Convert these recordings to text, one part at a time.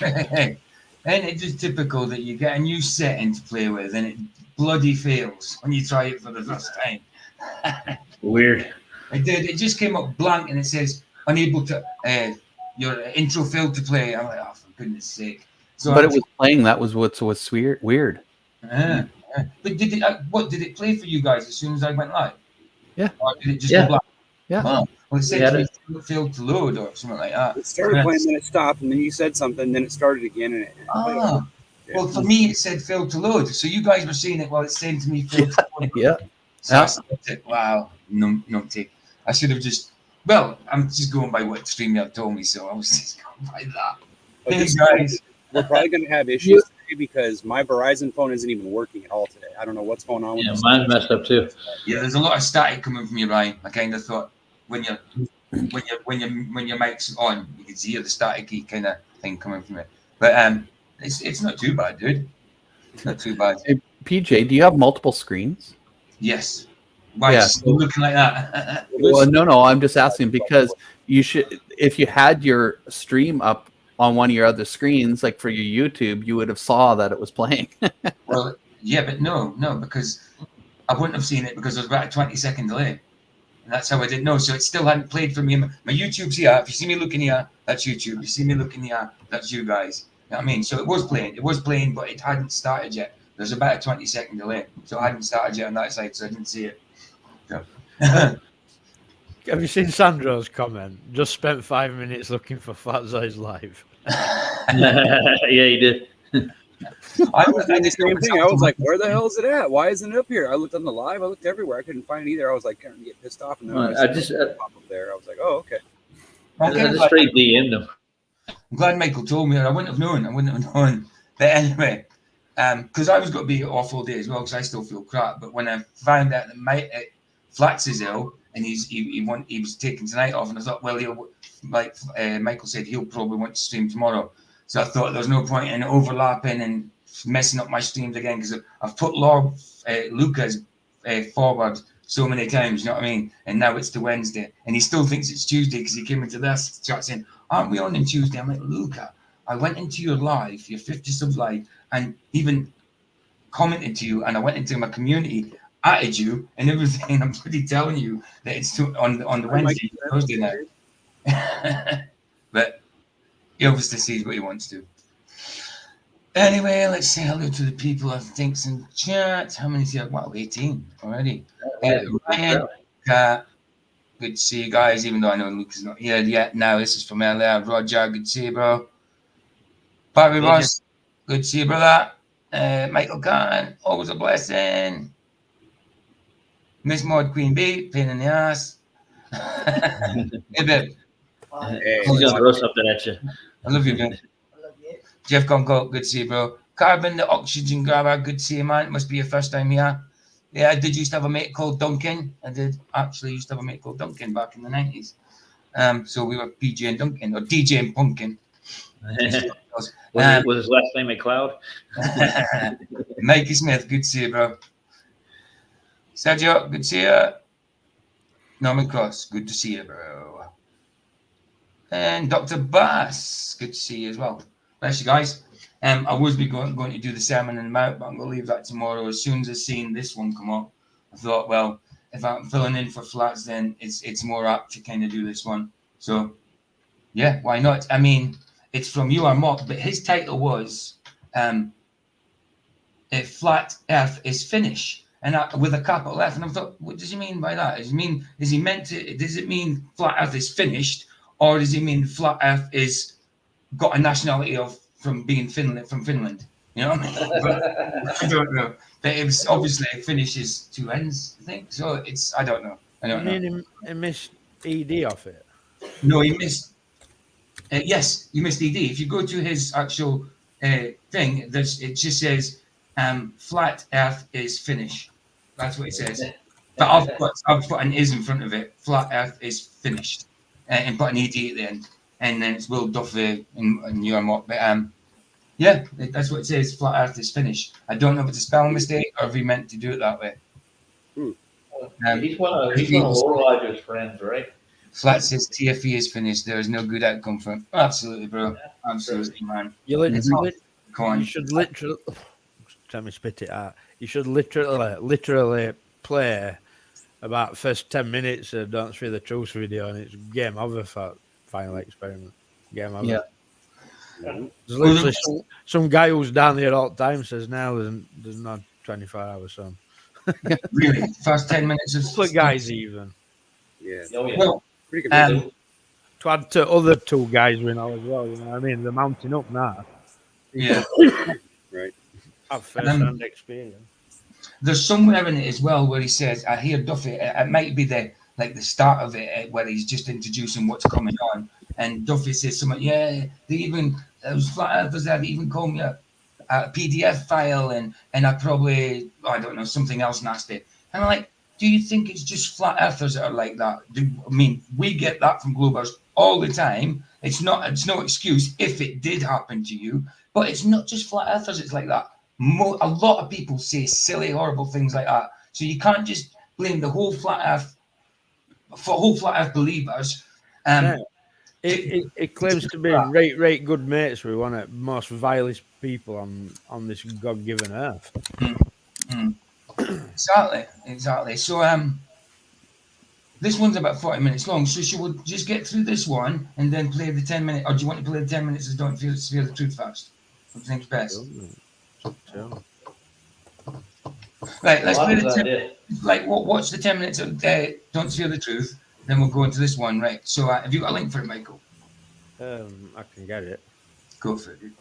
And it's just typical that you get a new setting to play with and it bloody fails when you try it for the first time. Weird. It did. It just came up blank and it says unable to. Your intro failed to play. I'm like, oh, for goodness sake! So But it was playing. That was what's weird. But did it? What did it play for you guys as soon as I went live? Yeah. Or did it just Yeah. go blank? Yeah. Oh, well, it said Yeah, to me it failed to load or something like that. It started playing, then it stopped, and then you said something, then it started again, and it Ah, well, for me it said failed to load. So you guys were seeing it while it's saying to me failed to load. Yeah. So I said, wow, numpty. I should have just. Well, I'm just going by what StreamYard told me, so I was just going by that. But Hey this guys, we're probably going to have issues today because my Verizon phone isn't even working at all today. I don't know what's going on with Yeah, this. mine's messed up too. yeah, there's a lot of static coming from you, Ryan. I kind of thought when your mic's on, you can hear the staticky kind of thing coming from it. But it's not too bad, dude. It's not too bad. Hey, PJ, do you have multiple screens? Yes. Why Yeah. is it looking like that? Well, no. I'm just asking because you should. If you had your stream up on one of your other screens, like for your YouTube, you would have saw that it was playing. Well, yeah, but no, because I wouldn't have seen it because there's about a 20-second delay. And that's how I didn't know. So it still hadn't played for me. My YouTube's here. If you see me looking here, that's YouTube. You see me looking here, that's you guys. You know what I mean? So it was playing, but it hadn't started yet. There's about a 20-second delay. So it hadn't started yet on that side, so I didn't see it. So. Have you seen Sandro's comment? Just spent 5 minutes looking for Fat Zay's live. Yeah, he did. I was doing the same thing. I was like, where the hell is it at? Why isn't it up here? I looked on the live. I looked everywhere. I couldn't find it either. I was like, kind of get pissed off. And then I just pop up there. I was like, oh, okay. I just straight DM'd him. I'm glad Michael told me, or I wouldn't have known. But anyway, because I was going to be off all day as well, because I still feel crap. But when I found out that Flats is ill and he was taking tonight off, and I thought, well, he'll, like Michael said, he'll probably want to stream tomorrow. So I thought there was no point in overlapping and messing up my streams again, because I've put Lucas forward so many times, you know what I mean? And now it's the Wednesday, and he still thinks it's Tuesday because he came into this chat saying, aren't we on Tuesday? I'm like, Luca, I went into your live, your 50 subs live, and even commented to you, and I went into my community, added you and everything. I'm pretty telling you that it's on the Wednesday, Thursday now. But he obviously sees what he wants to. Anyway, let's say hello to the people I think's in chat. How many is here? Wow, 18 already. Ryan, good to see you guys, even though I know Luke is not here yet. Now, this is from earlier. Roger, good to see you, bro. Barry Ross, good to see you, brother. Michael Khan, always a blessing. Miss Maud Queen Bee, pain in the ass. Hey, babe. He's gonna throw something at you. I love you, babe. Jeff Conco, good to see you, bro. Carbon, the oxygen grabber, good to see you, man. It must be your first time here. Yeah, I did used to have a mate called Duncan. I did actually used to have a mate called Duncan back in the 90s. So we were PJ and Duncan, or DJ and Pumpkin. Was his last name McLeod? Mikey Smith, good to see you, bro. Sergio, good to see you. Norman Cross, good to see you, bro. And Dr. Bass, good to see you as well. Bless you guys. I was going to do the Sermon on the Mount, but I'm going to leave that tomorrow. As soon as I've seen this one come up, I thought, well, if I'm filling in for Flats, then it's more apt to kind of do this one. So, yeah, why not? I mean, it's from You Are Mocked, but his title was Flat Earth is Finish, and with a capital F. And I thought, what does he mean by that? Does it mean Flat Earth is finished, or does he mean Flat Earth is got a nationality from being from Finland? You know what I mean? But I don't know. But it was obviously finishes two ends, I think. So I don't know. He missed ED off it. No, he missed. Yes, you missed ED. If you go to his actual thing, it just says Flat Earth is Finish. That's what it says. But I've put an is in front of it. Flat Earth is finished, and put an ED at the end, and then it's Will Duffy in New York. But yeah, that's what it says. Flat Earth is finished. I don't know if it's a spelling mistake or if he meant to do it that way. He's one of Law Lodge's friends, right? Flat says TFE is finished. There is no good outcome from it. Absolutely, bro. Absolutely, man. You, lit- It's not- lit- Come on. you should literally. Tell me, spit it out. You should literally play about first 10 minutes of Don't Fear the Truth video, and it's game over for Final Experiment. Game over. Yeah. There's literally some guy who's down there all the time says now there's not 24 hours son. Really, first 10 minutes of Couple of guys even. Yeah. Oh, yeah. Well, Pretty good. To add to other two guys we know as well, you know what I mean? They're mounting up now. yeah. Right. Have first-hand experience. There's somewhere in it as well where he says, I hear Duffy, it might be the start of it where he's just introducing what's coming on. And Duffy says something, yeah, they even, those flat earthers that even call me a PDF file and I probably, I don't know, something else nasty. And I'm like, do you think it's just flat earthers that are like that? I mean, we get that from Globers all the time. It's no excuse if it did happen to you, but it's not just flat earthers. It's like that. A lot of people say silly, horrible things like that. So you can't just blame the whole flat earth believers. It claims to be right good mates with one of the most vilest people on this God-given earth. Exactly. So this one's about 40 minutes long. So she will just get through this one and then play the 10 minutes. Or do you want to play the 10 minutes of Don't Fear the Truth first? What do you think's best? Sure. Right, let's play the 10 minutes. Like, watch the 10 minutes of Don't Fear the Truth. Then we'll go into this one, right? So have you got a link for it, Michael? I can get it. Go for it, dude.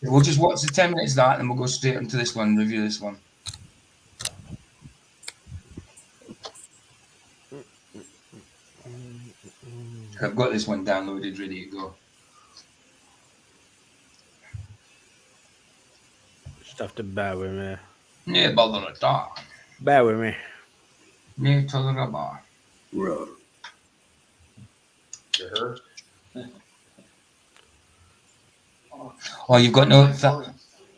We'll just watch the 10 minutes of that and we'll go straight into this one, review this one. I've got this one downloaded, ready to go. Just have to bear with me. Yeah, bother at all. Bear with me. Yeah, tolerable. Sure. Oh, you've got no.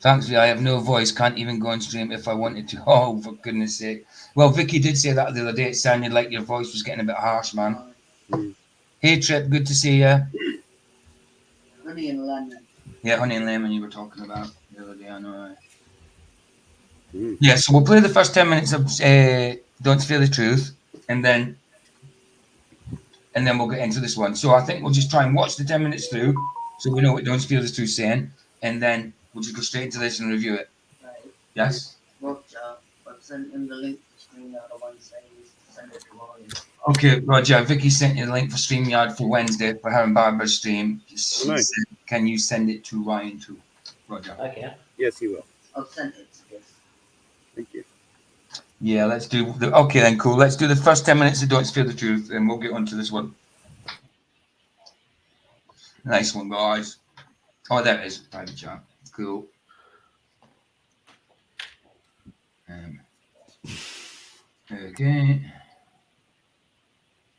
Thankfully, I have no voice. Can't even go on stream if I wanted to. Oh, for goodness sake. Well, Vicky did say that the other day. It sounded like your voice was getting a bit harsh, man. Hey, Trip. Good to see you. Honey and lemon. Yeah, honey and lemon you were talking about the other day. I know. Yeah, so we'll play the first 10 minutes of Don't Fear the Truth, and then we'll get into this one. So I think we'll just try and watch the 10 minutes through, so we know what Don't Fear the Truth is saying, and then we'll just go straight into this and review it. Right. Yes? Roger, but send in the link to StreamYard on Wednesday. Send it to Ryan. Okay, Roger. Vicky sent you the link for StreamYard for Wednesday for her and Barbara's stream. She Nice. said, can you send it to Ryan too? Roger. I can. Yes, he will. I'll send it. Yes. Thank you. Yeah, let's do okay then, cool. Let's do the first 10 minutes of Don't Fear the Truth and we'll get onto this one. Nice one, guys. Oh, there it is. Private chat. Cool. Okay.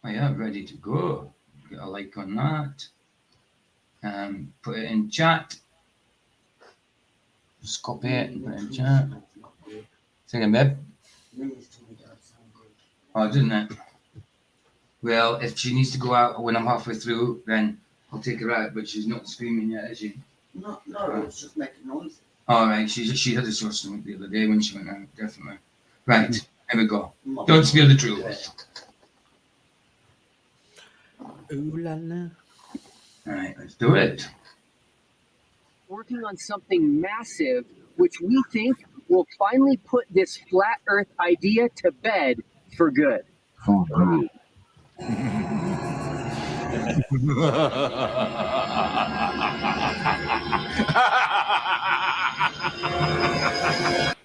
Oh yeah, ready to go. Get a like on that. Put it in chat. Just copy it and put it in chat. Say again, babe. Minnie's told me that sound good. Oh, didn't it? Well, if she needs to go out when I'm halfway through, then I'll take her out, but she's not screaming yet, is she? No, it's just making noise. All right, she had a sore stomach the other day when she went out, definitely. Right, here we go. Mom. Don't Fear the Truth. Ooh la la. All right, let's do it. Working on something massive, which we think will finally put this flat Earth idea to bed for good.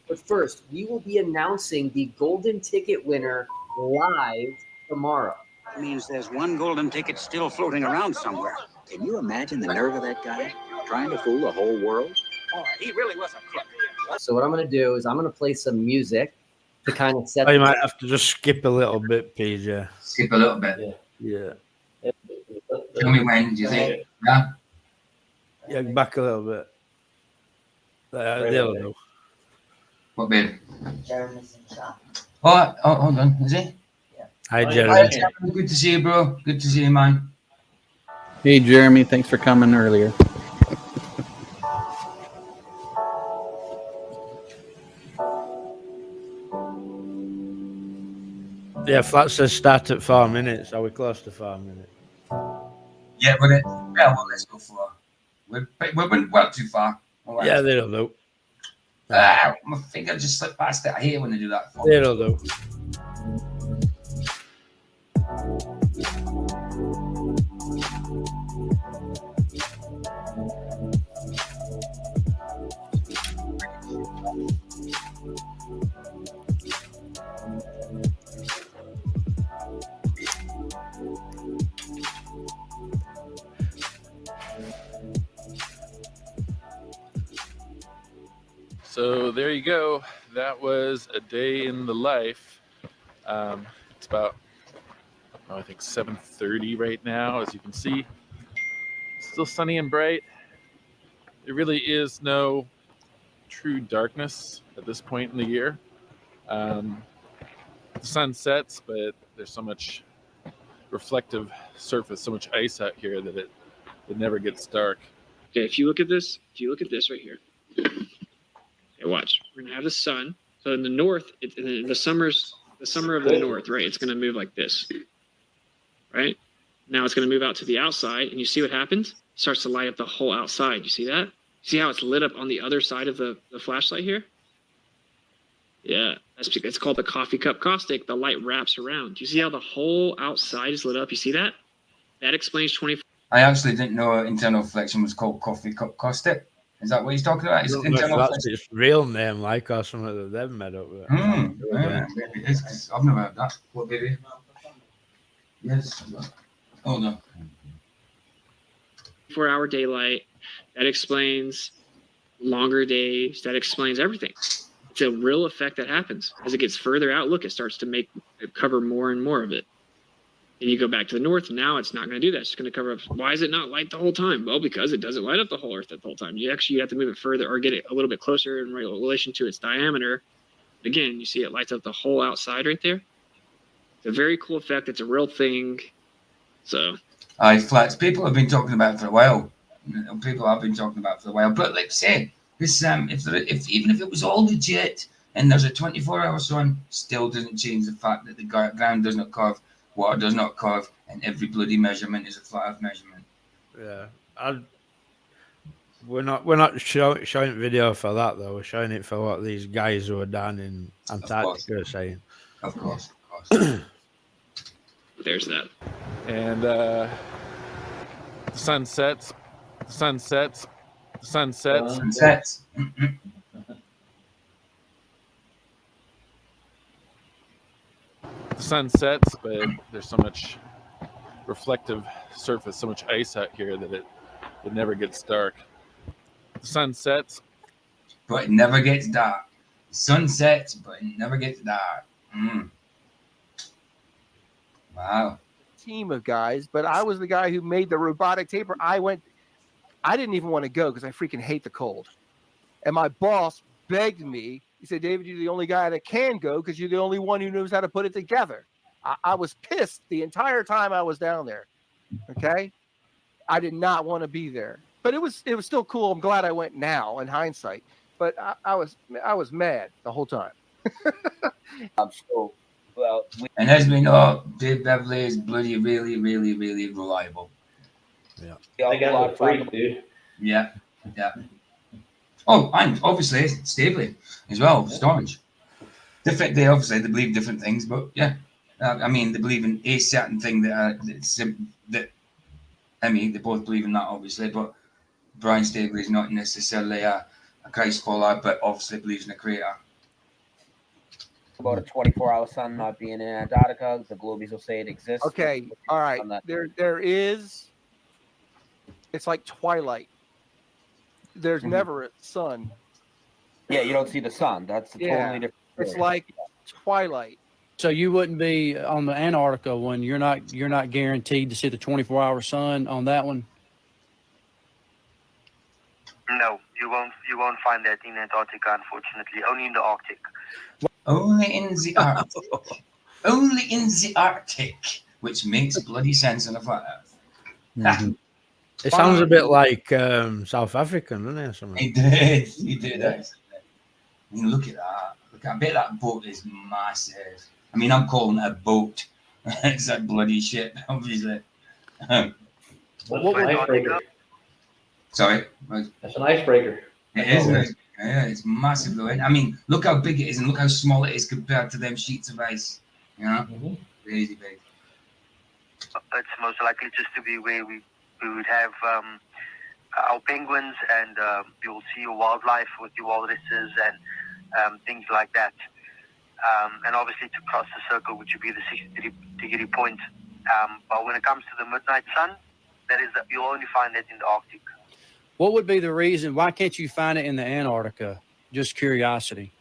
But first, we will be announcing the golden ticket winner live tomorrow. That means there's one golden ticket still floating around somewhere. Can you imagine the nerve of that guy? Trying to fool the whole world? Oh, he really was a crook. So what I'm going to do is I'm going to play some music to kind of set. Oh, you might have to just skip a little bit, PJ. Skip a little bit. Yeah. Tell me when, do you think? Yeah? Yeah, back a little bit. They'll do. What, babe? Jeremy's in chat. Oh, hold on, is he? Hi, Hi, Jeremy. Jeremy. Good to see you, bro. Good to see you, man. Hey, Jeremy, thanks for coming earlier. Yeah, Flat says start at 4 minutes. Are we close to 4 minutes? Yeah, well, let's go for. We're well too far. All right. Yeah, they'll do. My finger just slipped past it. I hate it when they do that. They'll do. So there you go. That was a day in the life. It's about, I think 7:30 right now. As you can see, still sunny and bright. There really is no true darkness at this point in the year. The sun sets, but there's so much reflective surface, so much ice out here that it never gets dark. Okay, if you look at this right here. Okay, watch. We're gonna have the sun. So in the north, in the summer of the north, right? It's gonna move like this, right? Now it's gonna move out to the outside, and you see what happens? It starts to light up the whole outside. You see that? See how it's lit up on the other side of the flashlight here? Yeah, it's called the coffee cup caustic. The light wraps around. You see how the whole outside is lit up? You see that? That explains 24. I actually didn't know internal reflection was called coffee cup caustic. Is that what he's talking about? Is it internal That's reflection? its real name, like, or something that they've made up with. Yeah, maybe it is, 'cause I've never heard that. What, baby? Yes. Oh, no. 24-hour daylight. That explains longer days. That explains everything. It's a real effect that happens. As it gets further out, look, it starts to cover more and more of it. And you go back to the north, and now it's not going to do that. It's going to cover up. Why is it not light the whole time? Well, because it doesn't light up the whole Earth the whole time. You have to move it further or get it a little bit closer in relation to its diameter. Again, you see it lights up the whole outside right there. It's a very cool effect. It's a real thing. So. Aye, flats. People have been talking about it for a while. But like I say, this if even if it was all legit and there's a 24-hour sun, still doesn't change the fact that the ground does not curve, water does not curve, and every bloody measurement is a flat Earth measurement. Yeah, we're not showing video for that though. We're showing it for what these guys who are down in Antarctica are saying. Of course. There's that. And the sun sets. The sun sets. The sun sets. Sunsets. The sun sets, but there's so much reflective surface, so much ice out here that it never gets dark. The sun sets, but it never gets dark. The sun sets, but it never gets dark. Wow. Team of guys, but I was the guy who made the robotic taper. I didn't even want to go because I freaking hate the cold. And my boss begged me. He said, David, you're the only guy that can go because you're the only one who knows how to put it together. I was pissed the entire time I was down there. Okay. I did not want to be there, but it was still cool. I'm glad I went now in hindsight, but I was mad the whole time. And as we know, Dave Beverly is bloody really, really, really reliable. Yeah. I got a freak, dude. Yeah. Oh, and obviously Stabley as well, Storage. Different. They believe different things, but yeah, I mean they believe in a certain thing they both believe in that obviously, but Brian Stabley is not necessarily a Christ follower, but obviously believes in a creator. About a 24-hour sun not being in Antarctica, the Globies will say it exists. Okay, all right. There is. It's like twilight. There's never a sun. Yeah, you don't see the sun. That's totally different. It's like twilight. So you wouldn't be on the Antarctica one. You're not guaranteed to see the 24-hour sun on that one. No, you won't find that in Antarctica, unfortunately. Only in the Arctic. Only in the Arctic. only in the Arctic, which makes bloody sense on a flat Earth. Mhm. It sounds a bit like South African, doesn't it? Or something? He did. He did. Actually. I mean, look at that. Look, I bet that boat is massive. I mean, I'm calling it a boat. It's a bloody ship, obviously. What would icebreaker? Sorry. That's an icebreaker. It is. Yeah, it's massive though. I mean, look how big it is and look how small it is compared to them sheets of ice. You know? Crazy big. It's most likely just to be where we would have our penguins and you'll see your wildlife with your walruses and things like that. And obviously to cross the circle, which would be the 60-degree point. But when it comes to the midnight sun, you'll only find it in the Arctic. What would be the reason? Why can't you find it in the Antarctica? Just curiosity.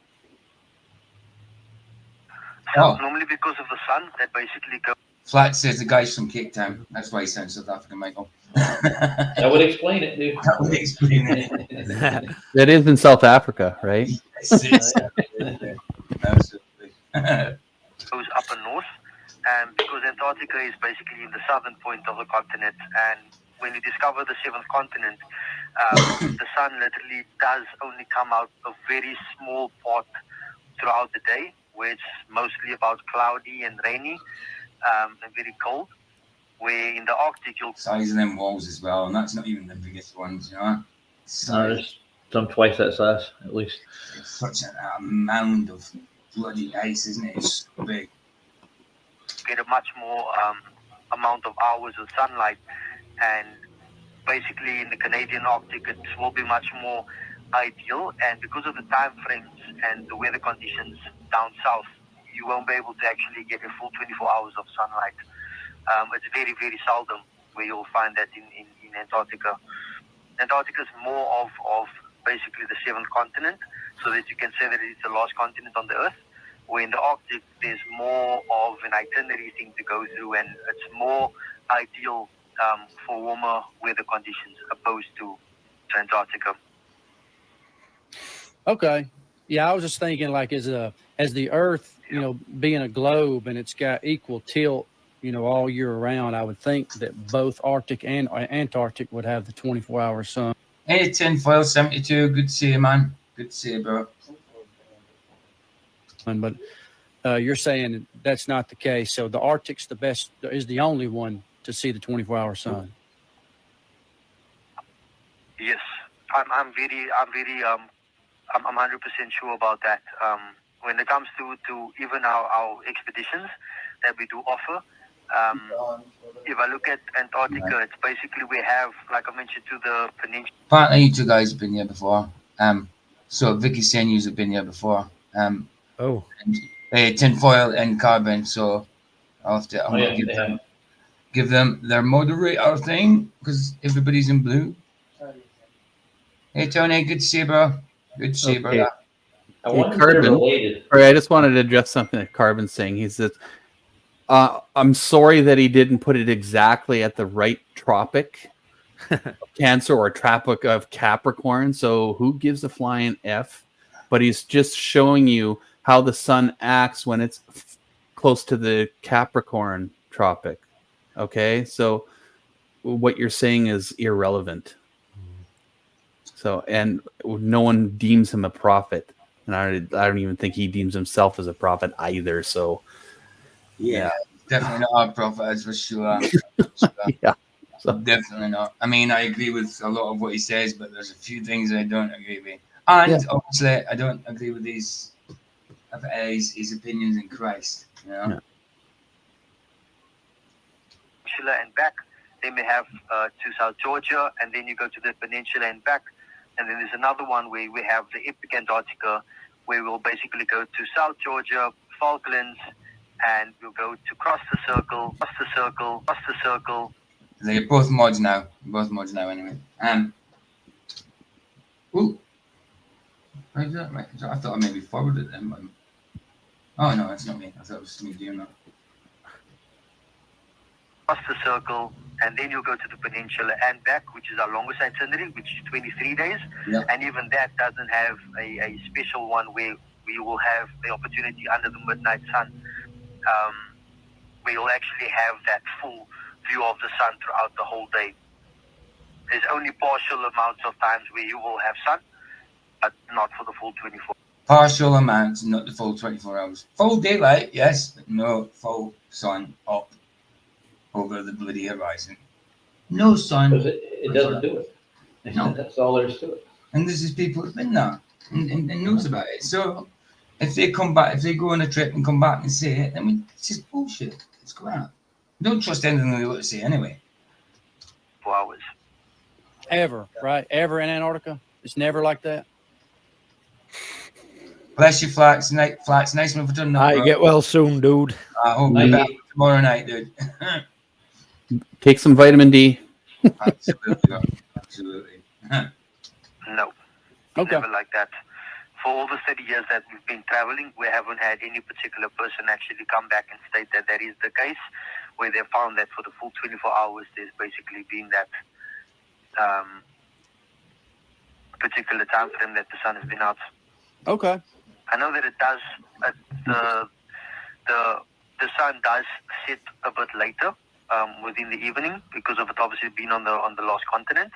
Oh. Normally because of the sun, that basically goes. Flat says the guy's from Cape Town. That's why he sounds South African, Michael. That would explain it, dude. That would explain it. That is in South Africa, right? Yes, absolutely. Goes up and north, because Antarctica is basically in the southern point of the continent. And when you discover the seventh continent, the sun literally does only come out a very small part throughout the day, where it's mostly about cloudy and rainy and very cold. Where in the Arctic, you'll size of them walls as well, and that's not even the biggest ones, you know. There's some twice that size, at least. It's such a mound of bloody ice, isn't it? It's so big. get a much more amount of hours of sunlight, and basically in the Canadian Arctic it will be much more ideal. And because of the time frames and the weather conditions down south, you won't be able to actually get a full 24 hours of sunlight. It's very, very seldom where you'll find that in Antarctica. Antarctica is more of basically the seventh continent, so that you can say that it's the last continent on the Earth. Where in the Arctic, there's more of an itinerary thing to go through, and it's more ideal for warmer weather conditions opposed to Antarctica. Okay. Yeah, I was just thinking, like, as the Earth, being a globe and it's got equal tilt, all year round, I would think that both Arctic and Antarctic would have the 24-hour sun. Hey, Tinfoil 72, good to see you, man. Good to see you, bro. But you're saying that's not the case. So the Arctic's is the only one to see the 24-hour sun. Yes, I'm 100% sure about that. When it comes to even our expeditions that we do offer, if I look at Antarctica, it's basically we have, like I mentioned, to the peninsula. Apparently, you two guys have been here before. So Vicky saying you've been here before. Tinfoil and Carbon. So I'll have to give them their moderator thing because everybody's in blue. Hey Tony, good to see you, bro. Good to see you, brother. Carbon. Sorry, I just wanted to address something that Carbon's saying. He says, I'm sorry that he didn't put it exactly at the right tropic of Cancer or tropic of Capricorn. So who gives a flying F? But he's just showing you how the sun acts when it's close to the Capricorn tropic. Okay, so what you're saying is irrelevant. So, and no one deems him a prophet, and I don't even think he deems himself as a prophet either. So, yeah, definitely not a prophet, that's for sure. Yeah, so definitely not. I mean, I agree with a lot of what he says, but there's a few things I don't agree with. And obviously, I don't agree with his opinions in Christ. And back, then we have to South Georgia, and then you go to the peninsula and back. And then there's another one where we have the Epic Antarctica, where we'll basically go to South Georgia, Falklands, and we'll go to cross the circle. They're both mods now. Anyway. Ooh. I thought I maybe forwarded them. Oh no, that's not me. I thought it was me doing that. Cross the circle, and then you'll go to the peninsula and back, which is our longest itinerary, which is 23 days. Yeah. And even that doesn't have a special one where we will have the opportunity under the midnight sun. we'll actually have that full view of the sun throughout the whole day. There's only partial amounts of times where you will have sun, but not for the full 24. Partial amounts, not the full 24 hours. Full daylight, yes, but no full sun up over the bloody horizon. No sun. It doesn't do it. No. That's all there is to it. And this is people who've been there and knows about it. So if they come back, if they go on a trip and come back and say it, I mean, it's just bullshit. It's crap. Don't trust anything they want to say anyway. 4 hours. Ever, right? Ever in Antarctica? It's never like that. Bless you, Flats. Flats, nice one for doing that. I get well soon, dude. I hope you're back tomorrow night, dude. Take some vitamin D. Absolutely. Absolutely. No. Never like that. For over 30 years that we've been traveling, we haven't had any particular person actually come back and state that that is the case, where they found that for the full 24 hours, there's basically been that particular time frame that the sun has been out. Okay. I know that it does, the sun does set a bit later within the evening because of it obviously being on the lost continent.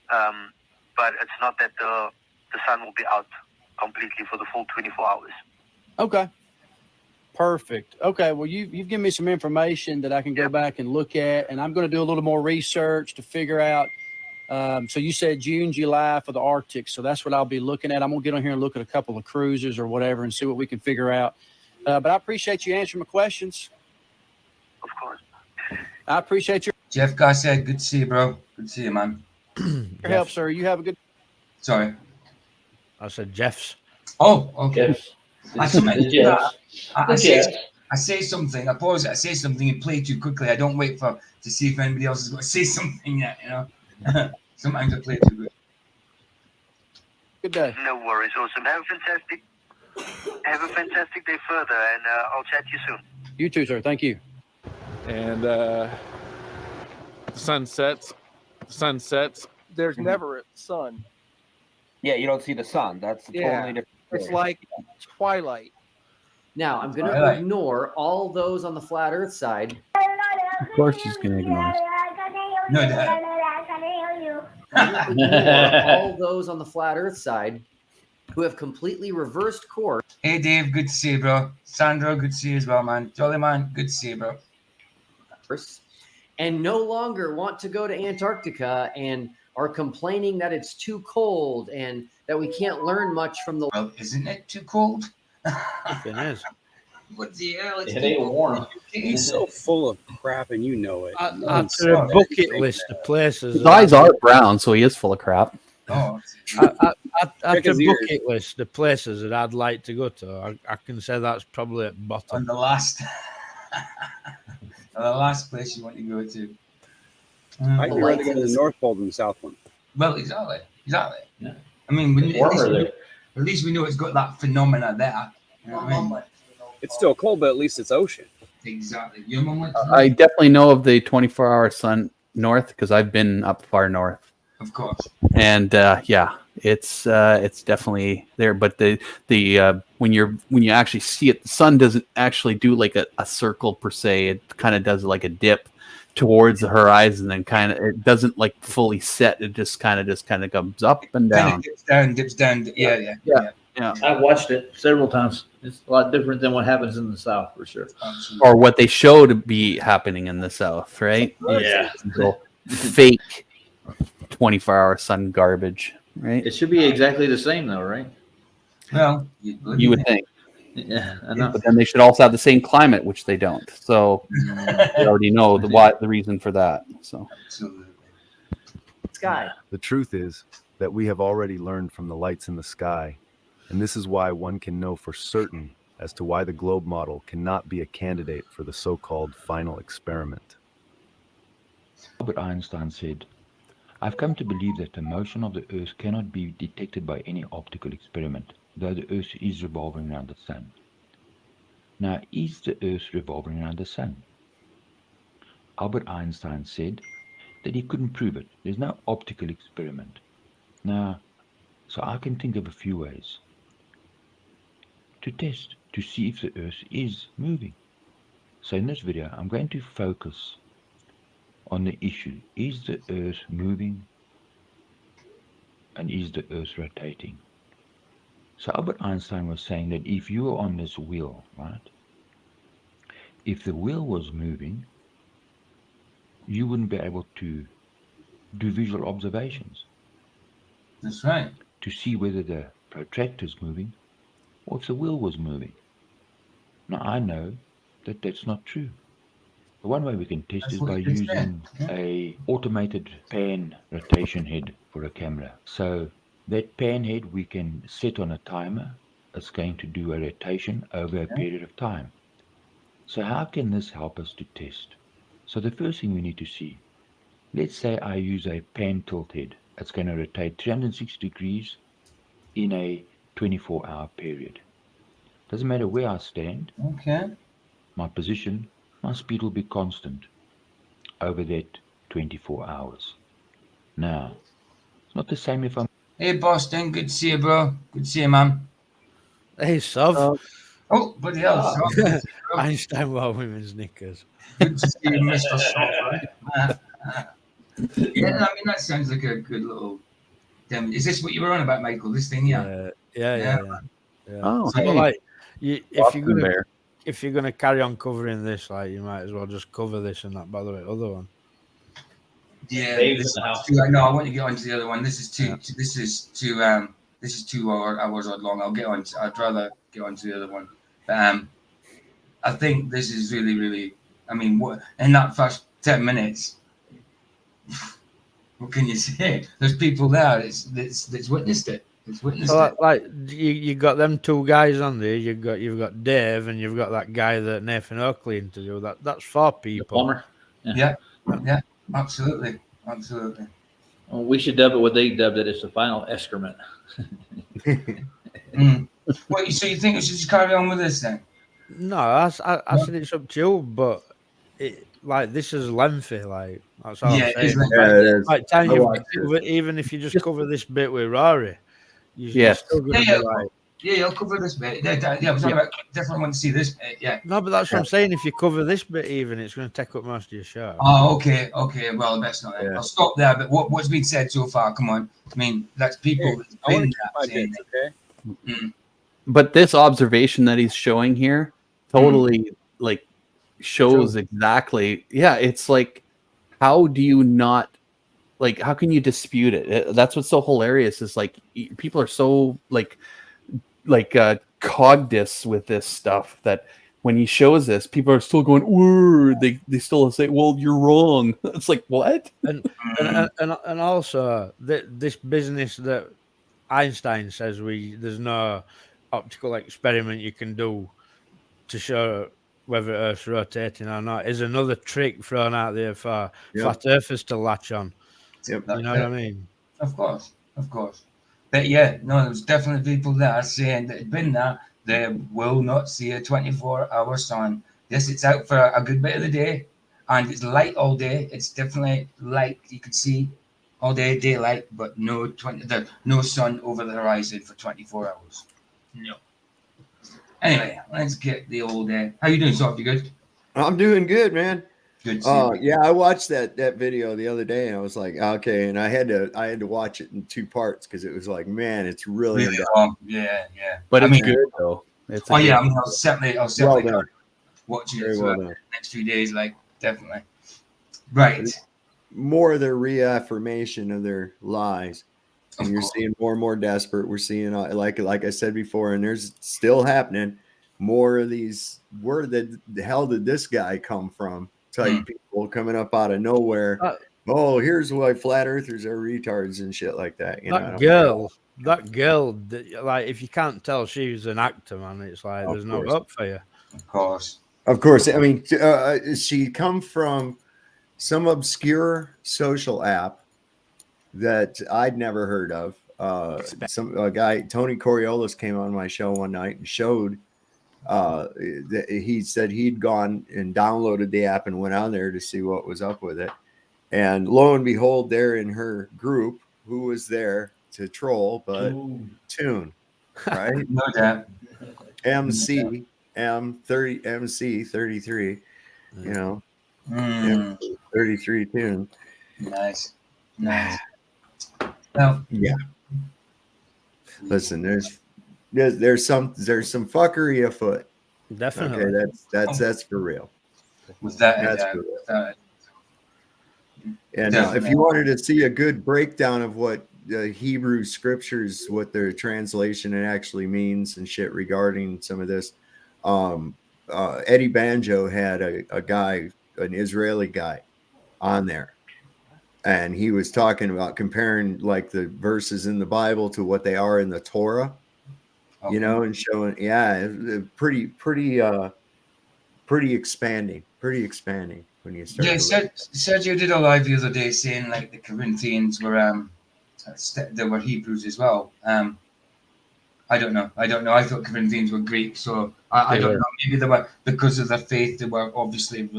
But it's not that the sun will be out completely for the full 24 hours. Okay. Perfect. Okay. Well, you've given me some information that I can go back and look at, and I'm going to do a little more research to figure out. So you said June, July for the Arctic. So that's what I'll be looking at. I'm going to get on here and look at a couple of cruisers or whatever and see what we can figure out. But I appreciate you answering my questions. Of course. I appreciate your Jeff Guy said, good to see you, bro. Good to see you, man. your help, sir. You have a good. Sorry. I said Jeff's. Oh, okay. Jeff's. I say something, I pause it, I say something and play too quickly. I don't wait to see if anybody else is going to say something yet, you know. Sometimes I play too good. Good day. No worries. Awesome. Have a fantastic day further, and I'll chat to you soon. You too, sir. Thank you. And the sun sets. There's never a sun. Yeah, you don't see the sun. That's a totally different. It's like twilight. Now, I'm going to Twilight. ignore all those on the flat Earth side. Of course, she's going to ignore us. No, Dad. All those on the flat Earth side who have completely reversed course. Hey, Dave, good to see you, bro. Sandro, good to see you as well, man. Jolly man, good to see you, bro. And no longer want to go to Antarctica and are complaining that it's too cold and that we can't learn much from the. Well, isn't it too cold? It is. What the hell? It's It too ain't cold. warm. He's so full of crap, and you know it. After a bucket list of places. His eyes are brown, so he is full of crap. Oh, After his ears. bucket list of places that I'd like to go to, I can say that's probably at on bottom. the last, the last place you want to go to. I'd rather go to the North Pole than the South one. Well, exactly. Yeah. I mean, It's warmer there. at least we know it's got that phenomena there. You know what I mean? It's still cold, but at least it's ocean. Exactly. Your mom went I definitely know of the 24-hour sun north because I've been up far north. Of course. And yeah, it's definitely there. But the when you actually see it, the sun doesn't actually do like a circle per se. It kind of does like a dip towards the horizon, and it doesn't like fully set. It just kind of comes up and down. Dips down. Yeah. I've watched it several times. It's a lot different than what happens in the South, for sure. Or what they show to be happening in the South, right? Yeah. So, fake 24-hour sun garbage, right? It should be exactly the same, though, right? Well, You would think. Yeah, I know. But then they should also have the same climate, which they don't. So we already know the reason for that. So Sky. The truth is that we have already learned from the lights in the sky, and this is why one can know for certain as to why the globe model cannot be a candidate for the so-called final experiment. Albert Einstein said, "I've come to believe that the motion of the Earth cannot be detected by any optical experiment, though the Earth is revolving around the Sun." Now, is the Earth revolving around the Sun? Albert Einstein said that he couldn't prove it. There's no optical experiment. Now, so I can think of a few ways to test to see if the Earth is moving. So in this video, I'm going to focus on the issue, is the Earth moving and is the Earth rotating? So Albert Einstein was saying that if you were on this wheel, right, if the wheel was moving, you wouldn't be able to do visual observations. That's right. To see whether the protractor is moving or if the wheel was moving. Now I know that that's not true. The one way we can test is by using a automated pan rotation head for a camera. So that pan head we can set on a timer. It's going to do a rotation over a period of time. So how can this help us to test? So the first thing we need to see, let's say I use a pan tilt head. It's going to rotate 360 degrees in a 24-hour period. Doesn't matter where I stand. Okay. My position, my speed will be constant over that 24 hours. Now, it's not the same if I'm... Hey, Boston. Good to see you, bro. Good to see you, man. Hey, Sov. Oh, bloody hell. Sov. Einstein while women's knickers. Good to see you, Mr. Sov. Yeah, I mean, that sounds like a good little... Is this what you were on about, Michael? This thing, yeah? Yeah. Oh, so, hey. like, Boston if you're gonna carry on covering this, like, you might as well just cover this and not bother with the other one. Yeah, Dave's in the house. no, I want to get on to the other one. This is 2 hours odd long. I'd rather get on to the other one. But I think this is really, really, I mean, what in that first 10 minutes, what can you say? There's people there that's witnessed it. So, like, you got them two guys on there. You've got Dave, and you've got that guy that Nathan Oakley interviewed. That's 4 people. Yeah, absolutely. Well, we should dub it what they dubbed it as the final excrement. Wait, so you think we should just carry on with this then? No, I said it's up to you, but this is lengthy. Like, that's all Yeah, I'm it is saying. lengthy. Like, even if you just cover this bit with Rory, you're still going to be like. Yeah, I'll cover this bit. Yeah, I'm talking about definitely want to see this bit. Yeah. No, but that's what I'm saying. If you cover this bit, even it's going to take up most of your show. Oh, okay. Well, that's not it. I'll stop there. But what's been said so far? Come on. I mean, that's people. That's been saying okay. But this observation that he's showing here totally like shows exactly. Yeah, it's like, how do you not like? How can you dispute it? That's what's so hilarious. Is like people are so like cogdice with this stuff that when he shows this, people are still going, "Ooh!" They still say, "Well, you're wrong." It's like, what? And also this business that Einstein says there's no optical experiment you can do to show whether Earth's rotating or not is another trick thrown out there for flat earthers to latch on. Yep, you know what I mean? Of course. But yeah, no, there's definitely people that are saying that had been there. They will not see a 24-hour sun. Yes, it's out for a good bit of the day, and it's light all day. It's definitely light. You can see all day, daylight, but no sun over the horizon for 24 hours. No. Anyway, let's get the old. How you doing, Soft? You good? I'm doing good, man. Good. Yeah, I watched that video the other day, and I was like, okay, and I had to watch it in 2 parts because it was like, man, it's really long. Yeah. But it's good though. I'll certainly well watch it Very for well the done. next few days. Like, definitely. Right. More of their reaffirmation of their lies, and you're seeing more and more desperate. We're seeing, like I said before, and there's still happening more of these. Where the hell did this guy come from? Type people coming up out of nowhere. Oh, here's why flat earthers are retards and shit like that. That girl, like, if you can't tell she's an actor, man, it's like there's no hope for you. Of course. I mean, she come from some obscure social app that I'd never heard of. A guy, Tony Coriolis, came on my show one night and showed. He said he'd gone and downloaded the app and went on there to see what was up with it, and lo and behold, there in her group, who was there to troll but Tune, right? No doubt. MC 33, You know, Mm. 33 tune. Nice. Well, yeah. Listen, there's some fuckery afoot. Definitely. Okay, that's for real. With that, That's for real. that And if you wanted to see a good breakdown of what the Hebrew scriptures, what their translation it actually means and shit regarding some of this, Eddie Banjo had a guy, an Israeli guy, on there, and he was talking about comparing like the verses in the Bible to what they are in the Torah, you know, and showing, pretty expanding when you start. Yeah, Sergio did a live the other day saying like the Corinthians were they were Hebrews as well. I don't know. I thought Corinthians were Greek, so I don't know. Maybe they were, because of their faith, they were obviously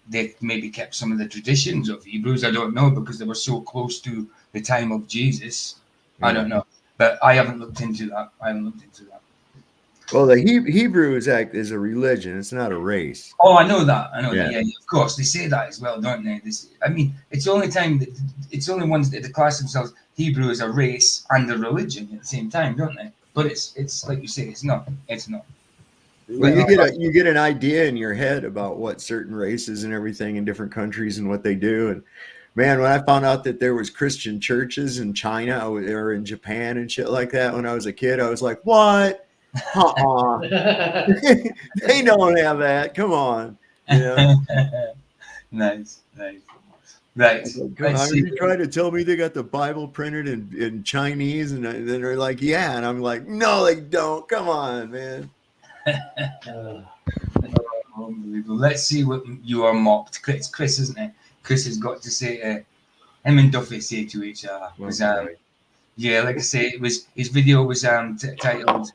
they maybe kept some of the traditions of Hebrews. I don't know, because they were so close to the time of Jesus. I don't know, but I haven't looked into that. Well, the Hebrew is a religion. It's not a race. Oh, I know that. That. Yeah, of course. They say that as well, don't they? I mean, it's the only ones that class themselves Hebrew as a race and a religion at the same time, don't they? But it's like you say, it's not. Well, you get an idea in your head about what certain races and everything in different countries and what they do. And man, when I found out that there was Christian churches in China or in Japan and shit like that when I was a kid, I was like, what? They don't have that. Come on. You know? Nice. Right. You try to tell me they got the Bible printed in Chinese, and then they're like, yeah. And I'm like, no, they don't. Come on, man. Unbelievable. Let's see what you are mocked. It's Chris, isn't it? Chris has got to say, him and Duffy say to each other. Yeah, like I say, it was his video was titled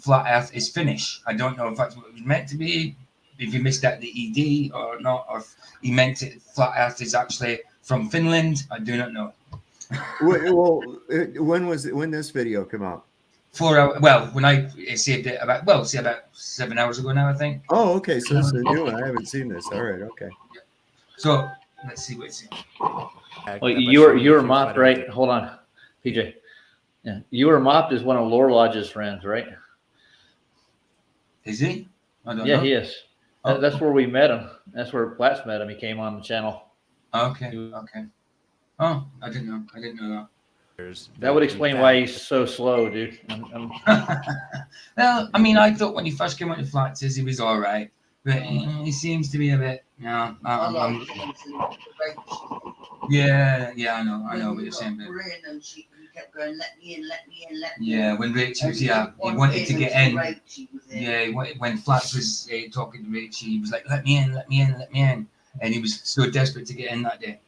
Flat Earth is Finnish. I don't know if that's what it was meant to be, if he missed out the ED or not, or if he meant it Flat Earth is actually from Finland. I do not know. Well, when this video come out? 4 hours. Well, when I saved it about 7 hours ago now, I think. Oh, okay. So it's a new one. I haven't seen this. All right. Okay. So let's see what's in. Well, you were mopped, right? Hold on, PJ. Yeah, you were mopped is one of Lore Lodge's friends, right? Is he? I don't know. Yeah, he is. That's where we met him. That's where Platts met him. He came on the channel. Okay. Oh, I didn't know that. That would explain why he's so slow, dude. Well, I mean, I thought when he first came out to Flats, he was all right, but he seems to be a bit. Yeah, I know what you're saying. But kept going, let me in. Yeah, when Rachel was, he wanted to get in. Yeah, when Flats was talking to Rachel, he was like, let me in. And he was so desperate to get in that day.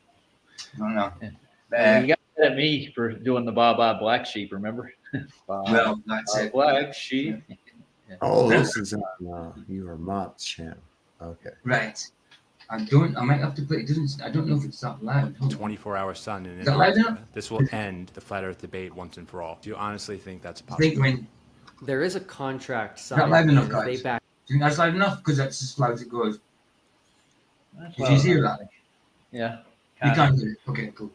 I don't know. You got mad at me for doing the Baba Black Sheep, remember? Well, that's it. Black Sheep. Oh, this is your Mott's channel. Okay. Right. I might have to put it. I don't know if it's that loud. 24-hour sun in Is that loud enough? This will end the flat Earth debate once and for all. Do you honestly think that's possible? There is a contract signed. Not loud enough, guys. Do you think that's loud enough? Because that's as loud as it goes. Did you hear that? Yeah. You can't hear it. Okay, cool.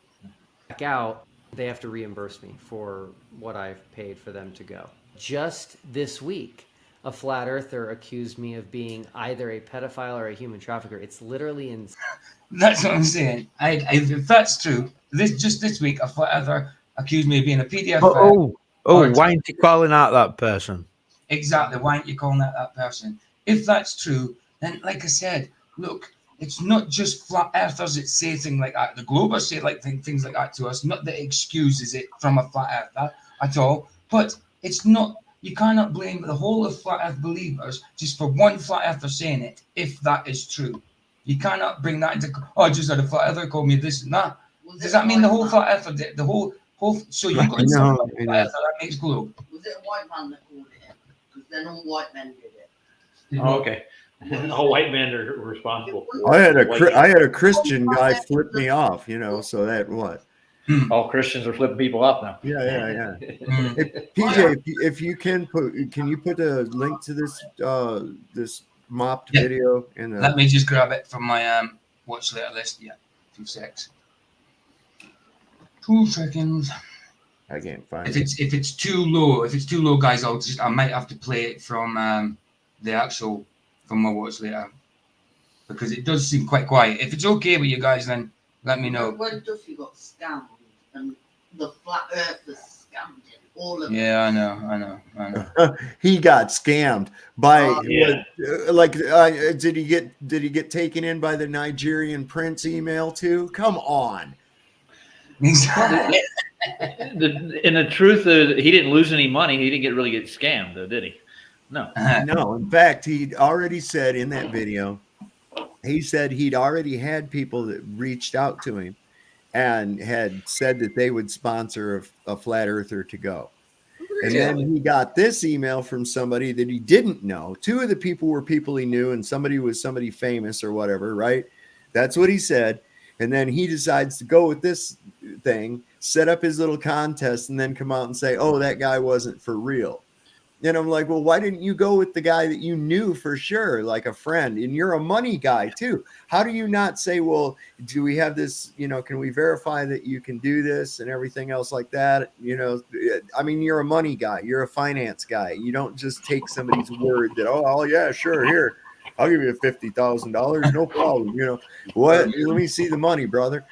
Back out, they have to reimburse me for what I've paid for them to go. Just this week, a flat earther accused me of being either a pedophile or a human trafficker. It's literally insane. That's what I'm saying. If that's true, this week, a flat earther accused me of being a PDF. Why aren't you calling out that person? Exactly. Why aren't you calling out that person? If that's true, then like I said, look, it's not just flat earthers that say things like that. The Globers say things like that to us. Not that it excuses it from a flat earther at all, but it's not. You cannot blame the whole of flat earth believers just for one flat earther saying it, if that is true. You cannot bring that into, I just had a flat earther call me this and that. Does that mean the whole flat earther did? The whole, so you got something like flat earther that makes globe. Was it a white man that called it? Because then all white men did it. Oh, okay. All white men are responsible. I had a Christian guy flip me off, so that what? All Christians are flipping people off now. Yeah. PJ, if you can you put a link to this mopped video in the? Let me just grab it from my watch later list. Yeah, 2 seconds. 2 seconds. I can't find If it. it's too low, guys, I might have to play it from the actual from my watch later because it does seem quite quiet. If it's okay with you guys, then let me know. When Duffy got scammed and the flat earthers scammed him, all of them. Yeah, I know. He got scammed by Yeah. did he get taken in by the Nigerian prince email too? Come on. In the truth, he didn't lose any money. He didn't really get scammed, though, did he? No. No. In fact, he'd already said in that video, he said he'd already had people that reached out to him and had said that they would sponsor a flat earther to go. And then he got this email from somebody that he didn't know. 2 of the people were people he knew, and somebody was somebody famous or whatever, right? That's what he said. And then he decides to go with this thing, set up his little contest, and then come out and say, oh, that guy wasn't for real. And I'm like, well, why didn't you go with the guy that you knew for sure, like a friend? And you're a money guy too. How do you not say, well, do we have this, can we verify that you can do this and everything else like that? I mean, you're a money guy. You're a finance guy. You don't just take somebody's word that, oh yeah, sure, here. I'll give you $50,000, no problem. What? Let me see the money, brother.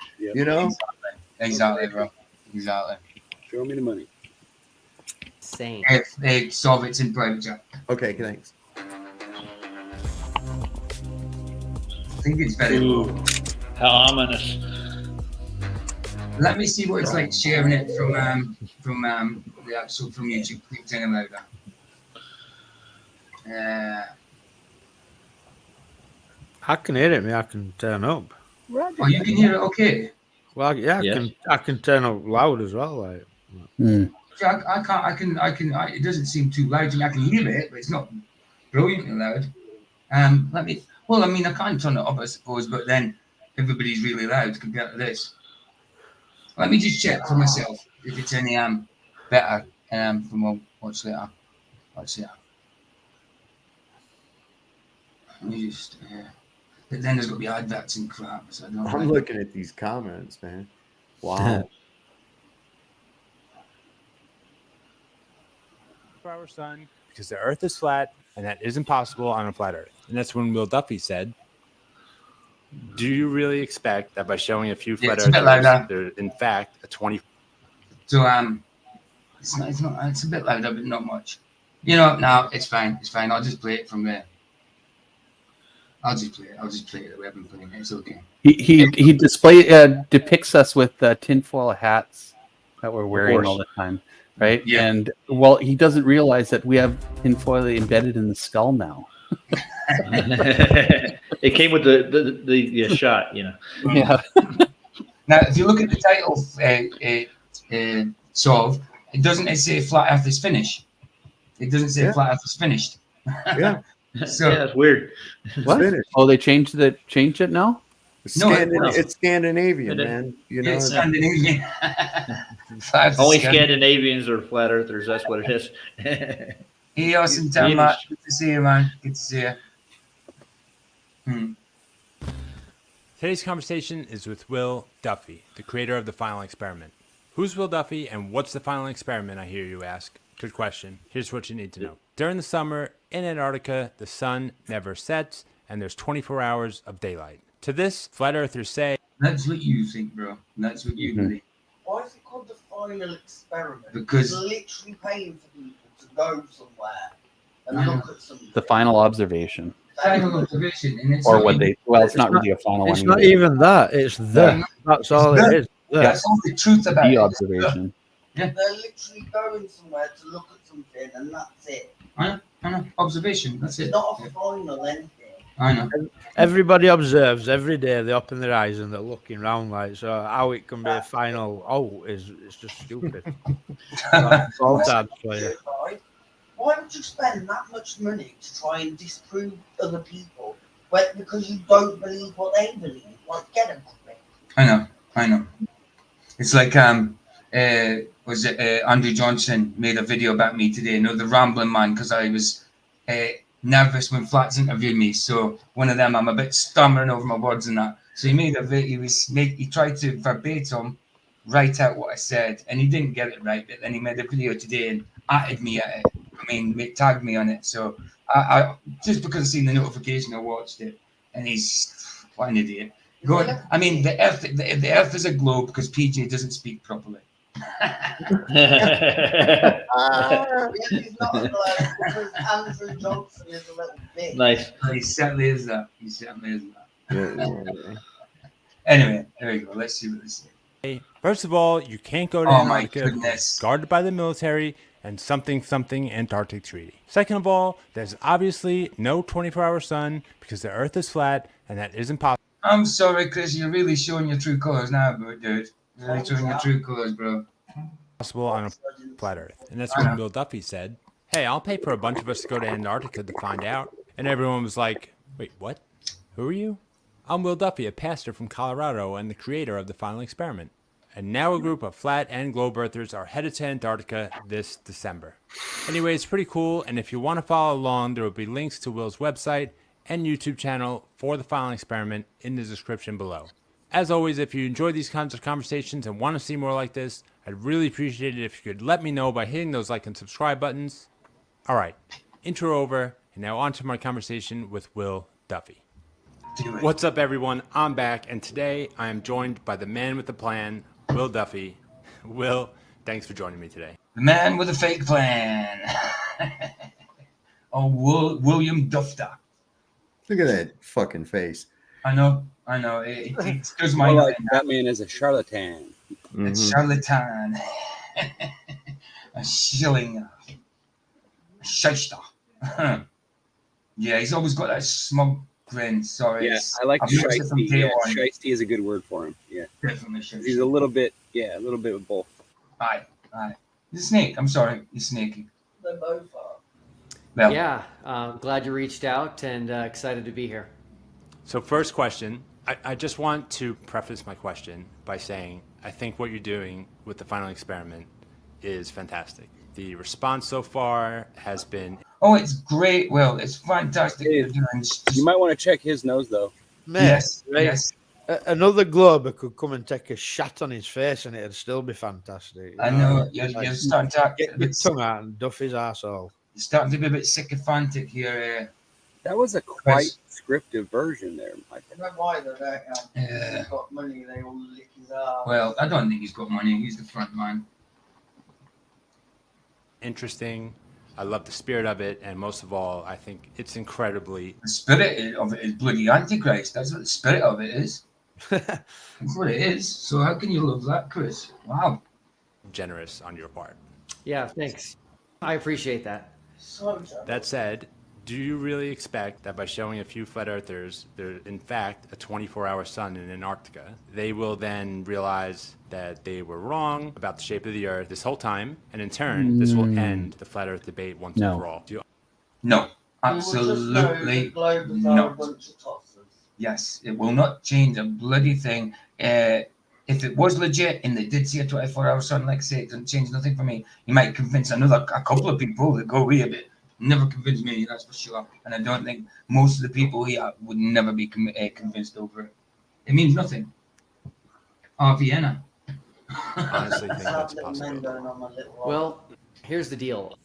Exactly, bro. Exactly. Show me the money. Same. Hey, solve it's in private chat. Okay, thanks. I think it's very Ooh, how ominous. Let me see what it's like sharing it from the actual from YouTube. Keep turning louder. I can hear it. I can turn up. Oh, you can hear it okay? Well, yeah, I can turn up loud as well. Like. I can't. It doesn't seem too loud. I can hear it, but it's not brilliantly loud. Let me. Well, I mean, I can turn it up, I suppose, but then everybody's really loud compared to this. Let me just check for myself if it's any better from a watch later. Watch later. Let me just. But then there's got to be adverts and crap. So I don't I'm looking at these comments, man. Wow. For our sun, because the Earth is flat, and that isn't possible on a flat Earth. And that's when Will Duffy said, "Do you really expect that by showing a few flat Earthers, there's in fact a 20?" So it's a bit louder, but not much. No, it's fine. It's fine. I'll just play it from there. I'll just play it. We haven't played it. It's okay. He depicts us with tinfoil hats that we're wearing all the time, right? Yeah. And well, he doesn't realize that we have tinfoil embedded in the skull now. It came with the shot, Yeah. Now, if you look at the title, solve, it doesn't say flat Earth is finished. It doesn't say flat Earth is finished. Yeah. So yeah, it's weird. What? Oh, they changed it now? It's Scandinavian, man. It's Scandinavian. Only Scandinavians are flat earthers. That's what it is. Hey, awesome time, Matt. Good to see you, man. Good to see you. Today's conversation is with Will Duffy, the creator of The Final Experiment. Who's Will Duffy and what's The Final Experiment, I hear you ask? Good question. Here's what you need to know. During the summer in Antarctica, the sun never sets and there's 24 hours of daylight. To this, flat earthers say, that's what you think, bro. That's what you believe. Why is it called The Final Experiment? Because it's literally paying for people to go somewhere and look at something. The final observation. Final observation, and it's Or what they it's not really a final one. It's not even that. It's that's all it is. That's all the truth about the it. observation. They're literally going somewhere to look at something, and that's it. I know. Observation. That's it. It's not a final anything. I know. Everybody observes every day. They open their eyes and they're looking around like so. How it can be a final? It's just stupid. All time player. Why would you spend that much money to try and disprove other people? Because you don't believe what they believe. Like, get a grip. I know. It's like Andrew Johnson made a video about me today. The rambling man, because I was nervous when Flats interviewed me. So one of them, I'm a bit stammering over my words and that. So he tried to verbatim write out what I said, and he didn't get it right. But then he made a video today and added me at it. I mean, tagged me on it. So I just because I seen the notification, I watched it, and he's what an idiot. I mean, the Earth is a globe because PJ doesn't speak properly. Nice. He certainly is that. Anyway, there we go. Let's see what this is. First of all, you can't go to Antarctica because it's guarded by the military and something Antarctic Treaty. Second of all, there's obviously no 24-hour sun because the Earth is flat and that isn't possible. I'm sorry, Chris. You're really showing your true colors now, dude. You're really showing your true colors, bro. Possible on a flat Earth. And that's when Will Duffy said, hey, I'll pay for a bunch of us to go to Antarctica to find out. And everyone was like, wait, what? Who are you? I'm Will Duffy, a pastor from Colorado and the creator of the Final Experiment. And now a group of flat and globe earthers are headed to Antarctica this December. Anyway, it's pretty cool. And if you want to follow along, there will be links to Will's website and YouTube channel for the Final Experiment in the description below. As always, if you enjoy these kinds of conversations and want to see more like this, I'd really appreciate it if you could let me know by hitting those like and subscribe buttons. All right, intro over, and now on to my conversation with Will Duffy. What's up, everyone? I'm back, and today I am joined by the man with the plan, Will Duffy. Will, thanks for joining me today. The man with a fake plan. William Dufter. Look at that fucking face. I know. It goes my like that man is a charlatan. A charlatan. A shilling. A shyster. Yeah, he's always got that smug grin. Sorry. Yeah, I like shiesty. Yeah, shiesty is a good word for him. Yeah. Definitely shiesty. He's a little bit of both. Aye. He's a snake. I'm sorry. He's snaky. They both are. Well, yeah, glad you reached out and excited to be here. So first question, I just want to preface my question by saying I think what you're doing with the Final Experiment is fantastic. The response so far has been... Oh, it's great, Will. It's fantastic. You might want to check his nose, though. Man, yes, right? Yes. Another glober could come and take a shot on his face and it'd still be fantastic. I know. You're starting to get your tongue out and Duffy's arsehole. You're starting to be a bit sycophantic here. That was a quite scriptive version there, Michael. I don't know why he's got money, they all lick his ass. Well, I don't think he's got money. He's the front man. Interesting. I love the spirit of it, and most of all, I think it's incredibly... The spirit of it is bloody Antichrist. That's what the spirit of it is. That's what it is. So how can you love that, Chris? Wow. Generous on your part. Yeah, thanks. I appreciate that. That said, do you really expect that by showing a few flat earthers there's in fact a 24-hour sun in Antarctica, they will then realize that they were wrong about the shape of the earth this whole time, and in turn this will end the flat earth debate once and for all? No, absolutely not. Yes, it will not change a bloody thing. If it was legit and they did see a 24-hour sun, like I say, it doesn't change nothing for me. You might convince a couple of people that go away a bit. Never convince me, that's for sure. And I don't think most of the people here would never be convinced over it. It means nothing. Vienna. Honestly, think that's possible. Well, here's the deal.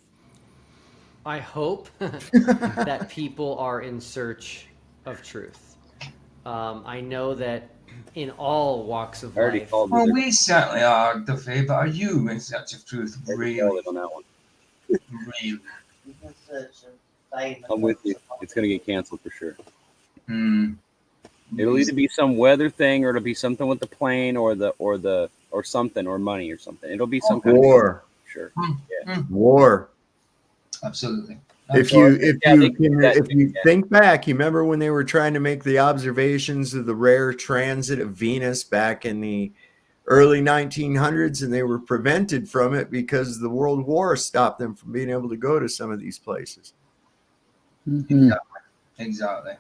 I hope that people are in search of truth. I know that in all walks of life. Well, we certainly are, Duffy, but are you in search of truth? Really? On that one. Really? I'm with you. It's going to get canceled for sure. Mm. It'll either be some weather thing, or it'll be something with the plane, or something, or money, or something. It'll be some kind war. Of sure. Yeah. War. Absolutely. If you think back, you remember when they were trying to make the observations of the rare transit of Venus back in the early 1900s, and they were prevented from it because the World War stopped them from being able to go to some of these places. Mm-hmm. Exactly.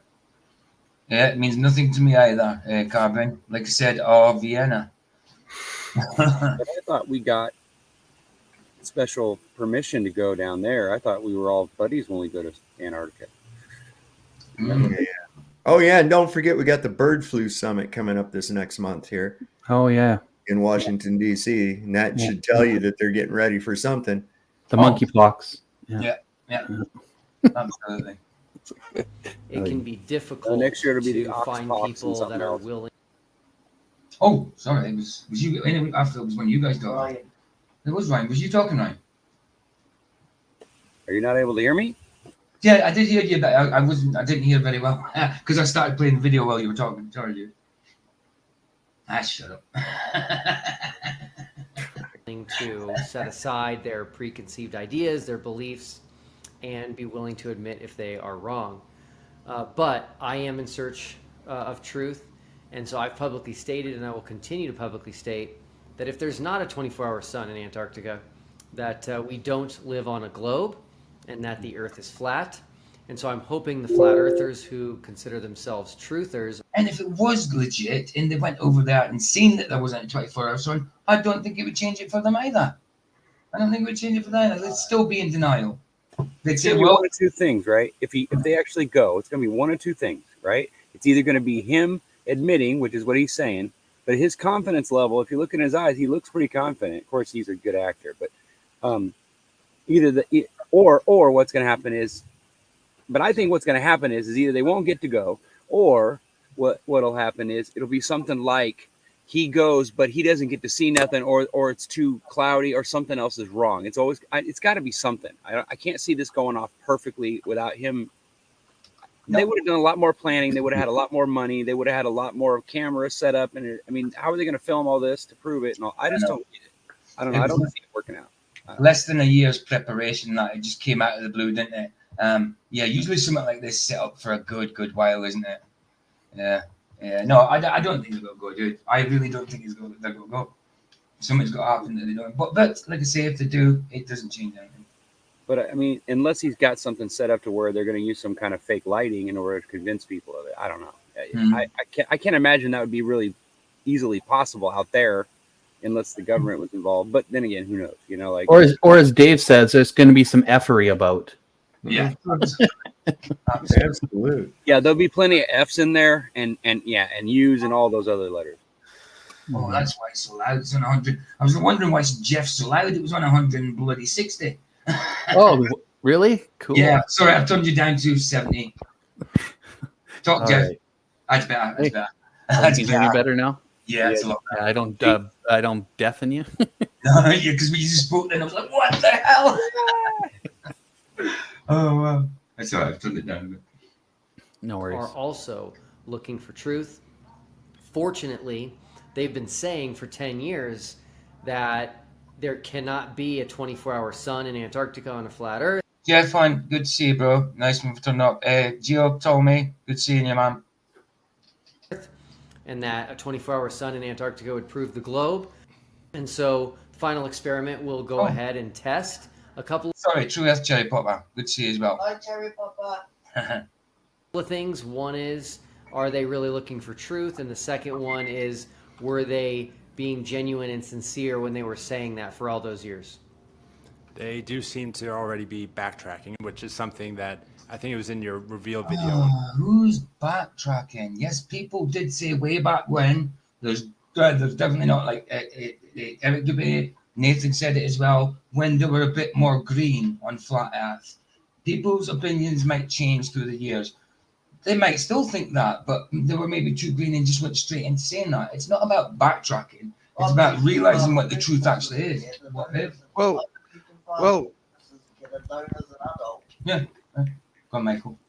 Yeah, it means nothing to me either, Carbon. Like I said, Vienna. But I thought we got special permission to go down there. I thought we were all buddies when we go to Antarctica. Yeah. Oh yeah, and don't forget we got the bird flu summit coming up this next month here. Oh yeah, in Washington D.C. and that should tell you that they're getting ready for something. The monkeypox. Yeah. Absolutely. It can be difficult next year it'll be to the find oxpox and people something that are else. willing. Oh, sorry, it was you. I thought it was when you guys got. It was Ryan. Was you talking, Ryan? Are you not able to hear me? Yeah, I did hear you, but I wasn't. I didn't hear very well because I started playing the video while you were talking. Sorry, you. Shut up. To set aside their preconceived ideas, their beliefs, and be willing to admit if they are wrong. But I am in search of truth, and so I've publicly stated, and I will continue to publicly state, that if there's not a 24-hour sun in Antarctica, that we don't live on a globe, and that the Earth is flat. And so I'm hoping the flat earthers who consider themselves truthers. And if it was legit and they went over there and seen that there wasn't a 24-hour sun, I don't think it would change it for them either. I don't think it would change it for them either. They'd still be in denial. They'd say, well, one of two things, right? If they actually go, it's going to be one of two things, right? It's either going to be him admitting, which is what he's saying, but his confidence level, if you look in his eyes, he looks pretty confident. Of course, he's a good actor, but or what's going to happen is, but I think what's going to happen is either they won't get to go, or what'll happen is it'll be something like he goes, but he doesn't get to see nothing, or it's too cloudy, or something else is wrong. It's always, it's got to be something. I can't see this going off perfectly without him. No. They would have done a lot more planning. They would have had a lot more money. They would have had a lot more cameras set up. And I mean, how are they going to film all this to prove it? And all? I just don't get it. I don't know. I don't see it working out. Less than a year's preparation. That it just came out of the blue, didn't it? Yeah, usually something like this set up for a good while, isn't it? Yeah. No, I don't think they're going to go, dude. I really don't think they're going to go. Something's got to happen that they don't. But like I say, if they do, it doesn't change anything. But I mean, unless he's got something set up to where they're going to use some kind of fake lighting in order to convince people of it, I don't know. I can't imagine that would be really easily possible out there, unless the government was involved. But then again, who knows? You know, like or as Dave says, there's going to be some effery about. Yeah. Absolutely. Yeah, there'll be plenty of F's in there, and U's and all those other letters. Oh, that's why it's so loud. It's on 100. I was wondering why Jeff's so loud. It was on 160. Oh, really? Cool. Yeah. Sorry, I've turned you down to 70. Talk, All Jeff. right. That's better. That's better. Can you hear me better now? Yeah, it's a lot better. I don't deafen you. No, yeah, because we just spoke then. I was like, what the hell? Oh, wow. That's all right. I've turned it down a bit. No worries. Are also looking for truth. Fortunately, they've been saying for 10 years that there cannot be a 24-hour sun in Antarctica on a flat Earth. Yeah, fine. Good to see you, bro. Nice one for turning up. Gio told me. Good seeing you, man. And that a 24-hour sun in Antarctica would prove the globe. And so the final experiment will go ahead and test a couple Sorry, True Earth Cherry Popper. Good to see you as well. Hi, Cherry Popper. of things. One is, are they really looking for truth? And the second one is, were they being genuine and sincere when they were saying that for all those years? They do seem to already be backtracking, which is something that I think it was in your reveal video. Who's backtracking? Yes, people did say way back when. There's definitely not like Eric Dubé. Nathan said it as well, when they were a bit more green on flat Earth. People's opinions might change through the years. They might still think that, but they were maybe too green and just went straight into saying that. It's not about backtracking. It's about realizing what the truth actually is. Well. Yeah. Go on, Michael.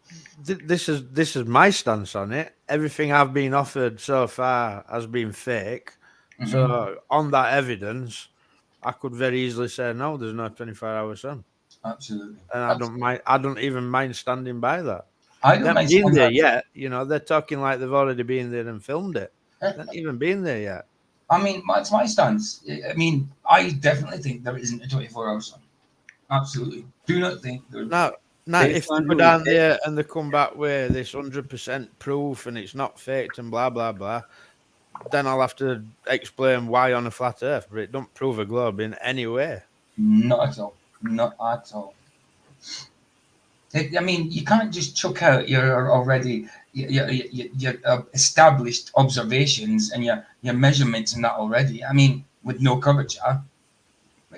This is my stance on it. Everything I've been offered so far has been fake. Mm-hmm. So on that evidence, I could very easily say no. There's no 24-hour sun. Absolutely. And I don't mind. I don't even mind standing by that. I don't mind been there that. yet. You know, they're talking like they've already been there and filmed it. They haven't even been there yet. I mean, it's my stance. I mean, I definitely think there isn't a 24-hour sun. Absolutely. Do not think there is. Now, if they go down there and they come back with this 100% proof and it's not faked and blah, blah, blah, then I'll have to explain why on a flat Earth, but it don't prove a globe in any way. Not at all. Not at all. I mean, you can't just chuck out your already your established observations and your measurements and that already. I mean, with no curvature.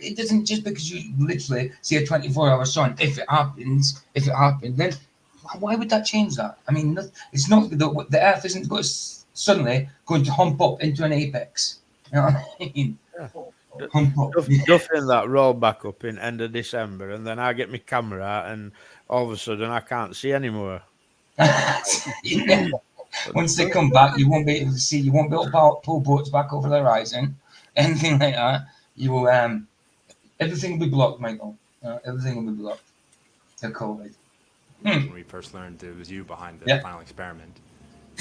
It doesn't, just because you literally see a 24-hour sun, if it happens, then why would that change that? I mean, it's not, the Earth isn't going to suddenly going to hump up into an apex. You know what I mean? Yeah. Hump up. Duffing that roll back up in end of December, and then I get my camera out, and all of a sudden I can't see anymore. Yeah. Once they come back, you won't be able to see. You won't be able to pull boats back over the horizon, anything like that. You will. Everything will be blocked, Michael. Everything will be blocked. The COVID. When we first learned it was you behind the final experiment,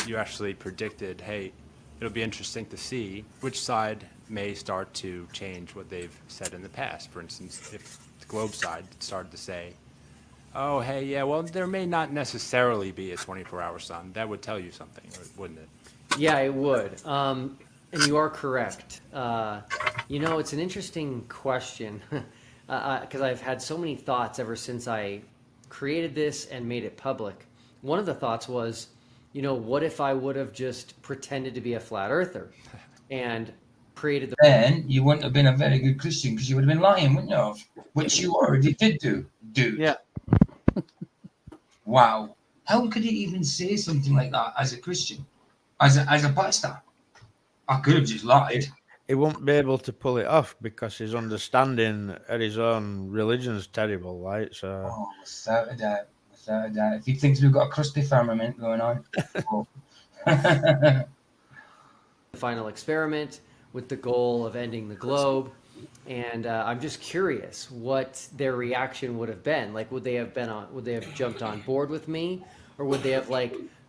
you actually predicted, hey, it'll be interesting to see which side may start to change what they've said in the past. For instance, if the globe side started to say, oh, hey, yeah, well, there may not necessarily be a 24-hour sun, that would tell you something, wouldn't it? Yeah, it would. And you are correct. It's an interesting question because I've had so many thoughts ever since I created this and made it public. One of the thoughts was, what if I would have just pretended to be a flat earther and created the... Then you wouldn't have been a very good Christian because you would have been lying, wouldn't you have? Which you already did do, dude. Yeah. Wow. How could you even say something like that as a Christian? As a pastor? I could have just lied. He won't be able to pull it off because his understanding of his own religion is terrible, right? So. Oh, without a doubt. If he thinks we've got a crusty firmament going on. The final experiment with the goal of ending the globe. And I'm just curious what their reaction would have been. Like, would they have jumped on board with me? Or would they have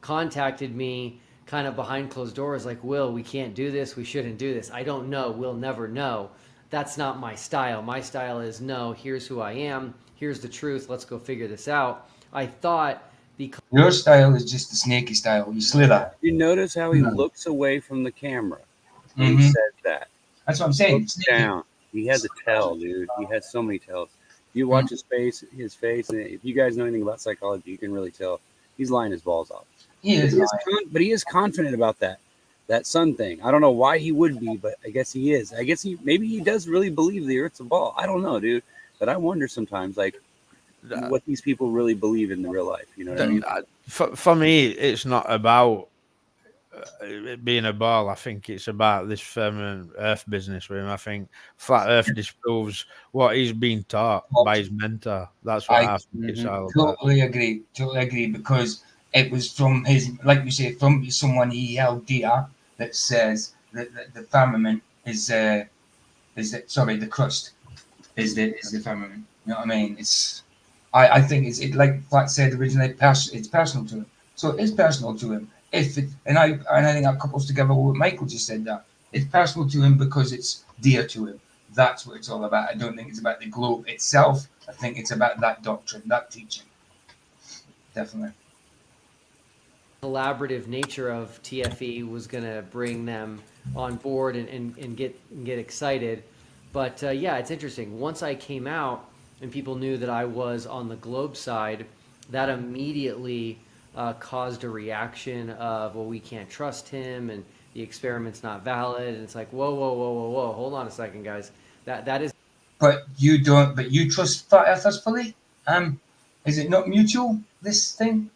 contacted me kind of behind closed doors, like, Will, we can't do this, we shouldn't do this. I don't know, we'll never know. That's not my style. My style is, no, here's who I am, here's the truth, let's go figure this out. I thought because... Your style is just the snaky style, you slither. You notice how he looks away from the camera when he says that. That's what I'm saying. Looks down. He has a tell, dude. He has so many tells. You watch his face, and if you guys know anything about psychology, you can really tell he's lying his balls off. But he is confident about that sun thing. I don't know why he would be, but I guess he is. I guess maybe he does really believe the Earth's a ball. I don't know, dude. But I wonder sometimes, what these people really believe in the real life. You know what I mean? For me, it's not about it being a ball. I think it's about this firm Earth business with him. I think flat Earth disproves what he's been taught by his mentor. That's what I think it's all about. Totally agree, because it was from his, like you say, from someone he held dear, that says that the firmament is the crust is the firmament. You know what I mean? I think it's like Flat said originally, it's personal to him. So it is personal to him. I think that couples together with what Michael just said, that it's personal to him because it's dear to him. That's what it's all about. I don't think it's about the globe itself. I think it's about that doctrine, that teaching. Definitely. Collaborative nature of TFE was going to bring them on board and get excited. But it's interesting. Once I came out and people knew that I was on the globe side, that immediately caused a reaction of, well, we can't trust him and the experiment's not valid. And it's like, whoa, hold on a second, guys. That is. But you don't. But you trust flat earthers fully. Is it not mutual? This thing.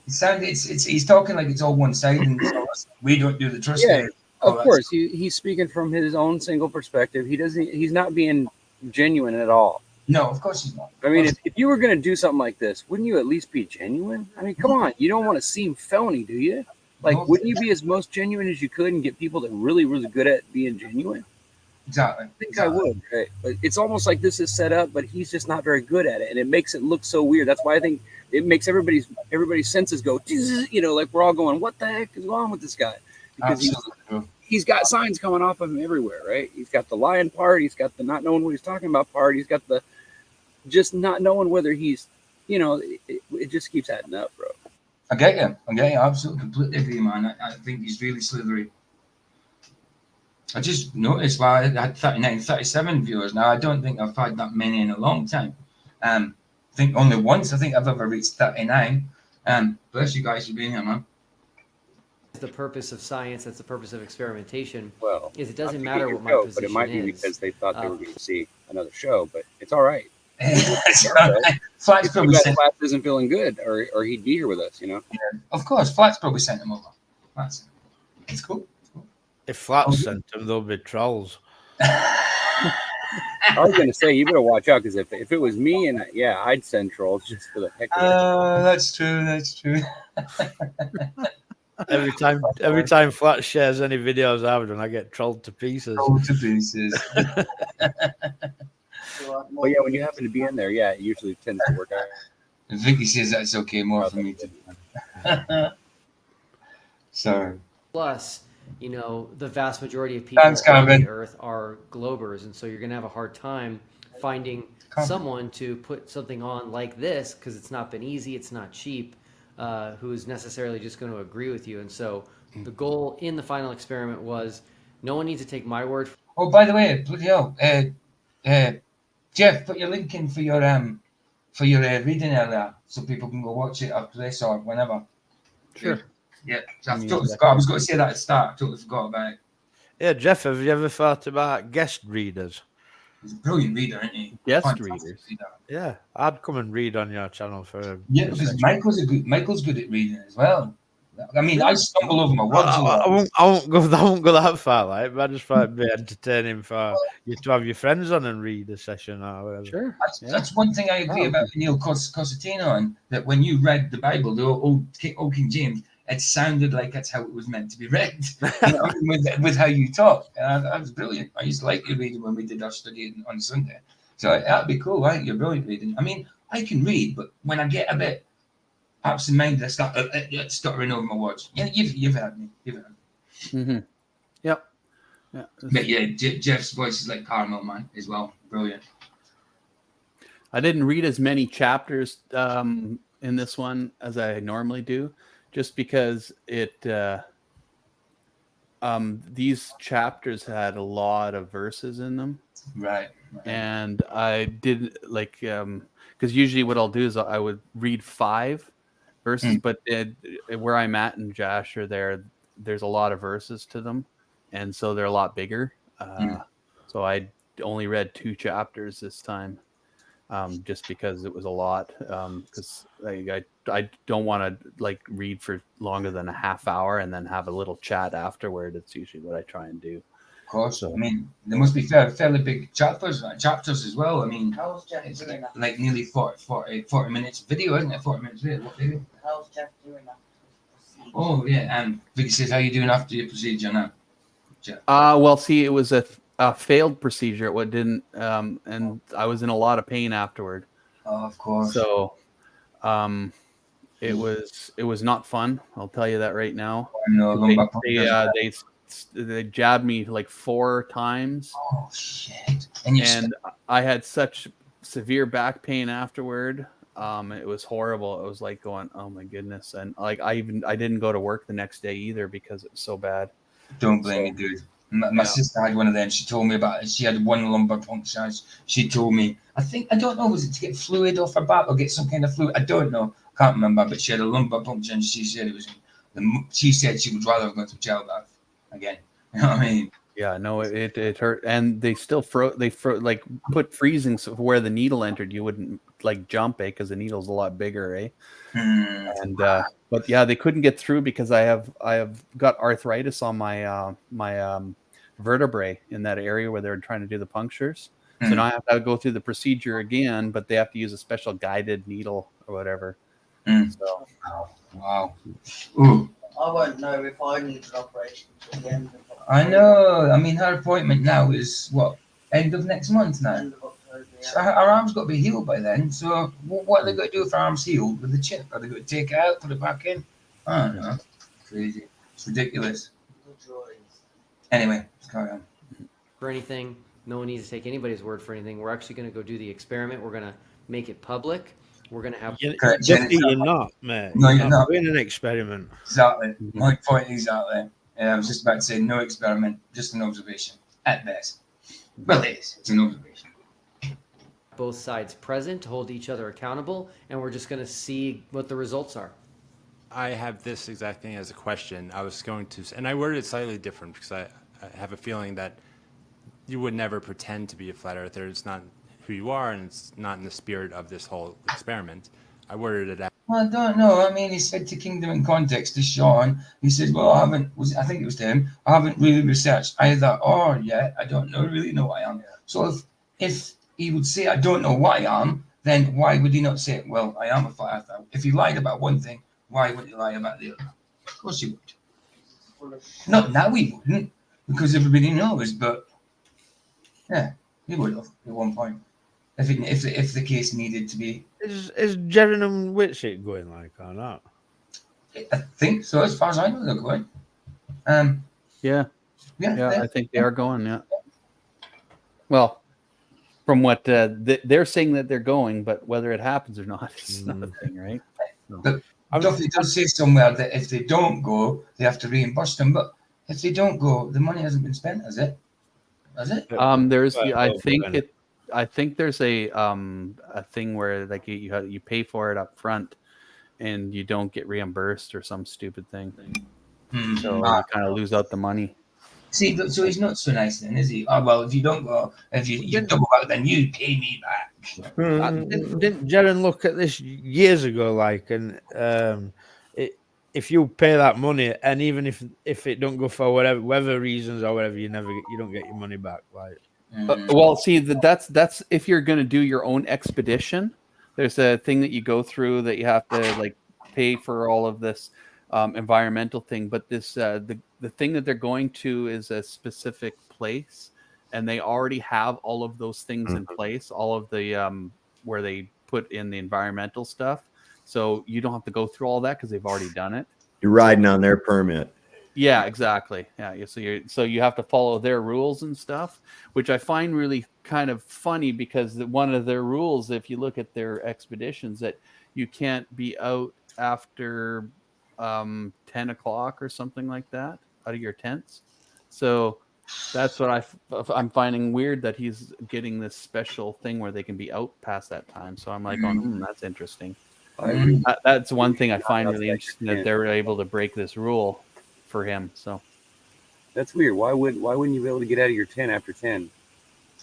He's talking like it's all one side, and we don't do the trust. Yeah, of course. He's speaking from his own single perspective. He's not being genuine at all. No, of course he's not. I mean, if you were going to do something like this, wouldn't you at least be genuine? I mean, come on. You don't want to seem phony, do you? Wouldn't you be as most genuine as you could and get people that really, really good at being genuine? Exactly. I think I would. Right? But it's almost like this is set up, but he's just not very good at it, and it makes it look so weird. That's why I think it makes everybody's senses go, like we're all going, what the heck is wrong with this guy? Because he's got signs coming off of him everywhere, right? He's got the lying part. He's got the not knowing what he's talking about part. He's got the just not knowing whether he's, it just keeps adding up, bro. I get you. Absolutely, completely agree, man. I think he's really slithery. I just noticed I had 37 viewers now. I don't think I've had that many in a long time. I think only once I think I've ever reached 39. Bless you guys for being here, man. The purpose of science, that's the purpose of experimentation. Well, is it doesn't not to matter get what your my goat, position but it might be is. because they thought they were going to see another show, but it's all right. Flat's probably sent. Flat isn't feeling good, or he'd be here with us, you know. Yeah, of course, Flat's probably sent him over. It's cool. If Flat sent them, they'll be trolls. I was going to say you better watch out because if it was me and I'd send trolls just for the heck of it. That's true. That's true. Every time Flat shares any videos I've done, I get trolled to pieces. Trolled to pieces. Well, yeah, when you happen to be in there, it usually tends to work out. And Vicky says that's okay more for me to. Sorry. Plus, the vast majority of people on the Earth are globers, and so you're going to have a hard time finding someone to put something on like this because it's not been easy, it's not cheap, who is necessarily just going to agree with you. And so the goal in the final experiment was no one needs to take my word. Oh, by the way, bloody hell, Jeff, put your link in for your reading earlier so people can go watch it after this or whenever. Sure. Yeah, I totally forgot. I was going to say that at the start. I totally forgot about it. Yeah, Jeff, have you ever thought about guest readers? He's a brilliant reader, isn't he? Guest readers. Yeah, I'd come and read on your channel for. Yeah, because Michael's good at reading as well. I mean, I stumble over my words. I won't go that far, like, but I just thought it'd be entertaining for you to have your friends on and read a session or whatever. Sure. That's one thing I agree about Neil Cosatino, and that when you read the Bible, the old King James, it sounded like that's how it was meant to be read, with how you talk. And that was brilliant. I used to like your reading when we did our study on Sunday. So that'd be cool. I think you're brilliant reading. I mean, I can read, but when I get a bit absent-minded, I start stuttering over my words. Yeah, you've heard me. Mm-hmm. Yep. Yeah. But yeah, Jeff's voice is like caramel, man, as well. Brilliant. I didn't read as many chapters in this one as I normally do, just because these chapters had a lot of verses in them. Right. And I did because usually what I'll do is I would read 5 verses, but where I'm at in Jasher, there's a lot of verses to them, and so they're a lot bigger. So I only read 2 chapters this time, just because it was a lot. Because I don't want to read for longer than a half hour and then have a little chat afterward. It's usually what I try and do. Of course. So, I mean, there must be fairly big chapters as well. I mean, it's like nearly 40 minutes video, isn't it? 40 minutes video. What video? How's Jeff doing after his procedure? Oh, yeah. And Vicky says, how you doing after your procedure now, Jeff? Well, see, it was a failed procedure. It didn't, and I was in a lot of pain afterward. Oh, of course. So, it was not fun. I'll tell you that right now. No, they jabbed me 4 times. Oh shit! And I had such severe back pain afterward. It was horrible. It was like going, oh my goodness. And I didn't go to work the next day either because it was so bad. Don't blame me, dude. My sister had one of them. She told me about it. She had one lumbar puncture. She told me, I don't know, was it to get fluid off her back or get some kind of fluid? I don't know. Can't remember. But she had a lumbar puncture, and she said she said she would rather have gone to jail back again. You know what I mean? Yeah, no, it hurt, and they still put freezing so where the needle entered. You wouldn't jump, because the needle's a lot bigger, And but yeah, they couldn't get through because I have got arthritis on my vertebrae in that area where they're trying to do the punctures. So now I have to go through the procedure again, but they have to use a special guided needle or whatever. So, wow. Ooh. I won't know if I need an operation until the end of October. I know. I mean, her appointment now is what? End of next month now? End of October, yeah. So her arm's got to be healed by then. So what are they going to do if her arm's healed with the chip? Are they going to take it out, put it back in? I don't know. Crazy. It's ridiculous. Anyway, let's carry on. For anything, no one needs to take anybody's word for anything. We're actually going to go do the experiment. We're going to make it public. We're going to have... You're not, mate. No, you're not. We're doing an experiment. Exactly. My point exactly. I was just about to say no experiment, just an observation at best. Well, it is. It's an observation. both sides present to hold each other accountable, and we're just going to see what the results are. I have this exact thing as a question. I was going to, and I worded it slightly different because I have a feeling that you would never pretend to be a flat earther. It's not who you are, and it's not in the spirit of this whole experiment. I worded it out. Well, I don't know. I mean, he said to Kingdom in Context to Sean, he said, well, I think it was to him, I haven't really researched either or yet. I don't really know what I am. So if he would say, I don't know what I am, then why would he not say, well, I am a flat earther? If he lied about one thing, why wouldn't he lie about the other? Of course he would. Not now he wouldn't, because everybody knows, but yeah, he would have at one point. If the case needed to be. Is Jerringham Whitsitt going like or not? I think so, as far as I know, they're going. Yeah, Yeah, I think they are going. Yeah. Well, from what they're saying that they're going, but whether it happens or not is another thing, right? But Duffy does say somewhere that if they don't go, they have to reimburse them. But if they don't go, the money hasn't been spent, has it? Has it? I think there's a thing where like you pay for it up front, and you don't get reimbursed or some stupid thing. So you kind of lose out the money. See, so he's not so nice then, is he? Oh well, if you don't go, if you double out, then you pay me back. Didn't Jerrin look at this years ago, like, and if you pay that money, and even if it don't go for whatever reasons or whatever, you don't get your money back, like. Well, see, that's if you're going to do your own expedition, there's a thing that you go through that you have to like pay for all of this environmental thing. But this the thing that they're going to is a specific place, and they already have all of those things in place, all of the where they put in the environmental stuff. So you don't have to go through all that because they've already done it. You're riding on their permit. Yeah, exactly. Yeah, so you have to follow their rules and stuff, which I find really kind of funny because one of their rules, if you look at their expeditions, that you can't be out after 10 o'clock or something like that out of your tents. So that's what I'm finding weird, that he's getting this special thing where they can be out past that time. So I'm like, that's interesting. That's one thing I find really interesting, that they're able to break this rule for him. So that's weird. Why wouldn't you be able to get out of your tent after 10?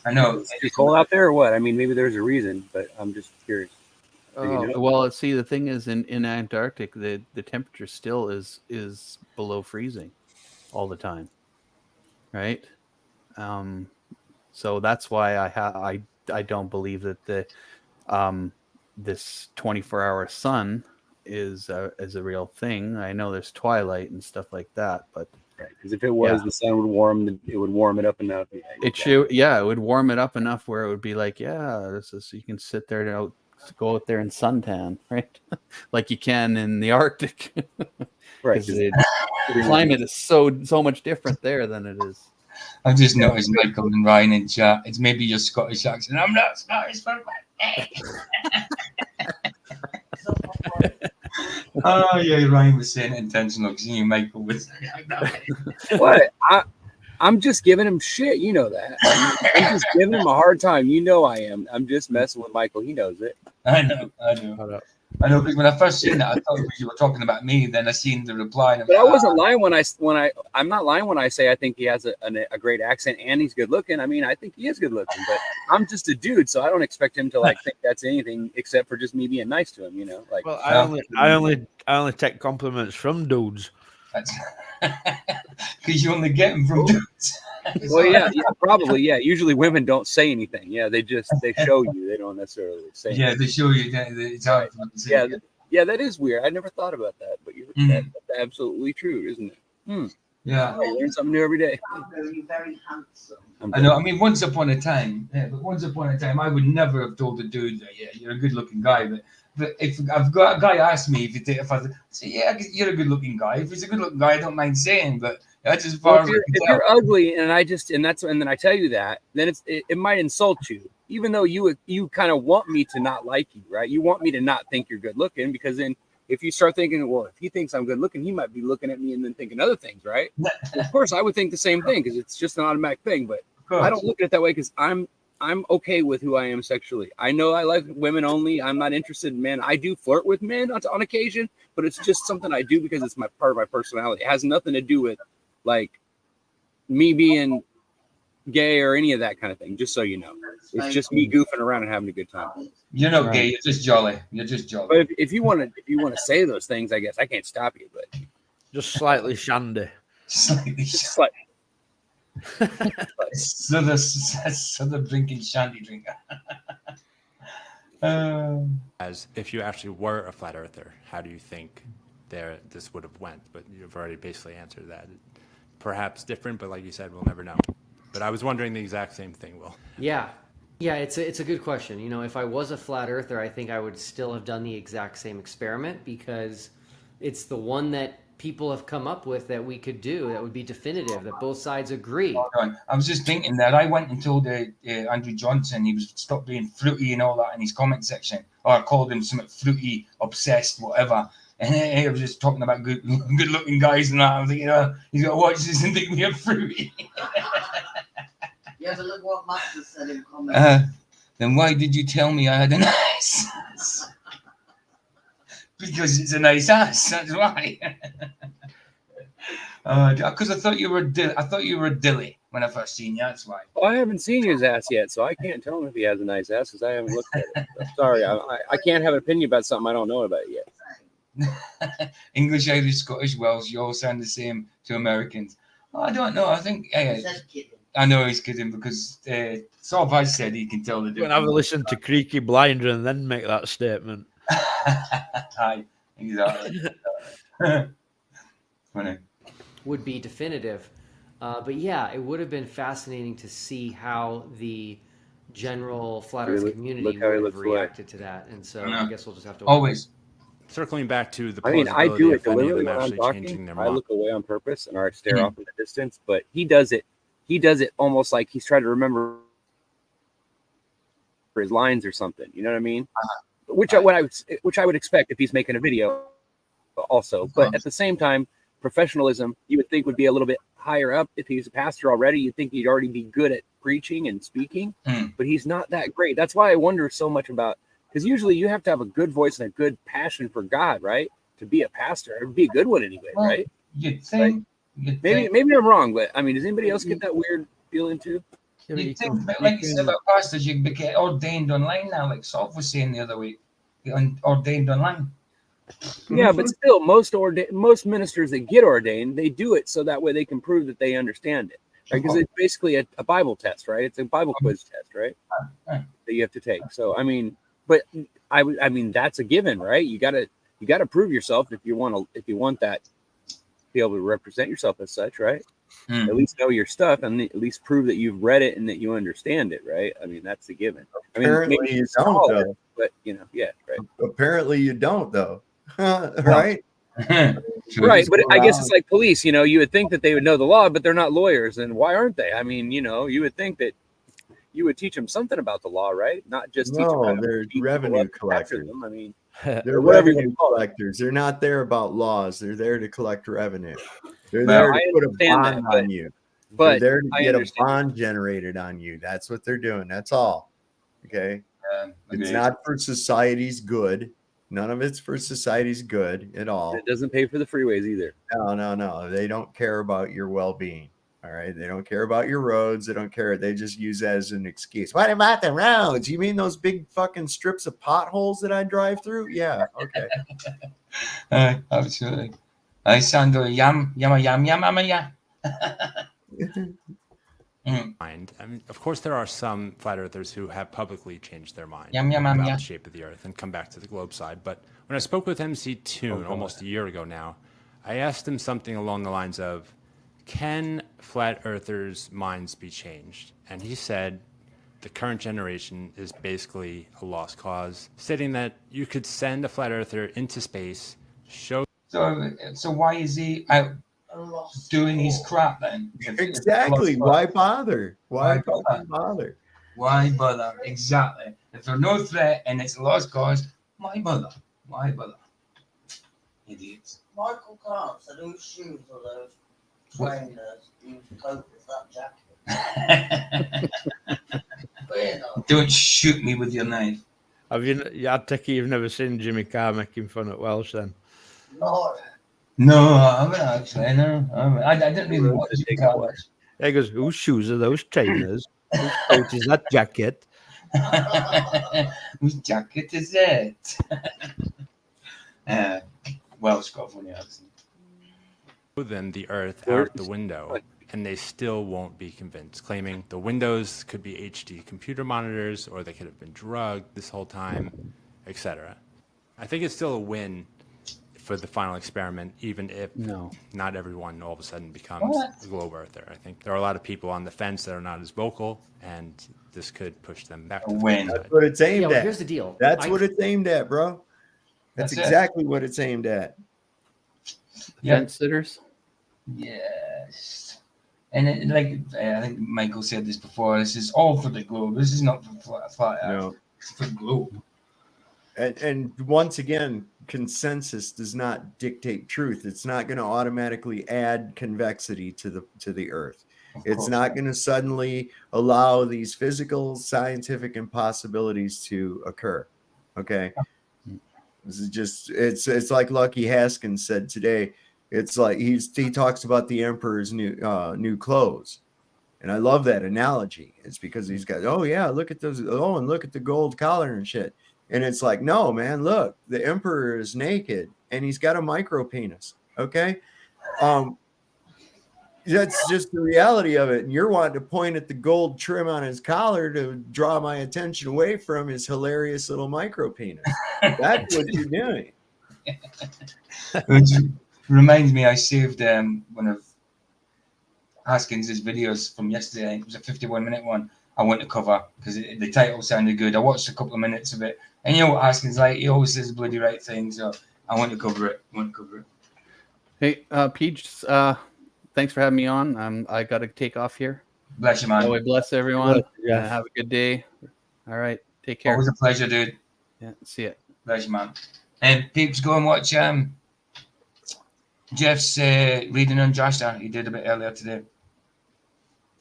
I know. It's too cold out there or what? I mean, maybe there's a reason, but I'm just curious. Well, see, the thing is, in Antarctic, the temperature still is below freezing all the time, right? So that's why I don't believe that this 24-hour sun is a real thing. I know there's twilight and stuff like that, but because if it was, the sun would warm it up enough. It would warm it up enough where it would be like, you can sit there to go out there and suntan, right? Like you can in the Arctic, right? The climate is so much different there than it is. I've just noticed Michael and Ryan in chat. It's maybe your Scottish accent. I'm not Scottish for my Oh yeah, Ryan was saying intentional because you Michael was what? I'm just giving him shit. You know that. I'm just giving him a hard time. You know I am. I'm just messing with Michael. He knows it. I know. Because when I first seen that, I thought you were talking about me. Then I seen the reply. And but I wasn't lying I'm not lying when I say I think he has a great accent and he's good looking. I mean, I think he is good looking, but I'm just a dude, so I don't expect him to like think that's anything except for just me being nice to him. You know, like. Well, I only take compliments from dudes. Because you only get them from dudes. Well, yeah, probably, yeah. Usually women don't say anything. Yeah, they show you. They don't necessarily say. Yeah, they show you. It's hard for them to say. Yeah, that is weird. I never thought about that, but that's absolutely true, isn't it? Yeah, I learn something new every day. Very, very handsome. I know. I mean, once upon a time, I would never have told a dude that, you're a good-looking guy, but if I've got a guy ask me if I say, you're a good-looking guy. If he's a good-looking guy, I don't mind saying, but that's as far as if you're ugly, and then I tell you that, then it might insult you, even though you kind of want me to not like you, right? You want me to not think you're good-looking, because then if you start thinking, well, if he thinks I'm good-looking, he might be looking at me and then thinking other things, right? Of course, I would think the same thing because it's just an automatic thing, but I don't look at it that way because I'm I'm okay with who I am sexually. I know I like women only. I'm not interested in men. I do flirt with men on occasion, but it's just something I do because it's my part of my personality. It has nothing to do with like me being gay or any of that kind of thing. Just so you know, it's just me goofing around and having a good time. You're not gay. You're just jolly. You're just jolly. But if you want to say those things, I guess I can't stop you. But just slightly shandy. Slightly. So the drinking shandy drinker. As if you actually were a flat earther, how do you think this would have went? But you've already basically answered that. Perhaps different, but like you said, we'll never know. But I was wondering the exact same thing, Will. Yeah, it's a good question. You know, if I was a flat earther, I think I would still have done the exact same experiment because it's the one that people have come up with that we could do that would be definitive, that both sides agree. Hold on. I was just thinking that I went and told Andrew Johnson he was stop being fruity and all that in his comment section, or I called him something fruity, obsessed, whatever. And he was just talking about good looking guys and that. I was like, he's got to watch this and think we are fruity. Yeah, but look what Max has said in comments. Then why did you tell me I had a nice ass? Because it's a nice ass. That's why. Because I thought you were a dilly when I first seen you. That's why. Well, I haven't seen his ass yet, so I can't tell him if he has a nice ass because I haven't looked at it. I'm sorry, I can't have an opinion about something I don't know about yet. English, Irish, Scottish, Welsh, you all sound the same to Americans. I don't know. I think I know he's kidding because Saul has said he can tell the difference. When I've listened to Creaky Blinder and then make that statement. Hi, exactly. Funny. Would be definitive. But yeah, it would have been fascinating to see how the general flat earth community would have reacted to that. And so I guess we'll just have to always circling back to the I mean, I do it deliberately when I'm actually talking. changing their I mind. look away on purpose and I stare off in the distance, but he does it almost like he's trying to remember his lines or something. You know what I mean? Which I would expect if he's making a video also. But at the same time, professionalism you would think would be a little bit higher up. If he's a pastor already, you'd think he'd already be good at preaching and speaking, but he's not that great. That's why I wonder so much about, because usually you have to have a good voice and a good passion for God, right? To be a pastor, or be a good one anyway, right? You'd think. Maybe I'm wrong, but I mean, does anybody else get that weird feeling too? You think, but like you said about pastors, you can get ordained online now, like Solve was saying the other week. Get ordained online. Yeah, but still, most ministers that get ordained, they do it so that way they can prove that they understand it. Right? Because it's basically a Bible test, right? It's a Bible quiz test, right? That you have to take. So I mean, but I mean that's a given, right? You gotta prove yourself if you want that to be able to represent yourself as such, right? At least know your stuff and at least prove that you've read it and that you understand it, right? I mean, that's the given. I mean, Apparently maybe you don't, don't, though. But yeah, right. Apparently you don't, though. Right? Right, but I guess it's like police. You would think that they would know the law, but they're not lawyers. And why aren't they? I mean, you would think that you would teach them something about the law, right? Not just teach them how to they're beat revenue people up after collectors. them. I mean, They're whatever you revenue wanna call it. collectors. They're not there about laws. They're there to collect revenue. They're Well, there I to put a understand bond that, on you. but they're there to I get a understand. bond generated on you. That's what they're doing. That's all. Okay. It's agreed. not for society's good. None of it's for society's good at all. It doesn't pay for the freeways either. No. They don't care about your well-being. All right. They don't care about your roads. They don't care. They just use that as an excuse. What about the roads? You mean those big fucking strips of potholes that I drive through? Yeah. Okay. Absolutely. I sound yum. Mind. I mean, of course, there are some flat earthers who have publicly changed their mind Yum, yum, about yum, yum. the shape of the Earth and come back to the globe side. But when I spoke with MC Toon almost a year ago now, I asked him something along the lines of, "Can flat earthers' minds be changed?" And he said, "The current generation is basically a lost cause," stating that you could send a flat earther into space, show. So why is he out doing his crap then? Exactly. Why bother? Why bother? Why bother? Exactly. If there's no threat and it's a lost cause, why bother? Why bother? Idiots. Michael Clark said, whose shoes are those trainers who cope with that jacket? But Don't shoot me with your knife. Have you? I take it you've never seen Jimmy Carr making fun at Welsh then? No, I haven't actually. No, I didn't really watch Jimmy Carr. Yeah, he goes, whose shoes are those trainers? Whose coat is that jacket? Whose jacket is it? Welsh got a funny accent. Them the Earth out the window, and they still won't be convinced, claiming the windows could be HD computer monitors, or they could have been drugged this whole time, etc. I think it's still a win for the final experiment, even if not everyone all of a sudden becomes a globe earther. I think there are a lot of people on the fence that are not as vocal, and this could push them back to the That's side. what it's aimed at. Here's the deal. That's what it's aimed at, bro. That's exactly what it's aimed at. Fence sitters. Yes. And I think Michael said this before. This is all for the globe. This is not for flat Earth. No. It's for the globe. And once again, consensus does not dictate truth. It's not going to automatically add convexity to the Earth. It's not going to suddenly allow these physical, scientific impossibilities to occur. Okay. This is just it's like Lucky Haskins said today. It's like he talks about the emperor's new clothes, and I love that analogy. It's because he's got look at those and look at the gold collar and shit, and it's like, no man, look, the emperor is naked and he's got a micro penis. Okay, that's just the reality of it. And you're wanting to point at the gold trim on his collar to draw my attention away from his hilarious little micro penis. That's what you're doing. Which reminds me, I saved one of Haskins' videos from yesterday. I think it was a 51-minute one. I want to cover because the title sounded good. I watched a couple of minutes of it, and you know what Haskins like? He always says the bloody right thing. So I want to cover it. Hey, Peach, thanks for having me on. I got to take off here. Bless you, man. Oh, bless everyone. Yeah. Have a good day. All right. Take care. Always a pleasure, dude. Yeah. See ya. Bless you, man. And peeps, go and watch Jeff's reading on Joshua. He did a bit earlier today.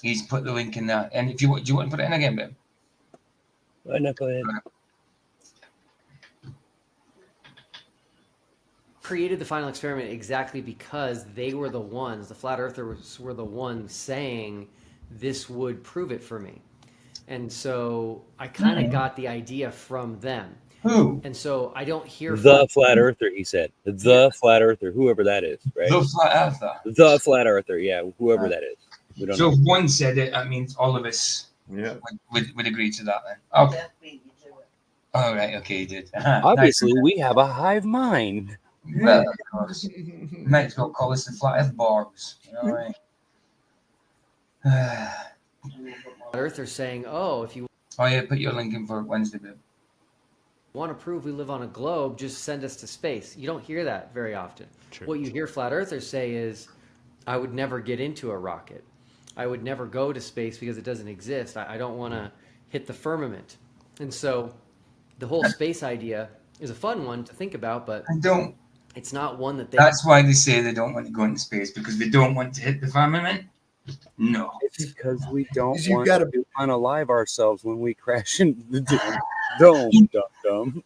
He's put the link in there. And if you do you want to put it in again, babe? No, go ahead. Created the final experiment exactly because they were the ones, the flat earthers were the ones saying this would prove it for me. And so I kind of got the idea from them. Who? And so I don't hear the flat earther, he said. The flat earther, whoever that is, right? The flat earther. The flat earther, yeah, whoever that is. We don't So know. if one said it, that means all of us would agree to that then. Okay. All right, okay, you did. Obviously, we have a hive mind. Well, of course. Might as well call us the flat earth Borgs. You know, right? earthers saying, oh, if you Oh yeah, put your link in for Wednesday, babe. want to prove we live on a globe, just send us to space. You don't hear that very often. What you hear flat earthers say is, I would never get into a rocket. I would never go to space because it doesn't exist. I don't want to hit the firmament. And so the whole space idea is a fun one to think about, but it's not one that they... That's why they say they don't want to go into space, because they don't want to hit the firmament? No. It's because we don't You've want gotta- to unalive ourselves when we crash into the dome. Dumb.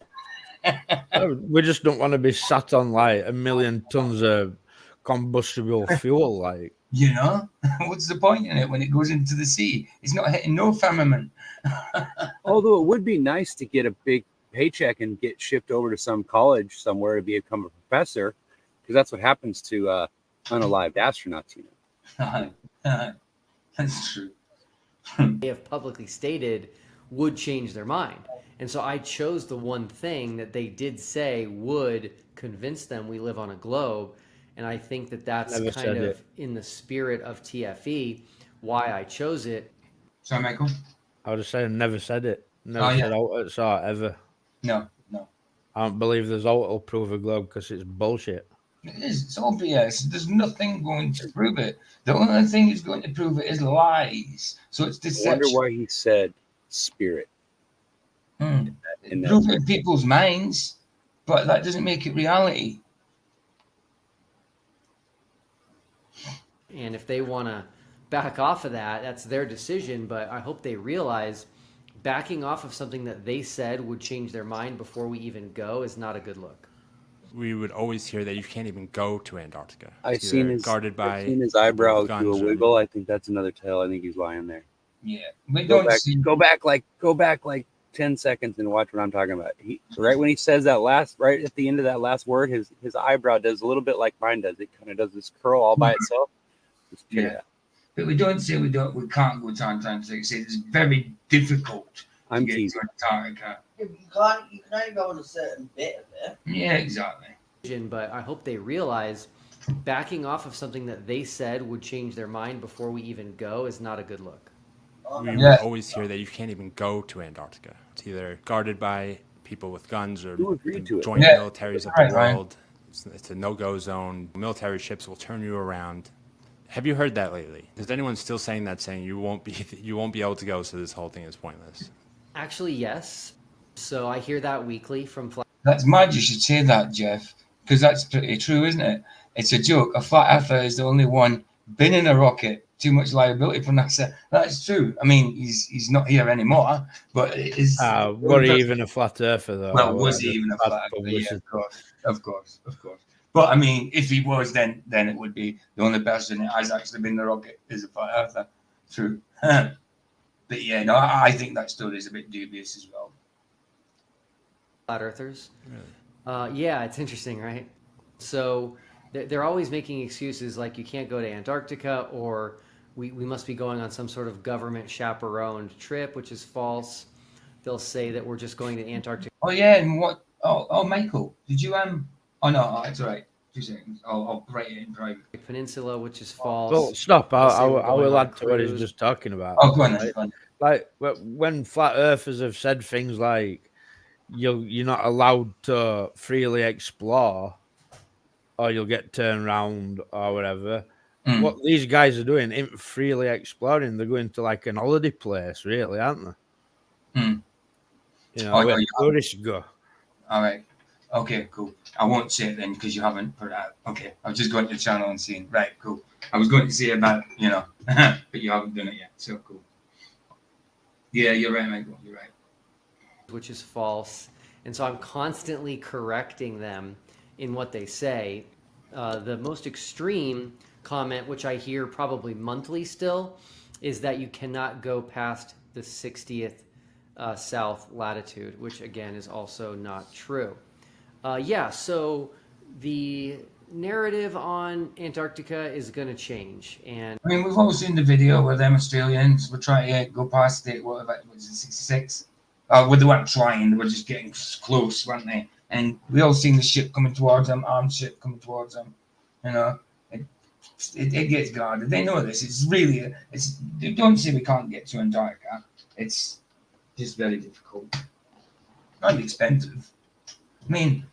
We just don't want to be sat on like 1 million tons of combustible fuel. Like, You know? What's the point in it when it goes into the sea? It's not hitting no firmament. Although it would be nice to get a big paycheck and get shipped over to some college somewhere to become a professor, because that's what happens to unalived astronauts, you know. That's true. they have publicly stated would change their mind. And so I chose the one thing that they did say would convince them we live on a globe. And I think that that's Never kind said of it. in the spirit of TFE, why I chose it. Sorry, Michael? I would have said, never said it. Never Oh, yeah. said outlets are ever. No. I don't believe there's outlet proof a globe because it's bullshit. It is. It's obvious. There's nothing going to prove it. The only thing that's going to prove it is lies. So it's I wonder deception. why he said spirit. In that- Prove it in people's minds, but that doesn't make it reality. And if they want to back off of that, that's their decision. But I hope they realize backing off of something that they said would change their mind before we even go is not a good look. We would always hear that you can't even go to Antarctica. I've It's seen either his guarded by I've seen his people with eyebrow do guns a or- wiggle. I think that's another tell. I think he's lying there. Yeah, we Go don't back, see. go back like 10 seconds and watch what I'm talking about. Right when he says that right at the end of that last word, his eyebrow does a little bit like mine does. It kind of does this curl all by itself. Just check it Yeah, out. but we don't say we can't go to Antarctica. Say it's very difficult I'm to get teasing. to Antarctica. You can only go on a certain bit of it. Yeah, exactly. But I hope they realize backing off of something that they said would change their mind before we even go is not a good look. We would always hear that you can't even go to Antarctica. It's either guarded by people with guns or Who agreed to it? joint Yeah, militaries of right, the Ryan. world. It's a no-go zone. Military ships will turn you around. Have you heard that lately? Is anyone still saying that, saying you won't be able to go, so this whole thing is pointless? Actually, yes. So I hear that weekly from That's mad. You should say that, Jeff, because that's pretty true, isn't it? It's a joke. A flat earther is the only one been in a rocket. Too much liability for NASA. That's true. I mean, he's not here anymore, but it is. Were he even a flat earther though? Well, was he even a flat earther? Yeah, of course. But I mean, if he was, then it would be the only person that has actually been in the rocket is a flat earther. True. But yeah, no, I think that story is a bit dubious as well. flat earthers. Really? Yeah, it's interesting, right? So they're always making excuses like you can't go to Antarctica, or we must be going on some sort of government chaperoned trip, which is false. They'll say that we're just going to Antarctica. Oh yeah, and what? Oh, Michael, did you Oh no, it's all right. 2 seconds. I'll write it in private. Peninsula, which is false. Well, stop. They'll say I we're going will on a add to what he's cruise. just talking about. Oh, go on, right? go on. Like when flat earthers have said things like you're not allowed to freely explore, or you'll get turned around or whatever. Mm. What these guys are doing isn't freely exploring. They're going to like an holiday place, really, aren't they? Mm. You know, Oh, no, where you tourists go. All right. Okay, cool. I won't say it then because you haven't put it out. Okay, I've just gone to the channel and seen. Right, cool. I was going to say about, but you haven't done it yet. So cool. Yeah, you're right, Michael. You're right. Which is false. And so I'm constantly correcting them in what they say. The most extreme comment, which I hear probably monthly still, is that you cannot go past the 60th south latitude, which again is also not true. So the narrative on Antarctica is going to change. And I mean, we've all seen the video where them Australians were trying to go past it. What was it, 66? Well, they weren't trying; they were just getting close, weren't they? And we all seen the ship coming towards them, armed ship coming towards them. It gets guarded. They know this. They don't say we can't get to Antarctica. It's just very difficult and expensive. I mean,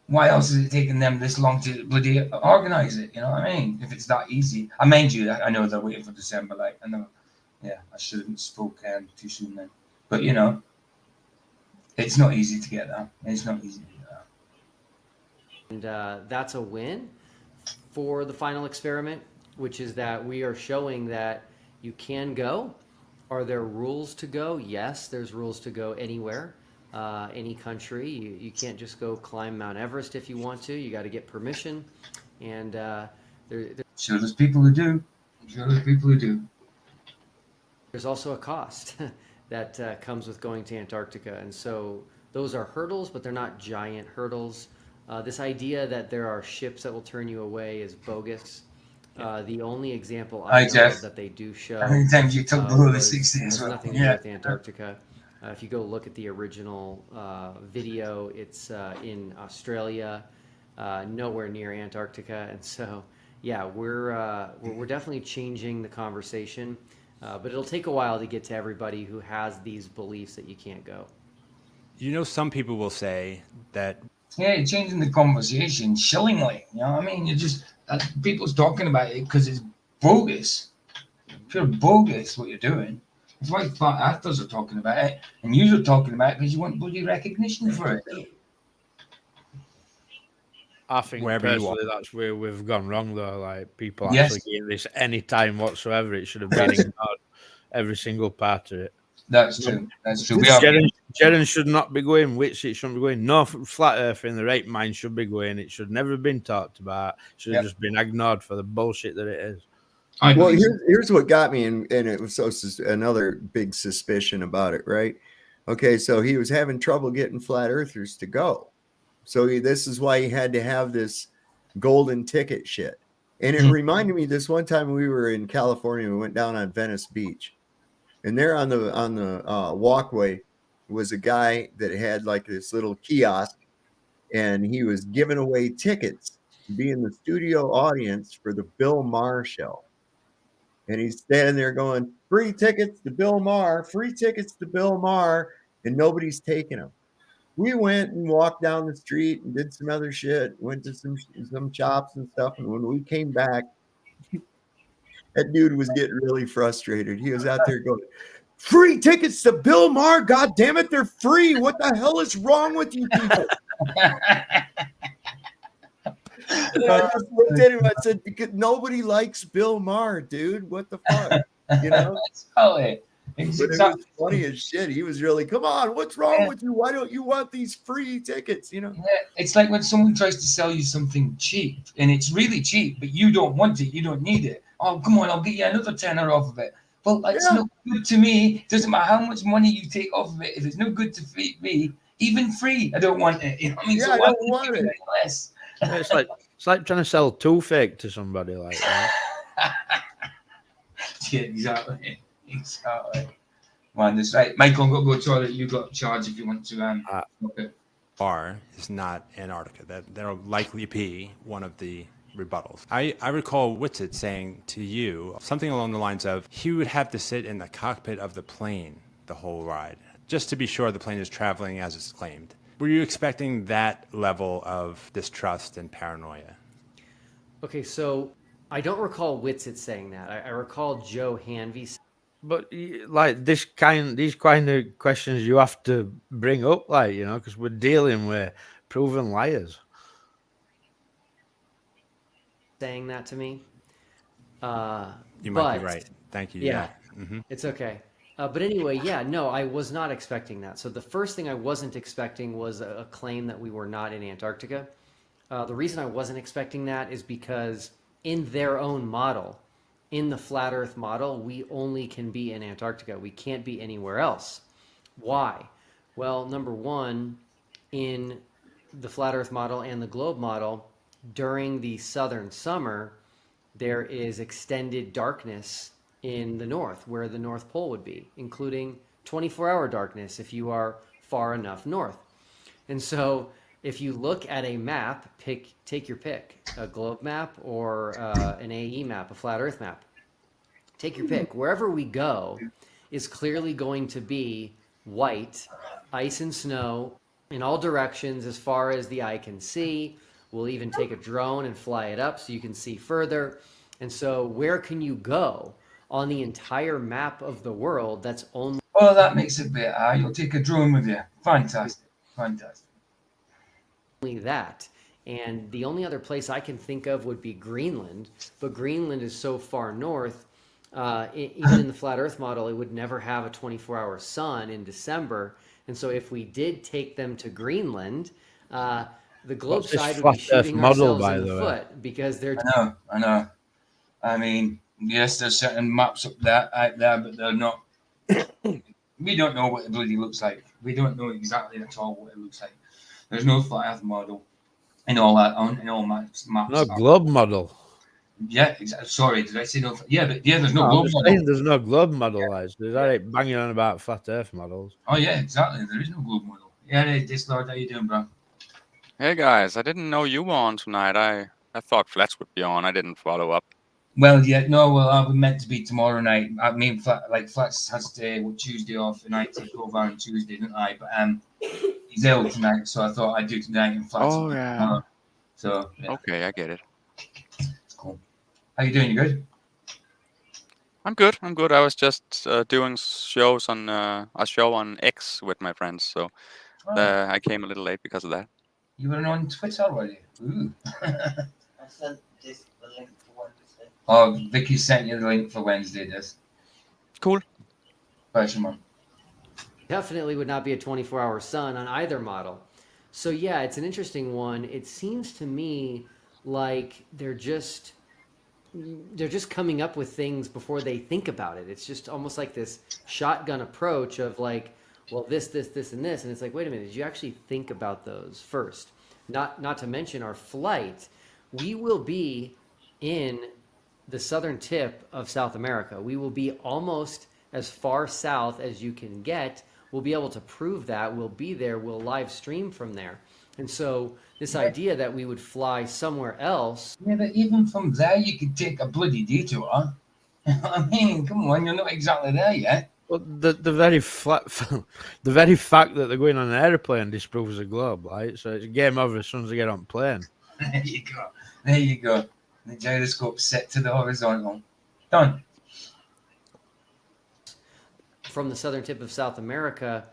why else is it taking them this long to bloody organize it? You know what I mean? If it's that easy. I mind you, I know they're waiting for December. Like, I know, yeah, I shouldn't have spoke too soon then. But, it's not easy to get that. It's not easy to get that. And that's a win for the final experiment, which is that we are showing that you can go. Are there rules to go? Yes, there's rules to go anywhere, any country. You can't just go climb Mount Everest if you want to. You got to get permission. And Sure, there's people who do. There's also a cost that comes with going to Antarctica. And so those are hurdles, but they're not giant hurdles. This idea that there are ships that will turn you away is bogus. The only example I know Jeff. of that they do show. How many times you took below the was- 60 as has well? nothing to do with Antarctica. If you go look at the original video, it's in Australia, nowhere near Antarctica. And so, yeah, we're definitely changing the conversation, but it'll take a while to get to everybody who has these beliefs that you can't go. Some people will say that. Yeah, you're changing the conversation chillingly. You know what I mean? You're just people's talking about it because it's bogus. Pure bogus what you're doing. That's why flat earthers are talking about it, and you're talking about it because you want bloody recognition for it. I think Wherever you personally are. that's where we've gone wrong though. Like people Yes. actually giving this any time whatsoever. It should have been ignored, every single part of it. That's true. That's true. We are. Jeren should not be going. Which it shouldn't be going. No flat Earth in the right mind should be going. It should never have been talked about. Should have just been ignored for the bullshit that it is. Well, here's what got me, and it was another big suspicion about it, right? Okay, so he was having trouble getting flat earthers to go. So this is why he had to have this golden ticket shit. And it reminded me this one time we were in California, we went down on Venice Beach. And there on the walkway was a guy that had like this little kiosk, and he was giving away tickets to be in the studio audience for the Bill Maher show. And he's standing there going, free tickets to Bill Maher, free tickets to Bill Maher, and nobody's taking them. We went and walked down the street and did some other shit, went to some shops and stuff. And when we came back, that dude was getting really frustrated. He was out there going, free tickets to Bill Maher. God damn it, they're free. What the hell is wrong with you people? I just looked at him. I said, because nobody likes Bill Maher, dude. What the fuck? You know? But it was funny as shit. He was really, come on, what's wrong with you? Why don't you want these free tickets? You know? Yeah, it's like when someone tries to sell you something cheap, and it's really cheap, but you don't want it. You don't need it. Oh, come on, I'll get you another tenner off of it. Well, it's not good to me. Doesn't matter how much money you take off of it. If it's no good to me, even free, I don't want it. You know what I mean? So I don't want it. Less. It's like trying to sell toothache to somebody like that. Yeah, exactly. Man, that's right. Michael, I'm going to go toilet. You got charge if you want to. Okay. Bar is not Antarctica. That'll likely be one of the rebuttals. I recall Whitsitt saying to you something along the lines of he would have to sit in the cockpit of the plane the whole ride, just to be sure the plane is traveling as it's claimed. Were you expecting that level of distrust and paranoia? Okay, so I don't recall Whitsitt saying that. I recall Joe Hanvey. But like these kind of questions you have to bring up, like, you know, because we're dealing with proven liars. Saying that to me. You might be right. Thank you. Yeah, Mm-hmm. It's okay. But anyway, yeah, no, I was not expecting that. So the first thing I wasn't expecting was a claim that we were not in Antarctica. The reason I wasn't expecting that is because in their own model, in the flat Earth model, we only can be in Antarctica. We can't be anywhere else. Why? Well, number one, in the flat Earth model and the globe model, during the southern summer, there is extended darkness in the north, where the North Pole would be, including 24-hour darkness if you are far enough north. And so if you look at a map, take your pick, a globe map or an AE map, a flat Earth map. Take your pick. Wherever we go is clearly going to be white, ice and snow in all directions as far as the eye can see. We'll even take a drone and fly it up so you can see further. And so where can you go on the entire map of the world that's only... Oh, that makes it better. You'll take a drone with you. Fantastic. Fantastic. Only that. And the only other place I can think of would be Greenland. But Greenland is so far north, even in the flat Earth model, it would never have a 24-hour sun in December. And so if we did take them to Greenland, the globe side would be shooting ourselves in the foot because they're... I know. I mean, yes, there's certain maps up there, but they're not... We don't know what it bloody looks like. We don't know exactly at all what it looks like. There's no flat Earth model and all that in all maps. No globe model. Yeah, exactly. Sorry, did I say no? Yeah, but yeah, there's no globe model. There's no globe model, lads. There's alright banging on about flat Earth models. Oh yeah, exactly. There is no globe model. Yeah, hey, Dislord, how you doing, bro? Hey guys, I didn't know you were on tonight. I thought Flats would be on. I didn't follow up. Well, yeah, no. Well, I was meant to be tomorrow night. I mean, Flats has Tuesday off, and I take over on Tuesday, didn't I? But he's ill tonight, so I thought I'd do tonight and Flats. Oh yeah. So yeah. Okay, I get it. It's cool. How you doing? You good? I'm good. I was just doing shows on a show on X with my friends, so I came a little late because of that. You were on Twitter already? Ooh. I sent this the link for Wednesday. Oh, Vicky sent you the link for Wednesday, this. Cool. Pleasure, man. Definitely would not be a 24-hour sun on either model. So yeah, it's an interesting one. It seems to me like they're just coming up with things before they think about it. It's just almost like this shotgun approach of like, well, this, and this. And it's like, wait a minute, did you actually think about those first? Not to mention our flight. We will be in the southern tip of South America. We will be almost as far south as you can get. We'll be able to prove that. We'll be there. We'll live stream from there. And so this idea that we would fly somewhere else. Yeah, but even from there, you could take a bloody detour. I mean, come on, you're not exactly there yet. Well, the very the very fact that they're going on an airplane disproves the globe, right? So it's game over as soon as they get on plane. There you go. There you go. The gyroscope set to the horizontal. Done. From the southern tip of South America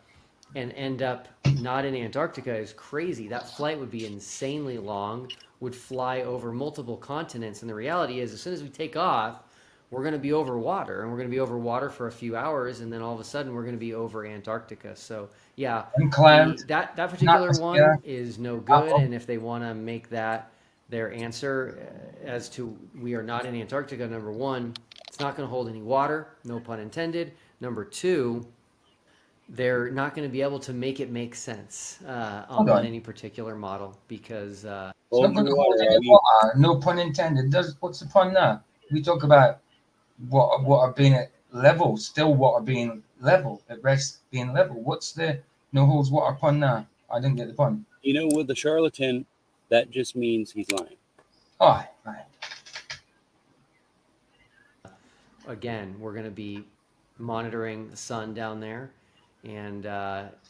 and end up not in Antarctica is crazy. That flight would be insanely long, would fly over multiple continents. And the reality is, as soon as we take off, we're going to be over water, and we're going to be over water for a few hours, and then all of a sudden we're going to be over Antarctica. So yeah, that particular one is no good. And if they want to make that their answer as to we are not in Antarctica, number one, it's not going to hold any water, no pun intended. Number two, they're not going to be able to make it make sense on any particular model because it's not going to hold any water, no pun intended. What's the pun there? We talk about water being at level, still water being level, at rest being level. What's the no holds water pun there? I didn't get the pun. You know, with the charlatan, that just means he's lying. Oh, right. Again, we're going to be monitoring the sun down there, and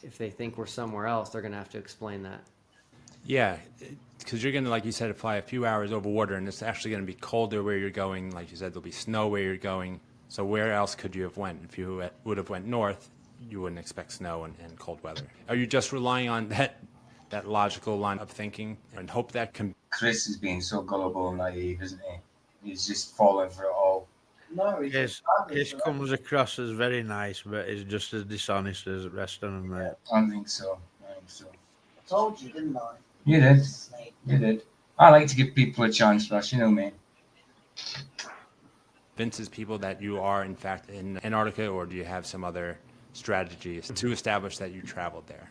if they think we're somewhere else, they're going to have to explain that. Yeah, because you're going to, like you said, fly a few hours over water, and it's actually going to be colder where you're going. Like you said, there'll be snow where you're going. So where else could you have went? If you would have went north, you wouldn't expect snow and cold weather. Are you just relying on that logical line of thinking and hope that can... Chris is being so gullible and naive, isn't he? He's just falling for it all. No, His comes across as very nice, but he's just as dishonest as the rest of them, mate. I think so. I told you, didn't I? You did. You did. I like to give people a chance, Russ. You know me. Convinces people that you are, in fact, in Antarctica, or do you have some other strategies to establish that you traveled there?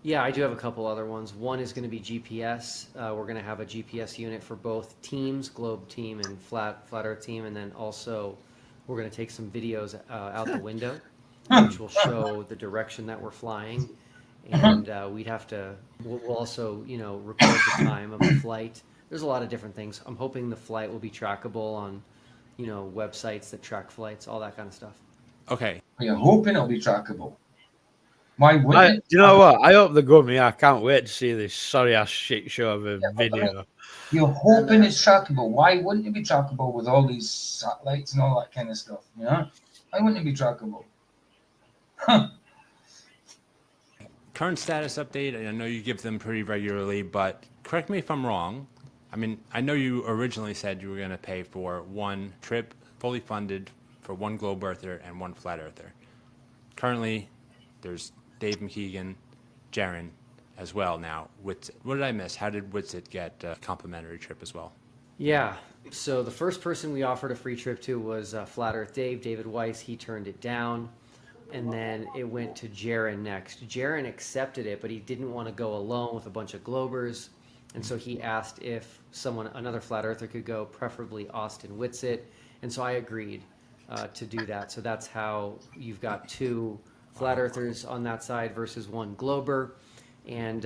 Yeah, I do have a couple other ones. One is going to be GPS. We're going to have a GPS unit for both teams, Globe team and Flat Earth team, and then also we're going to take some videos out the window, which will show the direction that we're flying. And we'll also, record the time of the flight. There's a lot of different things. I'm hoping the flight will be trackable on, websites that track flights, all that kind of stuff. Okay. You're hoping it'll be trackable. Why wouldn't it? You know what? I hope they go me. I can't wait to see this sorry ass shit show of a video. You're hoping it's trackable. Why wouldn't it be trackable with all these satellites and all that kind of stuff? Why wouldn't it be trackable? Current status update, I know you give them pretty regularly, but correct me if I'm wrong. I mean, I know you originally said you were going to pay for one trip, fully funded, for one Globe Earther and one Flat Earther. Currently, there's Dave McKeegan, Jaron as well now. What did I miss? How did Whitsitt get a complimentary trip as well? Yeah, so the first person we offered a free trip to was Flat Earth David Weiss. He turned it down. And then it went to Jaron next. Jaron accepted it, but he didn't want to go alone with a bunch of Globers. And so he asked if another Flat Earther could go, preferably Austin Whitsitt. And so I agreed to do that. So that's how you've got two Flat Earthers on that side versus one Glober. And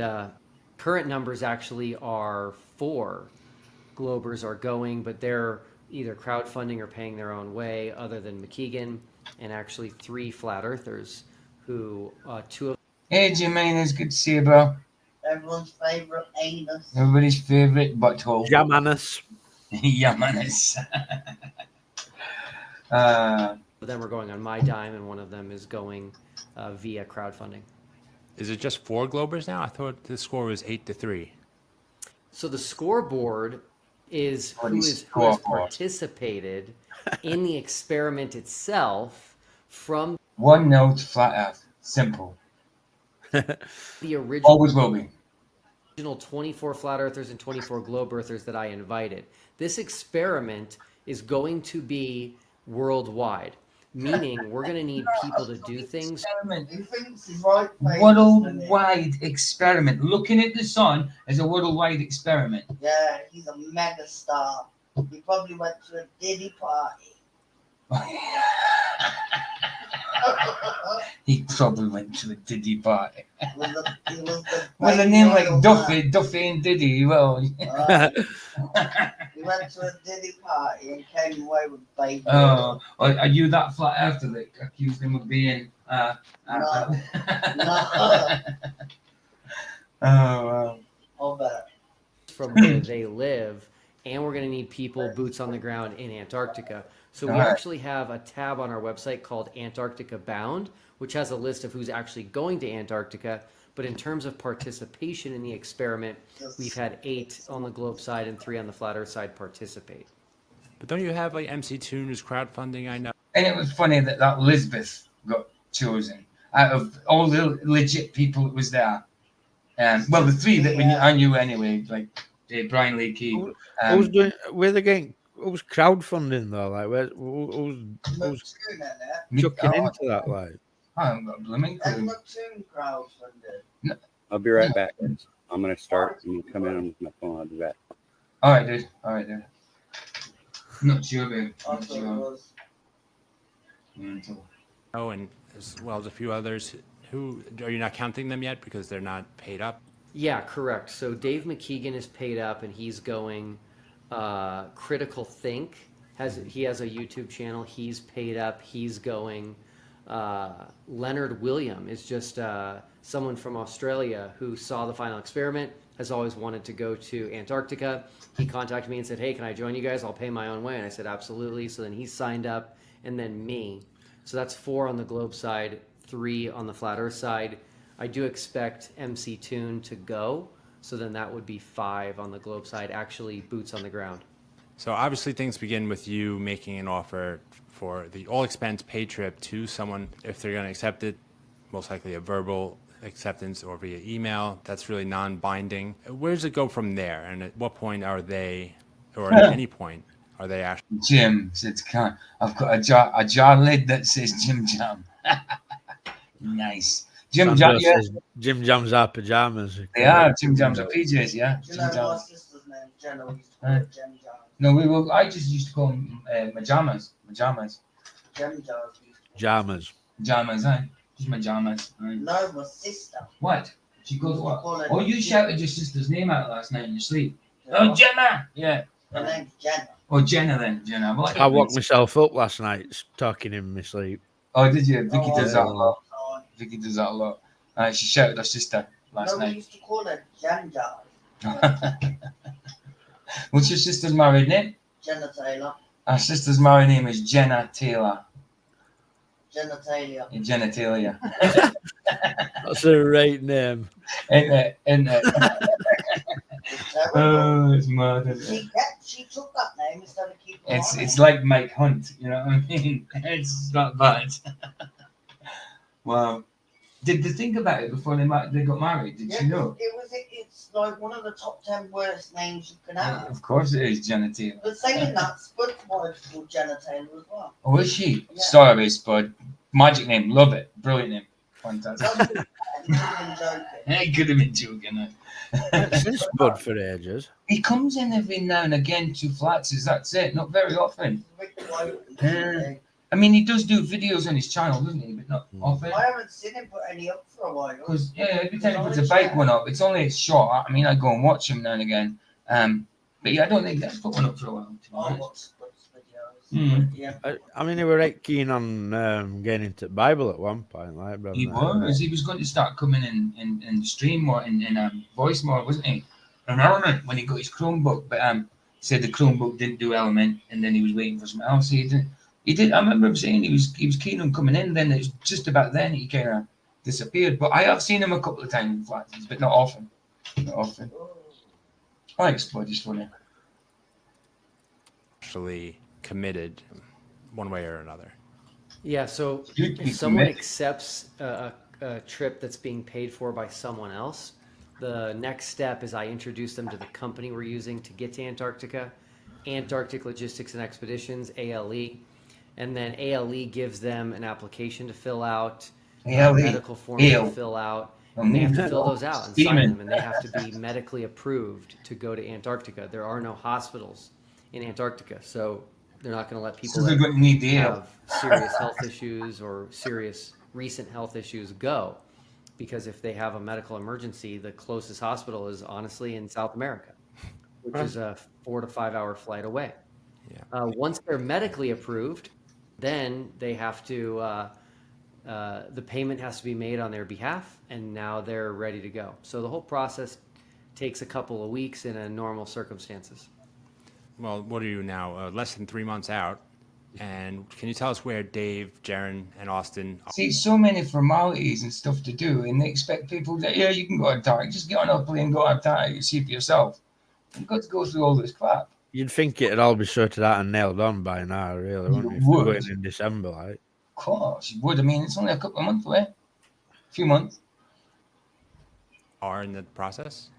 current numbers actually are 4 Globers are going, but they're either crowdfunding or paying their own way, other than McKeegan. And actually 3 Flat Earthers who 2 of... Hey, Jermaine, it's good to see you, bro. Everyone's favourite anus. Everybody's favourite butthole. Yamanus. Yamanus. them are going on my dime, and one of them is going via crowdfunding. Is it just 4 Globers now? I thought the score was 8-3. So the scoreboard is who has participated in the experiment itself from... 1-0 to Flat Earth. Simple. The original Always will be. Original 24 flat earthers and 24 globe earthers that I invited. This experiment is going to be worldwide, meaning we're going to need people to do things. Worldwide experiment. Looking at the sun as a worldwide experiment. Yeah, he's a mega star. He probably went to a Diddy party. He probably went to a Diddy party. He was the With a name like Duffy and Diddy, well. He went to a Diddy party and came away with baby. Oh, are you that flat earther that accused him of being? No. Oh, I'll bet. From where they live, and we're going to need people boots on the ground in Antarctica. So we Alright. actually have a tab on our website called Antarctica Bound, which has a list of who's actually going to Antarctica. But in terms of participation in the experiment, we've had 8 on the globe side and 3 on the flat earth side participate. But don't you have like MC Toon who's crowdfunding? I know. And it was funny that Elizabeth got chosen out of all the legit people that was there. Well, the 3 that I knew anyway, like Brian Lee Key. Who's doing? Where they getting? Who's crowdfunding though? Like, who's chucking into that? Like, I haven't got a blooming clue. I'll be right back. I'm gonna start. I'm gonna come in on my phone. I'll be back. All right, dude. Not sure, babe. Not sure. Oh, and as well as a few others. Who are you not counting them yet because they're not paid up? Yeah, correct. So Dave McKeegan is paid up, and he's going. Critical Think he has a YouTube channel. He's paid up. He's going. Leonard William is just someone from Australia who saw the final experiment, has always wanted to go to Antarctica. He contacted me and said, hey, can I join you guys? I'll pay my own way. And I said, absolutely. So then he signed up, and then me. So that's 4 on the globe side, 3 on the flat earth side. I do expect MC Toon to go. So then that would be 5 on the globe side, actually boots on the ground. So obviously things begin with you making an offer for the all expense paid trip to someone. If they're going to accept it, most likely a verbal acceptance or via email. That's really non-binding. Where does it go from there? And at what point are they, or at any point, are they actually? Jim said, I've got a jar lid that says Jim Jam. Nice. Jim Jam, yeah. Jim Jam's our pajamas. They are. Jim Jam's are PJs, yeah. Do you know my sister's name? Jenna. We used to call her Jem Jam. No, I just used to call them majamas. Jem Jams. Jammers. Jammers, eh? Just majamas. Right. No, my sister. What? She goes what? Call her Oh, you shouted your sister's name out last night in your sleep. Oh, Jenna! Yeah. Her name's Jenna. Oh, Jenna then. Jenna. Well, I woke myself up last night talking in my sleep. Oh, did you? Vicky does that a lot. Vicky does that a lot. She shouted her sister last We night. used to call her Jem Jam. What's your sister's married name? Jenna Taylor. Our sister's married name is Jenna Taylor. Jenna Taylor. Jenna Taylor, yeah. That's a right name. Ain't it? Oh, it's mad, isn't it? She took that name instead of keeping It's like Mike Hunt, you know what I mean? It's not bad. Wow. Did they think about it before they got married? Did you know? It's like one of the top 10 worst names you can have. Of course it is Jenna Taylor. But saying that, Spud's wife's called Jenna Taylor as well. Oh, is she? Yeah. Sorry, Spud. Magic name. Love it. Brilliant name. Fantastic. I could have been joking. Since Spud for ages. He comes in every now and again to Flats. That's it. Not very often. I mean, he does do videos on his channel, doesn't he? But not often. I haven't seen him put any up for a while. Because every time he puts a bike one up, it's only short. I mean, I go and watch him now and again. But yeah, I don't think that's put one up for a while. To be honest. I mean, they were right keen on getting into the Bible at one point, like, brother. He was going to start coming in stream more, in voice more, wasn't he? An Element when he got his Chromebook, but said the Chromebook didn't do Element, and then he was waiting for something else. He did. I remember him saying he was keen on coming in. Then it's just about then he kind of disappeared. But I have seen him a couple of times in Flats, but not often. Not often. I explored this for you. Actually committed one way or another. Yeah, so You'd be if someone committed. accepts a a trip that's being paid for by someone else, the next step is I introduce them to the company we're using to get to Antarctica, Antarctic Logistics and Expeditions, ALE. And then ALE gives them an application to fill out, medical forms to fill out. And they have to fill those out and sign them, and they have to be medically approved to go to Antarctica. There are no hospitals in Antarctica, so they're not going to let people that have serious health issues or serious recent health issues go, because if they have a medical emergency, the closest hospital is honestly in South America, which is a 4 to 5 hour flight away. Once they're medically approved, then they have to the payment has to be made on their behalf, and now they're ready to go. So the whole process takes a couple of weeks in a normal circumstances. Well, what are you now? Less than 3 months out. And can you tell us where Dave, Jaron, and Austin are? See, so many formalities and stuff to do, and they expect people that, yeah, you can go to Antarctica. Just get on a plane and go to Antarctica. You see for yourself. You've got to go through all this crap. You'd think it'd all be sorted out and nailed on by now, really, wouldn't you? If would. they're going in December, like. Of course, you would. I mean, it's only a couple of months away. A few months. Are in the process?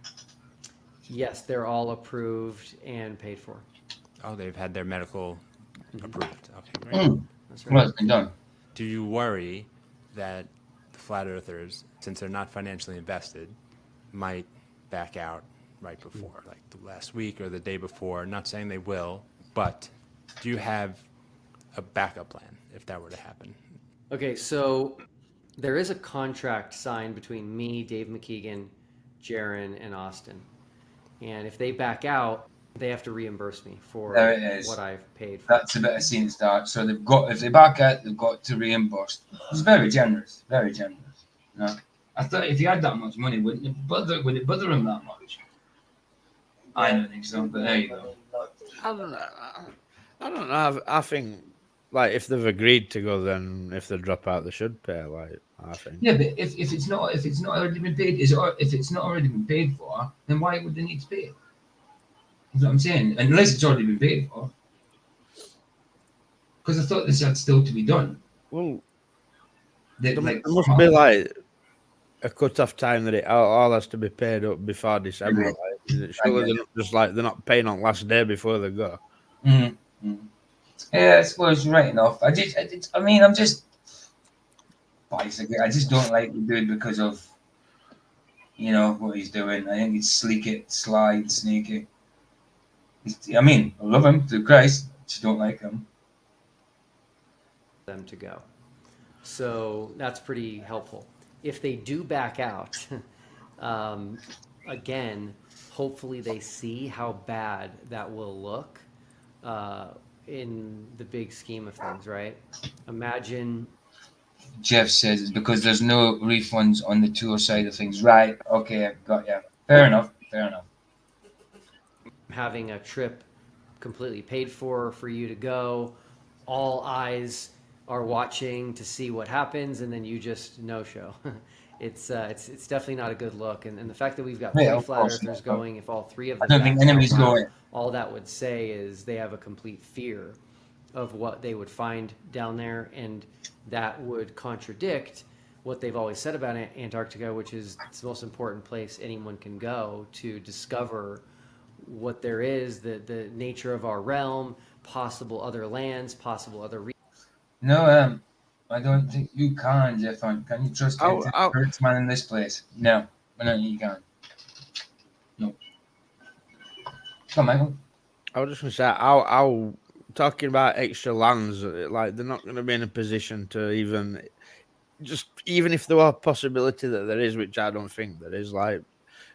Yes, they're all approved and paid for. Oh, they've had their medical approved. Okay, great. That's right. Well, it's been done. Do you worry that the flat earthers, since they're not financially invested, might back out right before, like the last week or the day before? Not saying they will, but do you have a backup plan if that were to happen? Okay, so there is a contract signed between me, Dave McKeegan, Jaron, and Austin. And if they back out, they have to reimburse me for what I've paid for. That's a bit of scene start. So they've got, if they back out, they've got to reimburse. It's very generous, very generous. You know? I thought if you had that much money, would it bother them that much? I don't think so, but there you go. I don't know. I think, like, if they've agreed to go, then if they drop out, they should pay. Like, I think. Yeah, but if it's not already been paid, if it's not already been paid for, then why would they need to pay it? That's what I'm saying. Unless it's already been paid for. Because I thought this had still to be done. Well, there must be like a cut-off time that it all has to be paid up before December. Like, surely they're not just like they're not paying on last day before they go. Mm-hmm. Yeah, I suppose you're right enough. I just basically, I just don't like the dude because of, you know, what he's doing. I think it's sly, sneaky. I mean, I love him to Christ. Just don't like him. Them to go. So that's pretty helpful. If they do back out, again, hopefully they see how bad that will look in the big scheme of things, right? Imagine. Jeff says it's because there's no refunds on the tour side of things. Right. Okay, I've got you. Fair enough. Having a trip completely paid for you to go, all eyes are watching to see what happens, and then you just no-show. It's definitely not a good look, and the fact that we've got 3 flat earthers going, if all 3 of them, I don't think anybody's going. All that would say is they have a complete fear of what they would find down there, and that would contradict what they've always said about Antarctica, which is it's the most important place anyone can go to discover what there is, the nature of our realm, possible other lands, possible other regions. No, I don't think you can, Jeff. Can you trust the herdsman in this place? No, I don't think you can. No. Come on, Michael. I was just going to say, I'll talking about extra lands, like they're not going to be in a position to even if there were a possibility that there is, which I don't think there is, like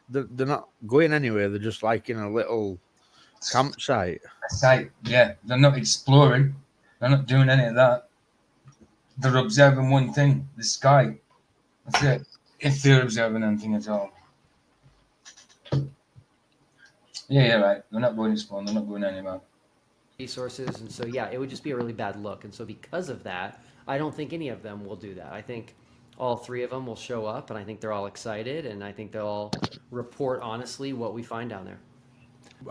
they're not going anywhere. They're just like in a little campsite. Yeah. They're not exploring. They're not doing any of that. They're observing one thing, the sky. That's it. If they're observing anything at all. Yeah, right. They're not going exploring. They're not going anywhere. Resources, and so yeah, it would just be a really bad look. And so because of that, I don't think any of them will do that. I think all 3 of them will show up, and I think they're all excited, and I think they'll all report honestly what we find down there.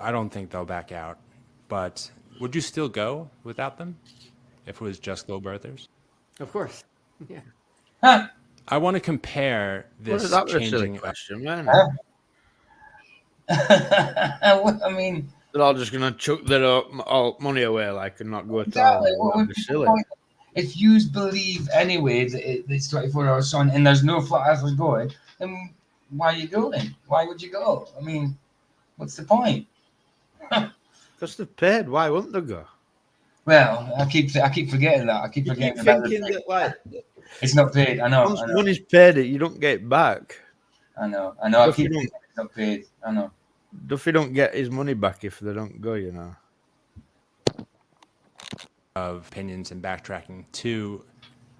I don't think they'll back out, but would you still go without them if it was just globe earthers? Of course. Yeah. I I want to compare What this is that for a silly changing. question, man? I mean, they're all just gonna chuck their all money away, like, and not go at exactly. all. What would That'd be be the silly. point? If you believe anyway that it's 24 hours sun and there's no flat earthers going, then why are you going? Why would you go? I mean, what's the point? Because they're paid. Why wouldn't they go? Well, I keep forgetting that. I keep You forgetting keep about thinking the that, like, it's not paid. I know. once I know. money's paid, you don't get it back. I know. I know. I Duffy keep don't- thinking it's not paid. I know. Duffy don't get his money back if they don't go, you know. Of opinions and backtracking to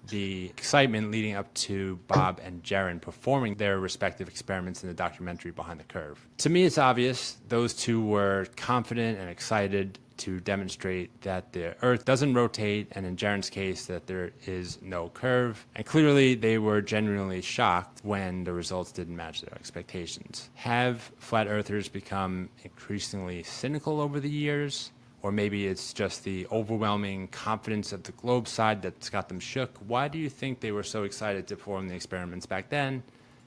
the excitement leading up to Bob and Jaron performing their respective experiments in the documentary Behind the Curve. To me, it's obvious those two were confident and excited to demonstrate that the Earth doesn't rotate, and in Jaron's case, that there is no curve. And clearly, they were genuinely shocked when the results didn't match their expectations. Have flat earthers become increasingly cynical over the years? Or maybe it's just the overwhelming confidence of the globe side that's got them shook. Why do you think they were so excited to perform the experiments back then,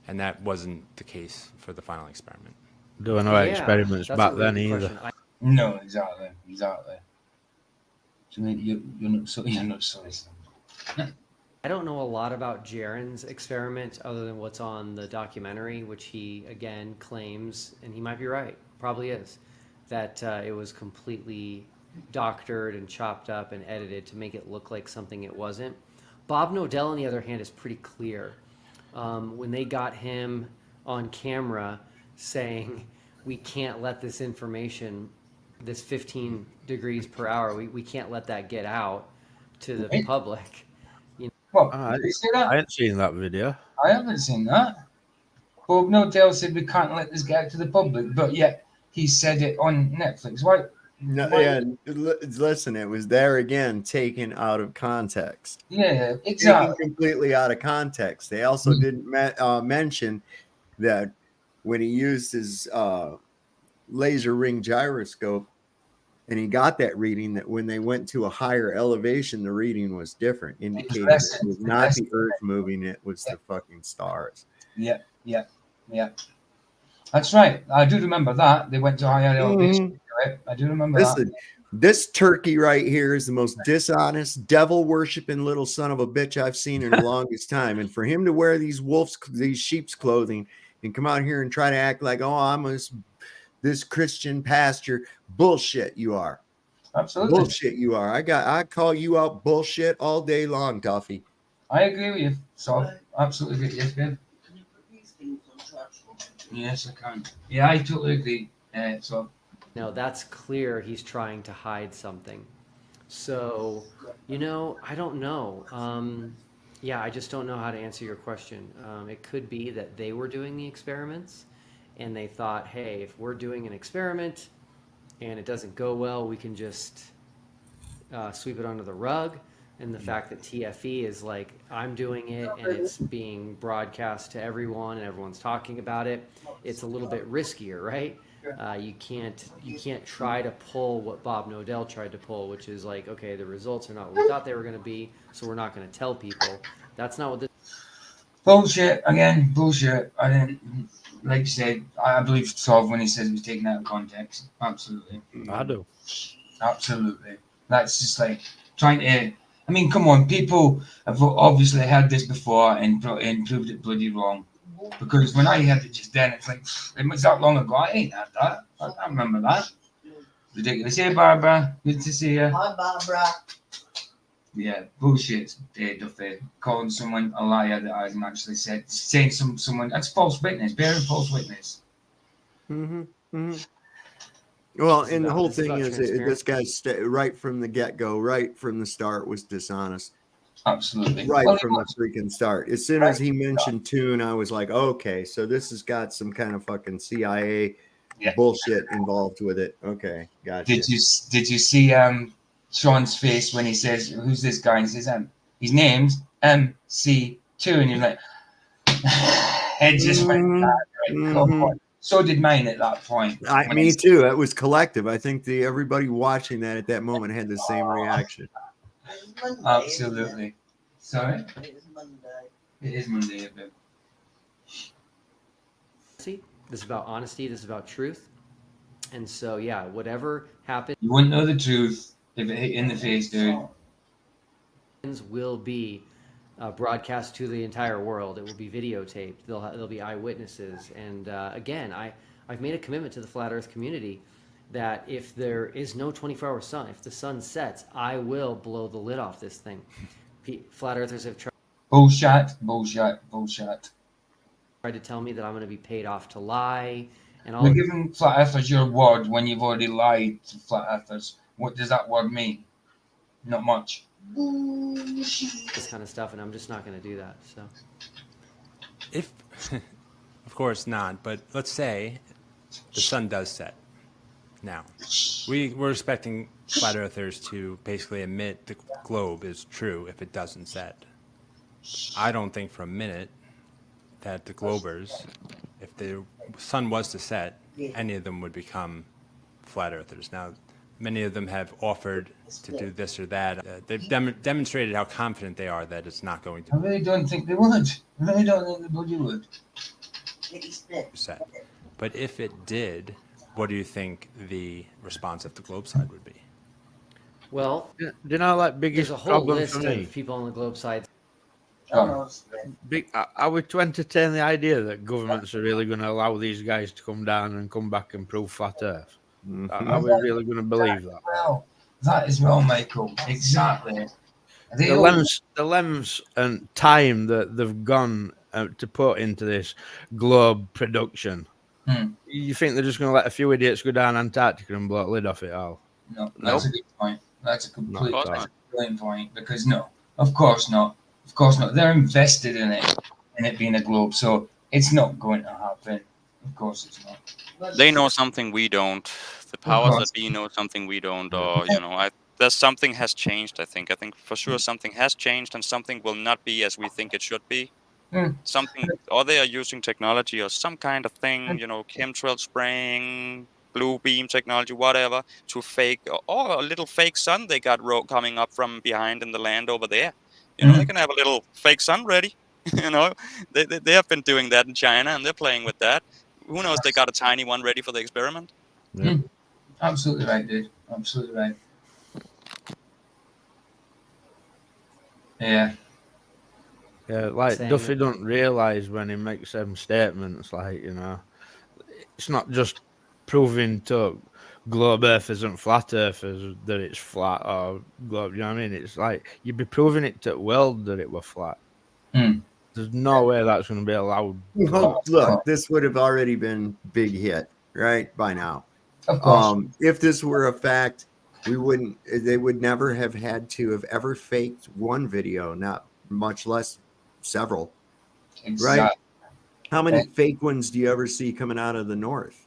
and that wasn't the case for the final experiment? Doing no experiments that's back a really then good either. question. No, exactly. So you're not so I don't know a lot about Jaron's experiment other than what's on the documentary, which he again claims, and he might be right, probably is, that it was completely doctored and chopped up and edited to make it look like something it wasn't. Bob Nodell, on the other hand, is pretty clear. When they got him on camera saying, we can't let this information, this 15 degrees per hour, we can't let that get out to the Right. public. You know, Well, I did you see that? ain't seen that video. I haven't seen that. Bob Nodell said we can't let this get out to the public, but yet he said it on Netflix. Why? No, why- yeah, listen, it was there again, taken out of context. Yeah, exactly. Taken completely out of context. They also didn't mention that when he used his laser ring gyroscope and he got that reading, that when they went to a higher elevation, the reading was different, indicating less- it was not less- the Earth moving, it was the fucking stars. Yeah. That's right. I do remember that. They went to higher elevation. Right? I do remember Listen, that. this turkey right here is the most dishonest, devil worshiping little son of a bitch I've seen in the longest time. And for him to wear these sheep's clothing and come out here and try to act like, oh, I'm this Christian pastor, bullshit. You are Absolutely. bullshit. You are. I call you out bullshit all day long, Duffy. I agree with you. So absolutely agree. Yes, Ben. Yes, I can. Yeah, I totally agree. So no, that's clear he's trying to hide something. So, I don't know. Yeah, I just don't know how to answer your question. It could be that they were doing the experiments and they thought, hey, if we're doing an experiment and it doesn't go well, we can just sweep it under the rug. And the fact that TFE is like, I'm doing it and it's being broadcast to everyone and everyone's talking about it, it's a little bit riskier, right? You can't try to pull what Bob Nodell tried to pull, which is like, okay, the results are not what we thought they were going to be, so we're not going to tell people. That's not what this. bullshit again. Bullshit. I didn't. Like you said, I believe Sov when he says it was taken out of context. Absolutely. I do. Absolutely. That's just like trying to. I mean, come on. People have obviously heard this before and proved it bloody wrong. Because when I heard it just then, it's like, it was that long ago. I ain't had that. I remember that. Ridiculous. Hey, Barbara. Good to see you. Hi, Barbara. Yeah, bullshit, Duffy. Calling someone a liar that I haven't actually said. Saying someone, that's false witness. Bearing false witness. Well, and the whole It's about thing is this guy's right from the get-go, right from the start, was dishonest. Absolutely. Right Well, from the freaking start. As soon as he mentioned Tune, I was like, okay, so this has got some kind of fucking CIA bullshit involved with it. Okay, gotcha. Did you see Sean's face when he says, "Who's this guy?" And he says, "His name's MC2," and you're like, it just went bad, right? Come on. So did mine at that point. Me too. It was collective. I think everybody watching that at that moment had the same reaction. Absolutely. Sorry. It is Monday, babe. See, this is about honesty. This is about truth. And so, yeah, whatever happens, You wouldn't know the truth if it hit you in the face, dude. will be broadcast to the entire world. It will be videotaped. There'll be eyewitnesses. And again, I've made a commitment to the Flat Earth community that if there is no 24-hour sun, if the sun sets, I will blow the lid off this thing. Flat Earthers have tried to tell me that I'm going to be paid off to lie. And all You're giving Flat Earthers your word when you've already lied to Flat Earthers. What does that word mean? Not much. this kind of stuff, and I'm just not going to do that. So, If, of course not, but let's say the sun does set. Now, we're expecting Flat Earthers to basically admit the globe is true if it doesn't set. I don't think for a minute that the Globers, if the sun was to set, any of them would become Flat Earthers. Now, many of them have offered to do this or that. They've demonstrated how confident they are that it's not going to I really don't think they would. I really don't think anybody would. set. But if it did, what do you think the response of the globe side would be? well, Do you know, like, biggest there's a whole problem list for me? of people on the globe side. Are we to entertain the idea that governments are really going to allow these guys to come down and come back and prove flat Earth? Are we really going to believe that? Well, that is well, Michael. Exactly. The lengths and time that they've gone to put into this globe production. You think they're just going to let a few idiots go down Antarctica and blow the lid off it all? No, that's a good point. That's a complete brilliant point. Because no, of course not. Of course not. They're invested in it being a globe, so it's not going to happen. Of course it's not. They know something we don't. The powers that be know something we don't. Or there's something has changed. I think for sure something has changed, and something will not be as we think it should be. Something, or they are using technology or some kind of thing, chemtrail spraying, blue beam technology, whatever, to fake, or a little fake sun they got coming up from behind in the land over there. They can have a little fake sun ready. They have been doing that in China, and they're playing with that. Who knows? They got a tiny one ready for the experiment. Absolutely right, dude. Absolutely right. Yeah. Yeah, like Saying Duffy that- don't realise when he makes them statements, like, it's not just proving to globe Earth isn't flat Earthers that it's flat or globe, you know what I mean? It's like you'd be proving it to the world that it were flat. There's no way that's going to be allowed. Well, look, this would have already been big hit, right, by now. Of course. If this were a fact, they would never have had to have ever faked one video, not much less several. Exactly. Right? How many fake ones do you ever see coming out of the north?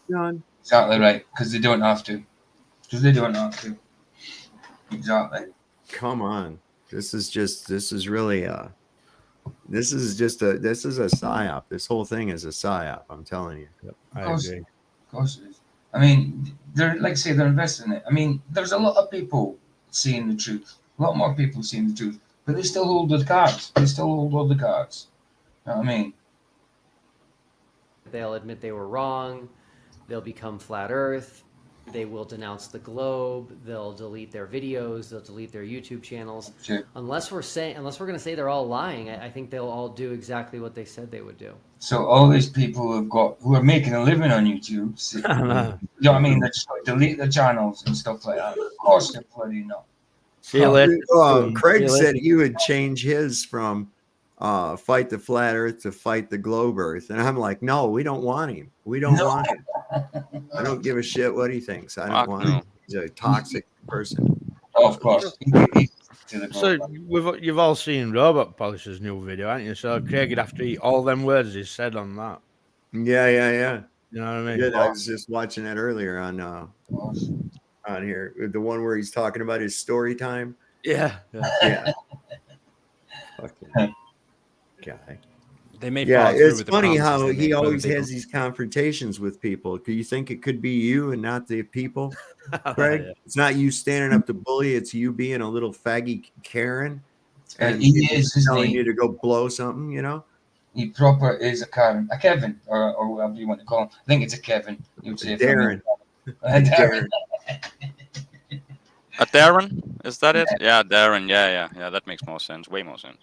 None. Exactly right, because they don't have to. Exactly. Come on. This is a psyop. This whole thing is a psyop. I'm telling you. Of course it is. I mean, they're invested in it. I mean, there's a lot of people seeing the truth. A lot more people seeing the truth, but they still hold the cards. They still hold all the cards. You know what I mean? They'll admit they were wrong. They'll become flat Earth. They will denounce the globe. They'll delete their videos. They'll delete their YouTube channels. Sure. Unless we're going to say they're all lying, I think they'll all do exactly what they said they would do. So all these people who are making a living on YouTube, you know what I mean? They just delete their channels and stuff like that. Of course they're bloody not. Craig said he would change his from fight the flat Earth to fight the globe Earth, and I'm like, no, we don't want him. We don't want him. I don't give a shit what he thinks. I don't want him. He's a toxic person. Oh, of course. So you've all seen Robot Polisher's new video, haven't you? So Craig would have to eat all them words he said on that. Yeah. You know what I mean? Yeah, I was just watching that earlier on here, the one where he's talking about his story time. Yeah. Fucking guy. They may yeah, follow through it's with the funny promises how they he make, whether always they has these confrontations with people. Do you think it could be you and not the people, Craig? Yeah. It's not you standing up to bully. It's you being a little faggy Karen. And he he's is, isn't telling he? you to go blow something, you know? He proper is a Kevin, or whatever you want to call him. I think it's a Kevin. You would say Darren. Darren. A Darren? Is that it? Yeah, Darren. Yeah. That makes more sense. Way more sense.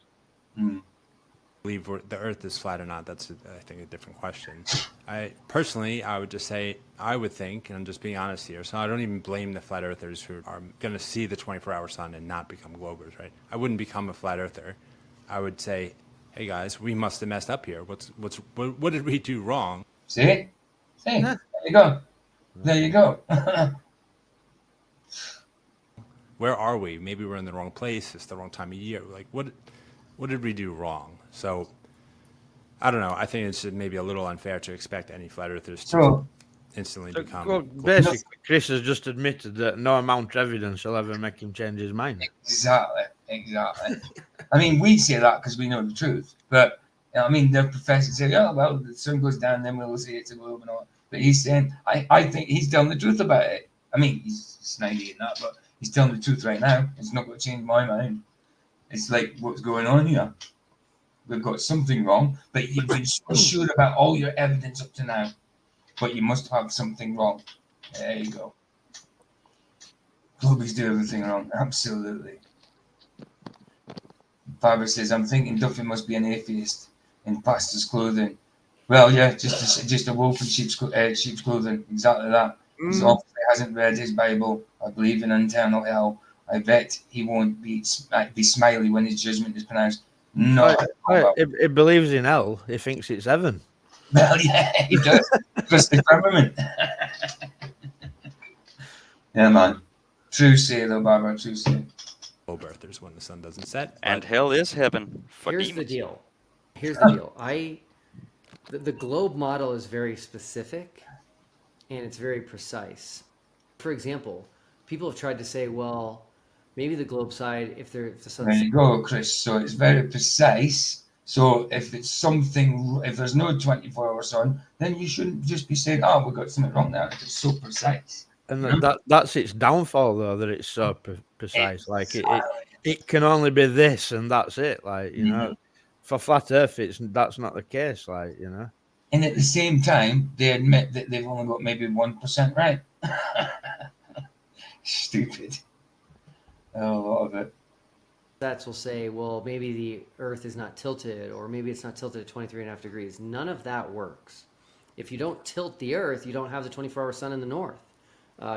Believe the Earth is flat or not? That's, I think, a different question. I would just say, I would think, and I'm just being honest here, so I don't even blame the flat earthers who are going to see the 24-hour sun and not become globers, right? I wouldn't become a flat earther. I would say, hey guys, we must have messed up here. What did we do wrong? See? There you go. There you go. Where are we? Maybe we're in the wrong place. It's the wrong time of year. Like, what did we do wrong? So, I don't know. I think it's maybe a little unfair to expect any flat earthers to instantly become. Well, basically, Chris has just admitted that no amount of evidence will ever make him change his mind. Exactly. I mean, we say that because we know the truth, but I mean, the professors say, "Oh, well, the sun goes down, then we'll see it's a globe and all." But he's saying, I think he's telling the truth about it. I mean, he's snidey in that, but he's telling the truth right now. It's not going to change my mind. It's like, what's going on here? We've got something wrong, but you've been so sure about all your evidence up to now, but you must have something wrong. There you go. Globies do everything wrong. Absolutely. Barbara says, I'm thinking Duffy must be an atheist in pastor's clothing. Well, yeah, just a wolf in sheep's clothing. Exactly that. He obviously hasn't read his Bible. I believe in eternal hell. I bet he won't be smiley when his judgment is pronounced. No. He believes in hell. He thinks it's heaven. Well, yeah, he does. Trust the firmament. Yeah, man. True say, though, Barbara. True say. Globe earthers when the sun doesn't set. And hell is heaven for Here's demons. the deal. The globe model is very specific and it's very precise. For example, people have tried to say, well, maybe the globe side, if the sun. There you go, Chris. So it's very precise. So if it's something, if there's no 24-hour sun, then you shouldn't just be saying, "Oh, we've got something wrong there." If it's so precise. And that's its downfall, though, that it's so precise. Like it can only be this, and that's it. Like for flat Earth, that's not the case. Like And at the same time, they admit that they've only got maybe 1% right. Stupid. A lot of it. Stats will say, well, maybe the Earth is not tilted, or maybe it's not tilted at 23.5 degrees. None of that works. If you don't tilt the Earth, you don't have the 24-hour sun in the north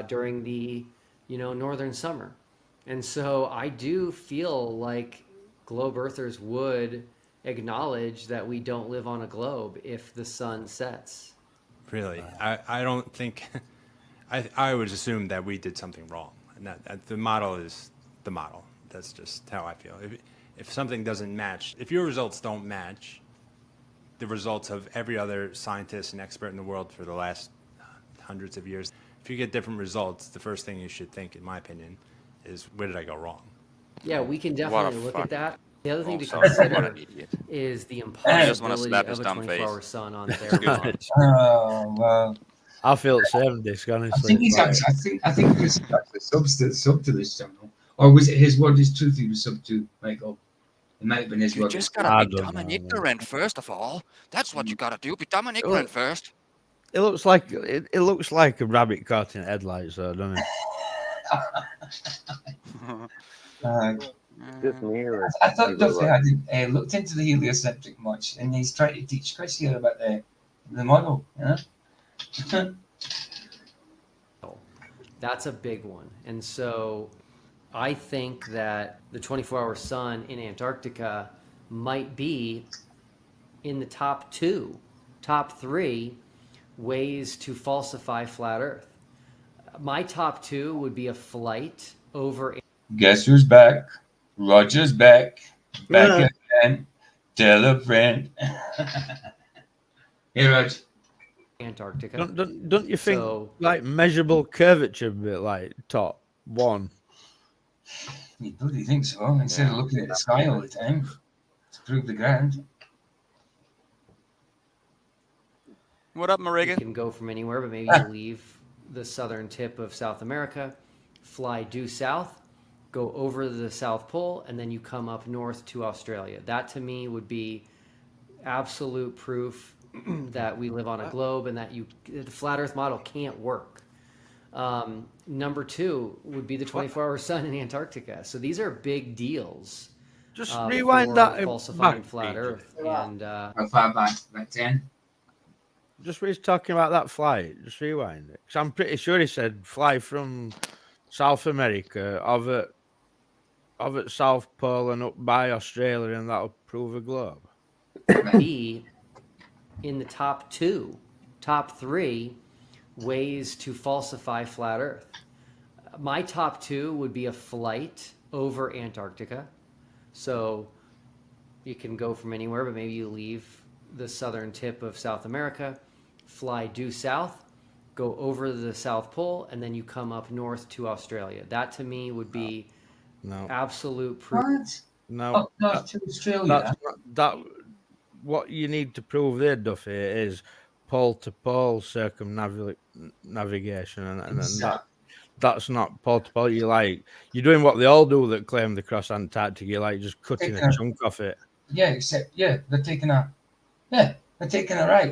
during the northern summer. And so I do feel like globe earthers would acknowledge that we don't live on a globe if the sun sets. Really, I don't think. I would assume that we did something wrong, and that the model is the model. That's just how I feel. If something doesn't match, if your results don't match the results of every other scientist and expert in the world for the last hundreds of years, if you get different results, the first thing you should think, in my opinion, is where did I go wrong? Yeah, we can definitely look at that. The other thing to sorry, what consider an idiot. is the I just wanna impossibility slap of his a dumb 24-hour face. sun on Excuse their me. watch. Oh, well. I feel the same, Disc, I honestly. think he's actually, I think Chris is actually sub to this channel. Or was it his word is truth he was sub to, Michael? It might have been his You word. just gotta be dumb and ignorant first of all. That's what you gotta do. Be dumb and ignorant first. It looks like it looks like a rabbit caught in headlights, though, doesn't it? Just me or I thought Duffy hadn't looked into the heliocentric much, and he's trying to teach Chris here about the model. That's a big one. And so I think that the 24-hour sun in Antarctica might be in the top 3 ways to falsify flat Earth. My top 2 would be a flight over. Guess who's back? Roger's back. Back again. Tell a friend. Hey, Roger. Antarctica. Don't you think like measurable curvature would be like top 1? You bloody think so? Instead of looking at the sky all the time to prove the ground. What up, Mariga? You can go from anywhere, but maybe you leave the southern tip of South America, fly due south, go over the South Pole, and then you come up north to Australia. That to me would be absolute proof that we live on a globe and that the flat Earth model can't work. Number 2 would be the 24-hour sun in Antarctica. So these are big deals. Just rewind that falsifying back, flat Peter. Earth. And How far back? About 10? Just when he's talking about that flight, just rewind it. 'Cause I'm pretty sure he said fly from South America over at South Pole and up by Australia, and that'll prove a globe. be in the top 3 ways to falsify flat Earth. My top 2 would be a flight over Antarctica. So you can go from anywhere, but maybe you leave the southern tip of South America, fly due south, go over the South Pole, and then you come up north to Australia. That to me would be absolute proof. What? No, Up north to Australia? What you need to prove there, Duffy, is pole to pole circumnavigation, and that's not pole to pole. You're doing what they all do that claim they cross Antarctica. You're like just cutting a chunk off it. Yeah, except they're taking a right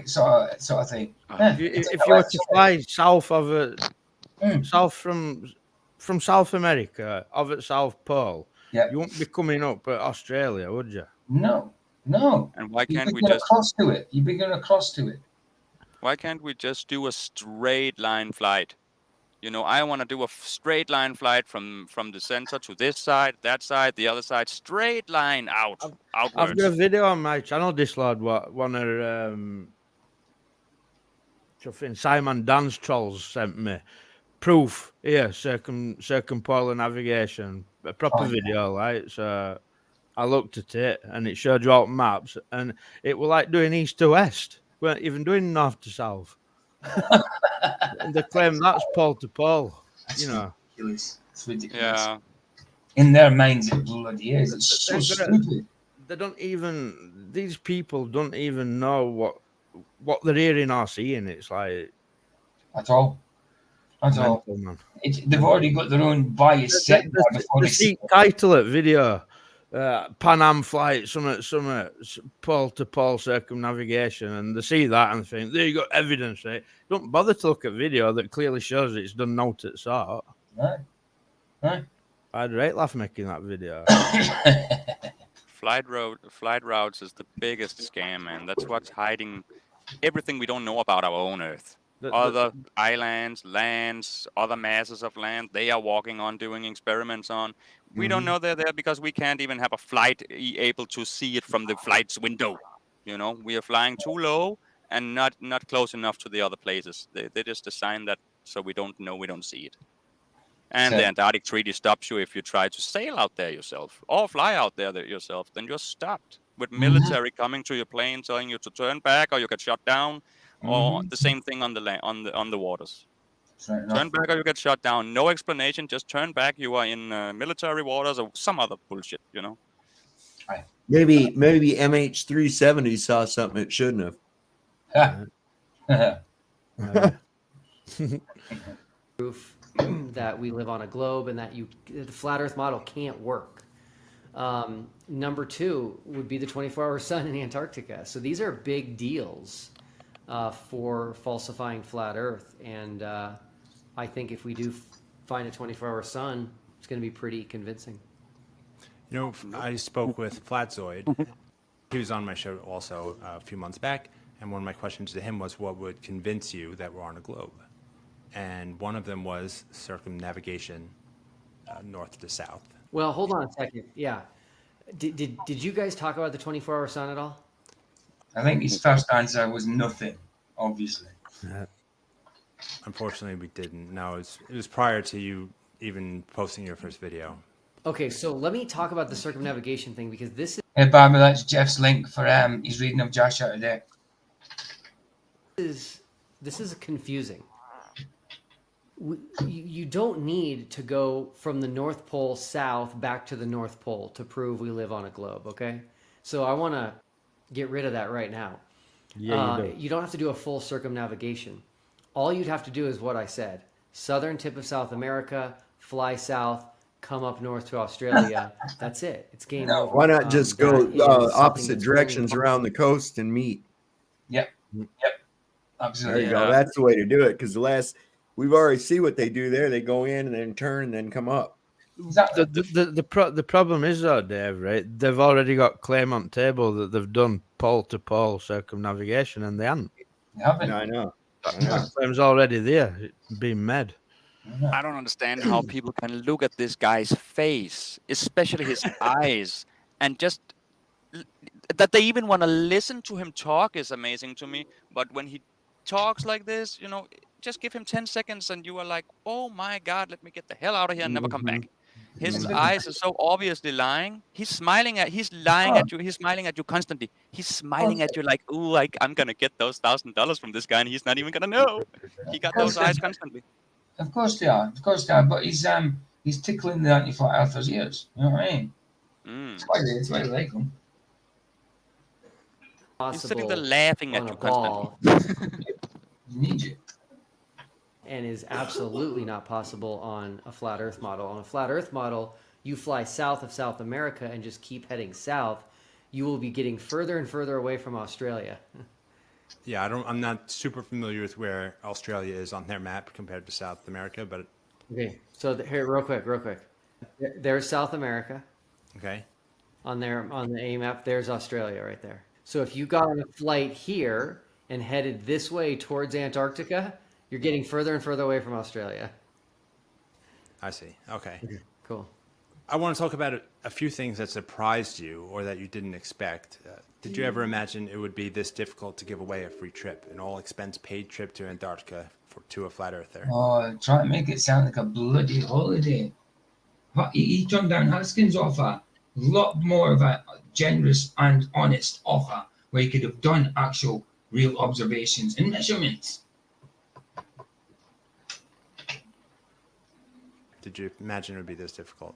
sort of thing. If you were to fly south from South America over at South Pole, you won't be coming up at Australia, would you? No. And why can't we You'd be just across to it? You'd be going across to it. Why can't we just do a straight line flight? I want to do a straight line flight from the center to this side, that side, the other side, straight line outwards. I've got a video on my channel, this lad, one of Simon Dan's trolls sent me. Proof here, circumpolar navigation, a proper video, right? So I looked at it and it showed you all maps, and it was like doing east to west. We weren't even doing north to south. And they claim that's pole to pole. Ridiculous. It's ridiculous. Yeah. In their minds, it bloody is. It's so stupid. These people don't even know what they're hearing or seeing. It's like at all. They've already got their own bias set before they see title it video. Pan Am flight, some pole to pole circumnavigation, and they see that and think, there you got evidence, right? Don't bother to look at video that clearly shows it's done note at sort. Right. I'd rate laugh making that video. Flight routes is the biggest scam, man. That's what's hiding everything we don't know about our own Earth. Other islands, lands, other masses of land, they are walking on, doing experiments on. We don't know they're there because we can't even have a flight able to see it from the flight's window. We are flying too low and not close enough to the other places. They just design that so we don't know, we don't see it. And the Antarctic Treaty stops you if you try to sail out there yourself or fly out there yourself. Then you're stopped with military coming to your plane telling you to turn back or you get shot down. Or the same thing on the land, on the waters. Turn back or you get shot down. No explanation. Just turn back. You are in military waters or some other bullshit. Maybe MH370 saw something it shouldn't have. Proof that we live on a globe and that the flat Earth model can't work. Number 2 would be the 24-hour sun in Antarctica. So these are big deals. For falsifying flat Earth, and I think if we do find a 24-hour sun, it's going to be pretty convincing. I spoke with Flatzoid. He was on my show also a few months back, and one of my questions to him was, what would convince you that we're on a globe? And one of them was circumnavigation north to south. Well, hold on a second. Yeah. Did you guys talk about the 24-hour sun at all? I think his first answer was nothing, obviously. Unfortunately, we didn't. No, it was prior to you even posting your first video. Okay, so let me talk about the circumnavigation thing, because this is... Hey, Barbara, that's Jeff's link for his reading of Joshua today. This is confusing. You don't need to go from the North Pole south back to the North Pole to prove we live on a globe, okay? So I want to get rid of that right now. Yeah, you don't have to do a full circumnavigation. All you'd have to do is what I said. Southern tip of South America, fly south, come up north to Australia, that's it. It's game No, over. why not just go that is something opposite that's really directions around the coast and meet? Yep. Absolutely. There you go. That's the way to do it. Because we've already see what they do there. They go in and then turn and then come up. The problem is though, Dave, right? They've already got claim on table that they've done pole to pole circumnavigation, and they haven't. I know. That claim's already there, being made. I don't understand how people can look at this guy's face, especially his eyes, and just that they even want to listen to him talk is amazing to me. But when he talks like this, just give him 10 seconds and you are like, oh my God, let me get the hell out of here and never come back. His eyes are so obviously lying. He's lying at you. He's smiling at you constantly. He's smiling at you like, ooh, I'm going to get those $1,000 from this guy and he's not even going to know. He got those eyes constantly. Of course they are. Of course they are. But he's tickling the anti-flat earthers' ears. You know what I mean? It's why they like him. He's sitting there laughing at you ball. constantly. Need you. And is absolutely not possible on a flat Earth model. On a flat Earth model, you fly south of South America and just keep heading south. You will be getting further and further away from Australia. Yeah, I'm not super familiar with where Australia is on their map compared to South America, but okay. So here, real quick. There's South America. Okay. On the A map, there's Australia right there. So if you got on a flight here and headed this way towards Antarctica, you're getting further and further away from Australia. I see. Okay. Cool. I want to talk about a few things that surprised you or that you didn't expect. Did you ever imagine it would be this difficult to give away a free trip, an all-expense paid trip to Antarctica to a flat earther? Oh, try to make it sound like a bloody holiday. He turned down Haskins' offer. A lot more of a generous and honest offer where he could have done actual real observations and measurements. Did you imagine it would be this difficult?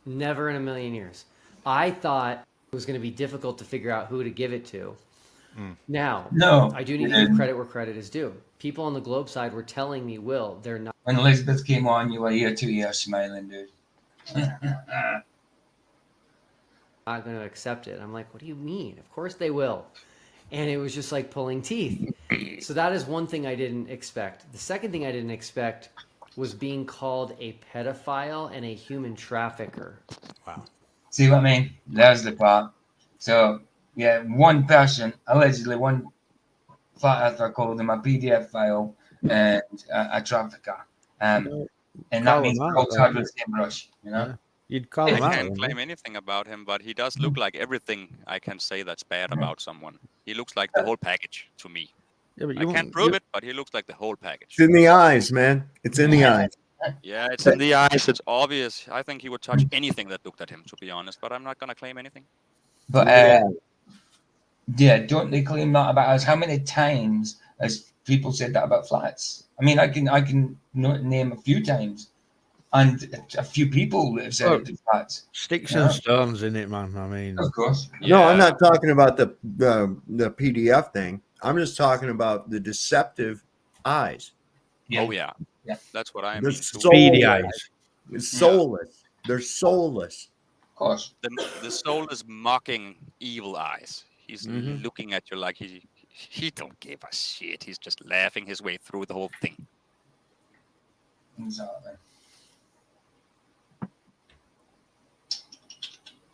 Never in a million years. I thought it was going to be difficult to figure out who to give it to. Now, I do need to give credit where credit is due. People on the Globe side were telling me, Will, they're not. When Elizabeth came on, you were here 2 years smiling, dude. Not going to accept it. I'm like, what do you mean? Of course they will. And it was just like pulling teeth. So that is one thing I didn't expect. The second thing I didn't expect was being called a pedophile and a human trafficker. Wow. See what I mean? There's the part. So, yeah, one person, allegedly one flat earther called him a PDF file and a trafficker. And that means we're all tied with the same brush, you know? Yeah. You'd call him I out. can't claim anything about him, but he does look like everything I can say that's bad about someone. He looks like the whole package to me. Yeah, but I can't prove it, but he looks like the whole package. It's in the eyes, man. It's in the eyes. Yeah, it's in the eyes. It's obvious. I think he would touch anything that looked at him, to be honest, but I'm not going to claim anything. But, yeah, don't they claim that about us? How many times has people said that about flats? I mean, I can name a few times. And a few people that have said it to flats. Sticks and stones in it, man. I mean, of course. No, I'm not talking about the PDF thing. I'm just talking about the deceptive eyes. Oh yeah, that's what I mean. The soulless. It's soulless. They're soulless. Of course. The soul is mocking evil eyes. He's looking at you like he don't give a shit. He's just laughing his way through the whole thing. Exactly.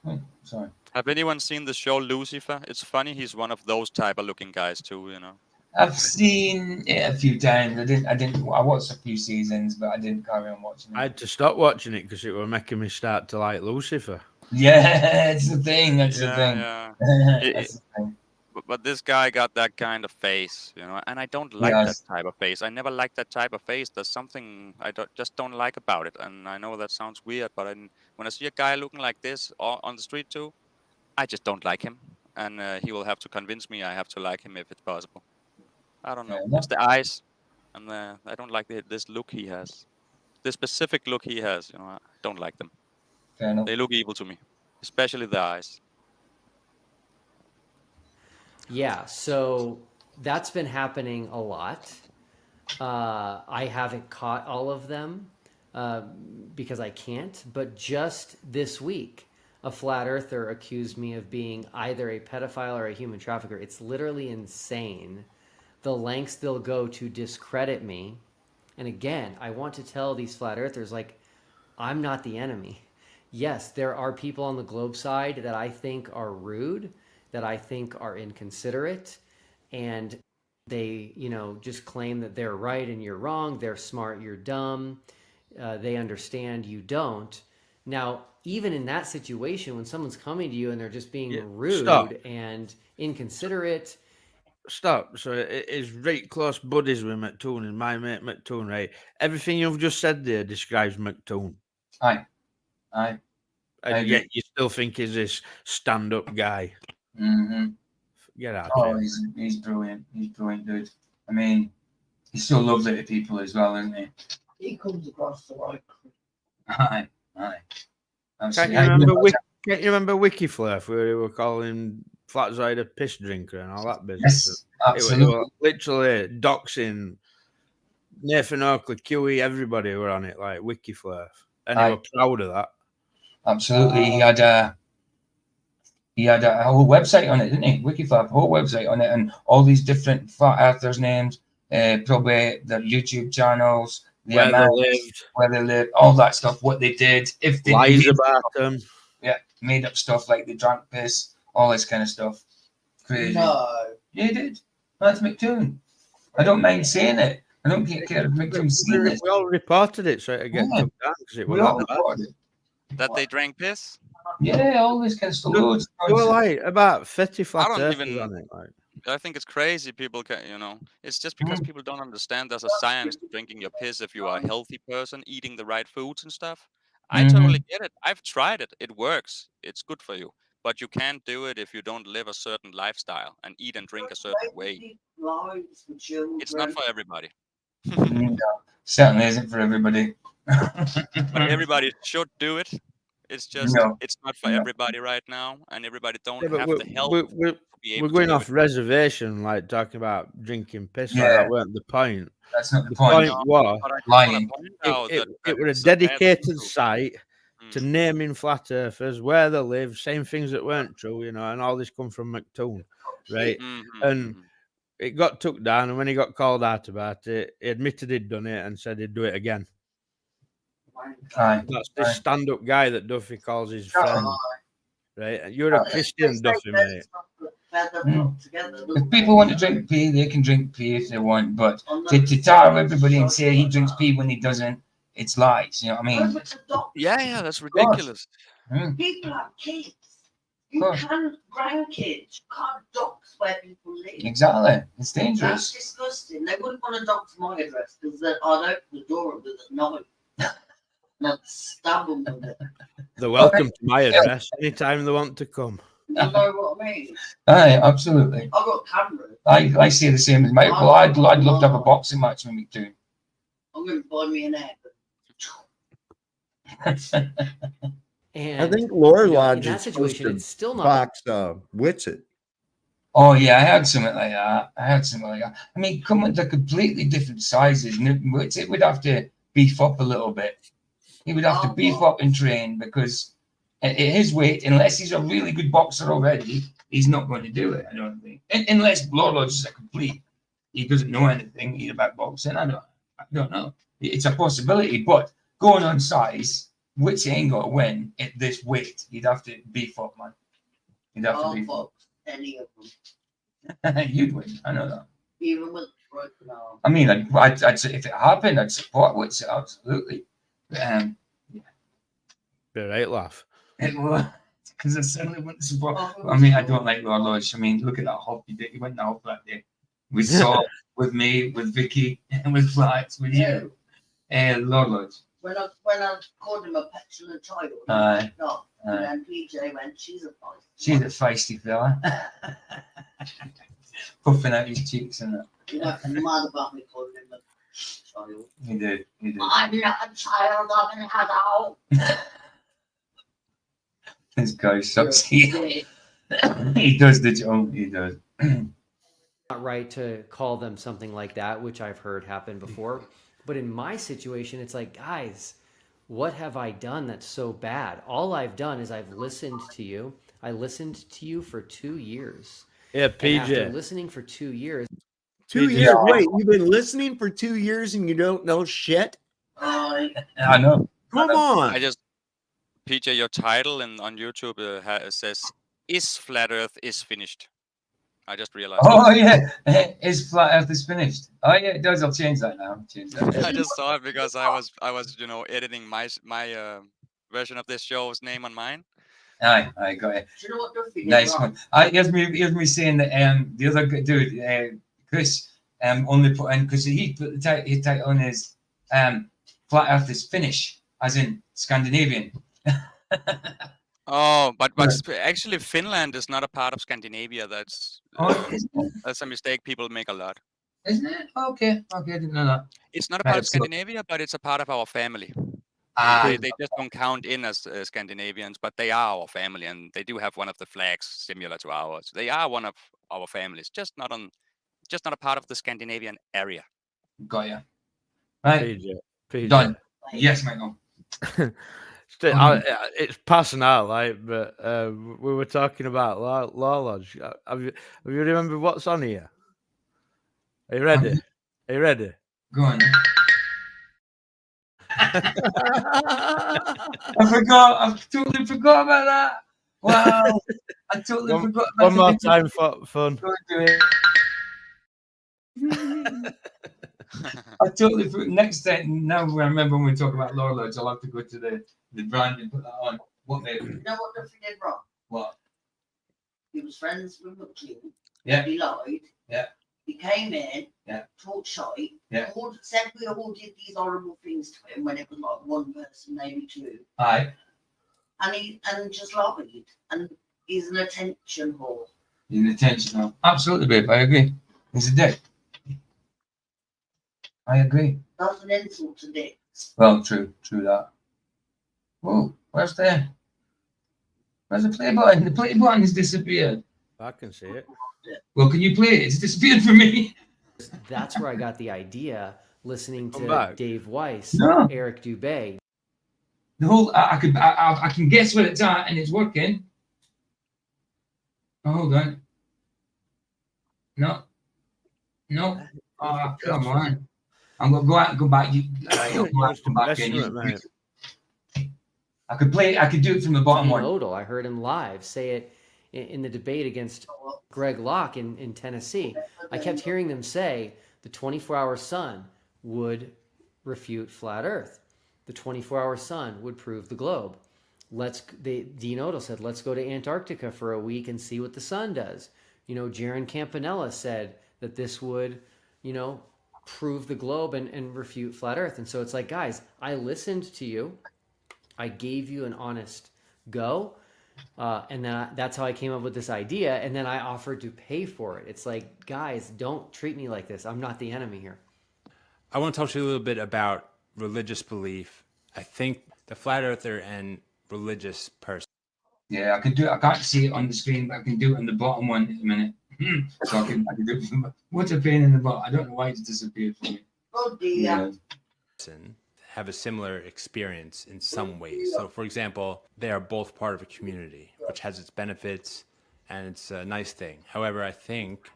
Oh, sorry. Have anyone seen the show Lucifer? It's funny. He's one of those type of looking guys too, you know. I've seen it a few times. I watched a few seasons, but I didn't carry on watching it. I had to stop watching it because it was making me start to like Lucifer. Yeah, it's the thing. That's the thing. Yeah. That's the thing. But this guy got that kind of face, you know, and I don't like that type of face. I never liked that type of face. There's something I just don't like about it, and I know that sounds weird, but when I see a guy looking like this on the street too, I just don't like him, and he will have to convince me I have to like him if it's possible. I don't know. It's the eyes, and I don't like this look he has. This specific look he has, you know, I don't like them. Fair enough. They look evil to me, especially the eyes. Yeah, so that's been happening a lot. I haven't caught all of them, because I can't. But just this week, a flat earther accused me of being either a pedophile or a human trafficker. It's literally insane the lengths they'll go to discredit me. And again, I want to tell these flat earthers, like, I'm not the enemy. Yes, there are people on the globe side that I think are rude, that I think are inconsiderate, and they, just claim that they're right and you're wrong. They're smart, you're dumb. They understand, you don't. Now, even in that situation, when someone's coming to you and they're just being rude and inconsiderate. Stop. So it is right close buddies with McToon and my mate McToon, right? Everything you've just said there describes McToon. Aye. And yet you still think he's this stand-up guy. Mm-hmm. Get out. Oh, he's brilliant. He's brilliant, dude. I mean, he's so lovely to people as well, isn't he? He comes across the right. Aye. Can't you remember Wikifluff where they were calling Flatzide a piss drinker and all that business? Yes, absolutely. It was literally doxing Nathan Oakley, QE, everybody were on it, like Wikifluff. And they were proud of that. Absolutely. He had a whole website on it, didn't he? Wikifluff, a whole website on it, and all these different flat earthers' names, probably their YouTube channels, where they lived, all that stuff, what they did, if they lies about them. Yeah, made up stuff like they drank piss, all this kind of stuff. Crazy. No. Yeah, he did. That's McToon. I don't mind saying it. I don't care if McToon saying it. We all reported it, so it gets took down because it was all reported it. That they drank piss? Yeah, all this kind of stuff. There were like about 50 flat I don't earthers even- on it. Like. I think it's crazy people can, it's just because people don't understand there's a science to drinking your piss if you are a healthy person, eating the right foods and stuff. I totally get it. I've tried it. It works. It's good for you. But you can't do it if you don't live a certain lifestyle and eat and drink a certain way. It's not for everybody. No, certainly isn't for everybody. But everybody should do it. It's just, No. it's not for everybody right now, and everybody don't Yeah, but have the help. we're going off reservation, like talking about drinking piss. Like Yeah. that weren't the point. That's not the The point. point was Lying. it was a dedicated site to naming flat earthers, where they live, saying things that weren't true, and all this come from McToon, right? And it got took down, and when he got called out about it, he admitted he'd done it and said he'd do it again. Aye. That's this stand-up guy that Duffy calls his friend, right? You're a Christian, Duffy, mate. If people want to drink pee, they can drink pee if they want, but to tar everybody and say he drinks pee when he doesn't, it's lies. You know what I mean? Yeah, that's ridiculous. People have kids. You can't grandkids. You can't dox where people live. Exactly. It's That's dangerous. disgusting. They wouldn't want to dox my address because I'd open the door with a knife. And I'd stab them with it. They're welcome to my address anytime they want to come. You know what I mean? Aye, absolutely. I've got cameras. I say the same as Mike. Well, I'd love to have a boxing match with McToon. I'm going to buy me an egg. And I think Lorelodge in that is supposed situation, to it's still not. box Witsit. Oh yeah, I had something like that. I mean, come on, they're completely different sizes. It would have to beef up a little bit. He would have to beef up and train because at his weight, unless he's a really good boxer already, he's not going to do it. I don't think. Unless Lorelodge is a complete, he doesn't know anything about boxing. I don't know. It's a possibility, but going on size, which ain't got to win at this weight. He'd have to beef up, man. He'd have to beef up. Any of them. You'd win. I know that. Even with broken arm. I mean, I'd say if it happened, I'd support Witsit, absolutely. But, Be right, laugh. Because I certainly wouldn't support. I mean, I don't like Lorelodge. I mean, look at that hop he did. He went out that day. We saw with me, with Vicky, and with Flats, with you, and Lorelodge. When I called him a petulant child, Aye. no. Aye. And then PJ went, she's a feisty. She's a feisty fella. Puffing out his cheeks and that. He went mad about me calling him a child. He did. I'm not a child, I'm an adult. This guy sucks. He does the joke. He does. Not right to call them something like that, which I've heard happen before. But in my situation, it's like, guys, what have I done that's so bad? All I've done is I've listened to you. I listened to you for 2 years. Yeah, PJ. And after listening for 2 years. 2 years? Wait, you've been listening for 2 years and you don't know shit? I know. Come on. I just, PJ, your title on YouTube says, "Is Flat Earth is finished." I just realized. Oh yeah, is Flat Earth is finished. Oh yeah, it does. I'll change that now. I just saw it because I was editing my version of this show's name on mine. Aye, I got it. Do you know what Duffy did Nice wrong? one. Here's me saying that the other dude, Chris, only put in because he put his title on his Flat Earth is Finnish, as in Scandinavian. Oh, but actually Finland is not a part of Scandinavia. That's a mistake people make a lot. Isn't it? Okay, I didn't know that. It's not a part of Scandinavia, but it's a part of our family. They just don't count in as Scandinavians, but they are our family, and they do have one of the flags similar to ours. They are one of our families, just not a part of the Scandinavian area. Got ya. Right. PJ. Done. Yes, Michael. It's passing out, like, but we were talking about Law Lodge. Have you remembered what's on here? Are you ready? Are you ready? Go on. I totally forgot about that. Wow. I totally forgot about One more time for fun. Go do it. I totally forgot. Next time, now I remember when we talk about Law Lodge, I'll have to go to the brand and put that on. What maybe? You know what Duffy did wrong? What? He was friends with McLean. Yeah. He lied. Yeah. He came in. Yeah. Talked shite. Yeah. Said we all did these horrible things to him when it was like one person, maybe two. Aye. And just lied. And he's an attention whore. He's an attention whore. Absolutely, babe. I agree. He's a dick. I agree. That's an insult to dicks. Well, true that. Whoa, where's the play button? The play button has disappeared. I can see it. Well, can you play it? It's disappeared from me. That's where I got the idea, listening to back. Dave Weiss, No. Eric Dubé. The whole I can guess where it's at, and it's working. Oh, hold on. No. Oh, come on. I'm gonna go out and go back. Come back in. I could play. I could do it from the bottom one. Odell, I heard him live say it in the debate against Greg Locke in Tennessee. I kept hearing them say the 24-hour sun would refute flat Earth. The 24-hour sun would prove the globe. Dean Odell said, let's go to Antarctica for a week and see what the sun does. Jaron Campanella said that this would, prove the globe and refute flat Earth. And so it's like, guys, I listened to you. I gave you an honest go. And then that's how I came up with this idea. And then I offered to pay for it. It's like, guys, don't treat me like this. I'm not the enemy here. I want to talk to you a little bit about religious belief. I think the flat earther and religious person. Yeah, I can do it. I can't see it on the screen, but I can do it on the bottom one in a minute. So I can do it from, what's a pain in the butt? I don't know why it's disappeared from me. Oh dear. Have a similar experience in some ways. So, for example, they are both part of a community, which has its benefits, and it's a nice thing. However, I think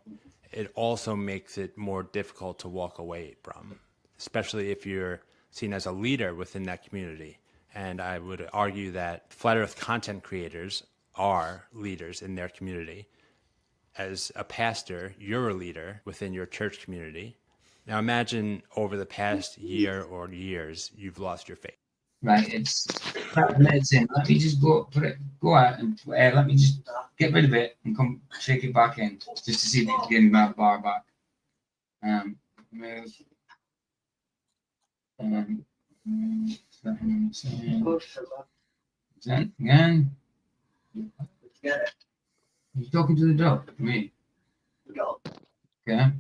it also makes it more difficult to walk away from, especially if you're seen as a leader within that community. And I would argue that Flat Earth content creators are leaders in their community. As a pastor, you're a leader within your church community. Now imagine over the past year or years, you've lost your faith. Right, it's crap medicine. Let me just go out and let me just get rid of it and come shake it back in just to see if you can get my bar back. Move. Again. You're talking to the dog, me. Okay.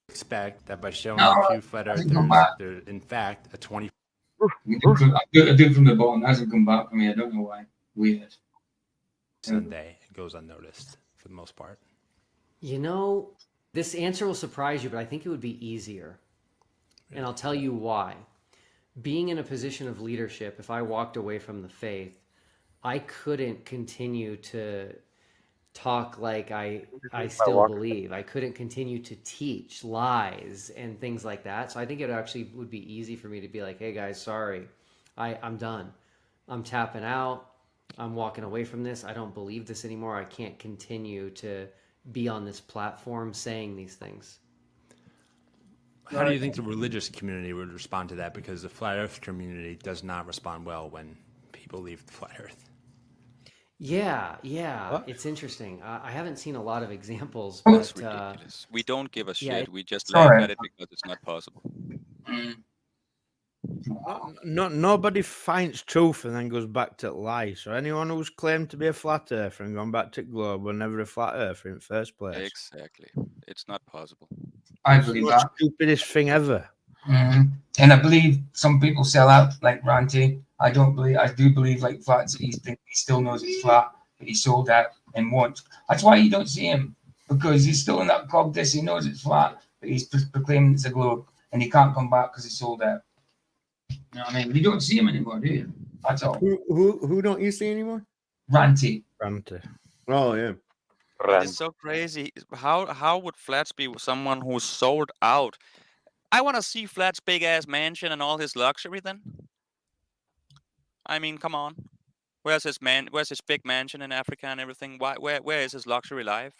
Expect that by showing a few flat earthers, there's in fact a 20. I do it from the bottom. It hasn't come back for me. I don't know why. Weird. Sunday, it goes unnoticed for the most part. This answer will surprise you, but I think it would be easier. And I'll tell you why. being in a position of leadership, if I walked away from the faith, I couldn't continue to talk like I still believe. I couldn't continue to teach lies and things like that. So I think it actually would be easy for me to be like, hey guys, sorry, I'm done. I'm tapping out. I'm walking away from this. I don't believe this anymore. I can't continue to be on this platform saying these things. How do you think the religious community would respond to that? Because the flat earth community does not respond well when people leave the flat earth. Yeah. It's interesting. I haven't seen a lot of examples, That's but ridiculous. We don't give a shit. yeah, We just laugh Sorry. at it because it's not possible. Nobody finds truth and then goes back to lie. So anyone who's claimed to be a flat earther and gone back to globe were never a flat earther in the first place. Exactly. It's not possible. I It's believe the that. stupidest thing ever. And I believe some people sell out, like Ranty. I do believe like Flats. He still knows it's flat, but he sold out and won't. That's why you don't see him, because he's still in that cog this. He knows it's flat, but he's proclaiming it's a globe, and he can't come back because he sold out. You know what I mean? You don't see him anymore, do you? That's all. Who don't you see anymore? Ranty. Oh yeah. It's so crazy. How would Flats be someone who's sold out? I want to see Flats' big ass mansion and all his luxury. Then, I mean, come on. Where's his big mansion in Africa and everything? Where is his luxury life?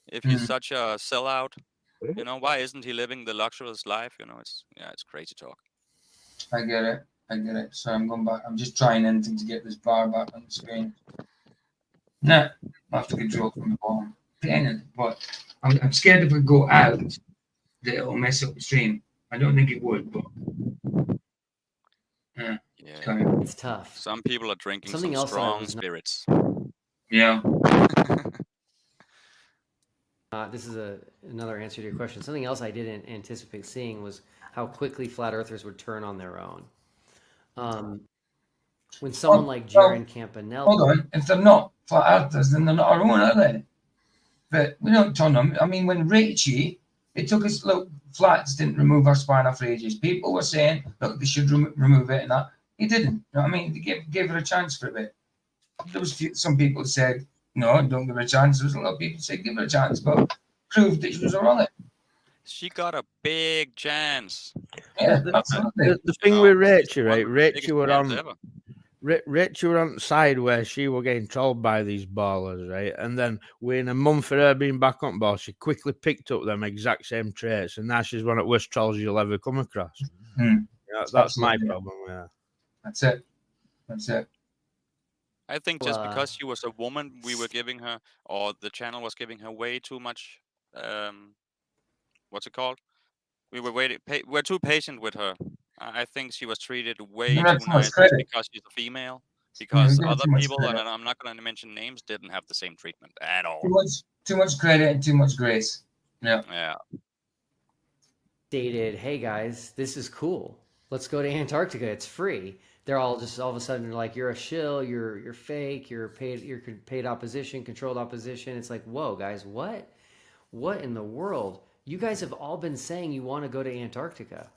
If he's such a sellout, why isn't he living the luxurious life? It's crazy talk. I get it. So I'm going back. I'm just trying anything to get this bar back on the screen. Nah, I have to control from the bottom. But I'm scared if we go out that it'll mess up the stream. I don't think it would, but Yeah, it's tough. Some people are drinking Something some else that I strong was not- spirits. Yeah. This is another answer to your question. Something else I didn't anticipate seeing was how quickly flat earthers would turn on their own. When someone like Jaron Campanella... Hold on. If they're not flat earthers, then they're not our own, are they? But we don't turn them. I mean, when Rachie, it took us, look, Flats didn't remove our spinal for ages. People were saying, look, they should remove it and that. He didn't. You know what I mean? They gave her a chance for a bit. There was some people who said, no, don't give her a chance. There was a lot of people who said, give her a chance, but proved that she was wrong it. She got a big chance. Yeah, The thing with Rachel, right? Biggest Rachel were chance on... ever. Rachel were on the side where she were getting trolled by these ballers, right? And then within a month of her being back on ball, she quickly picked up them exact same traits, and now she's one of the worst trolls you'll ever come across. That's my problem. Yeah, That's it. I think just because she was a woman, we were giving her, or the channel was giving her way too much. What's it called? We were we're too patient with her. I think she was treated way too nice because she's a female. Because other people, and I'm not going to mention names, didn't have the same treatment at all. Too much credit and too much grace. Yeah. Stated, hey guys, this is cool. Let's go to Antarctica. It's free. They're all of a sudden like, you're a shill, you're fake, you're paid opposition, controlled opposition. It's like, whoa, guys, what in the world? You guys have all been saying you want to go to Antarctica.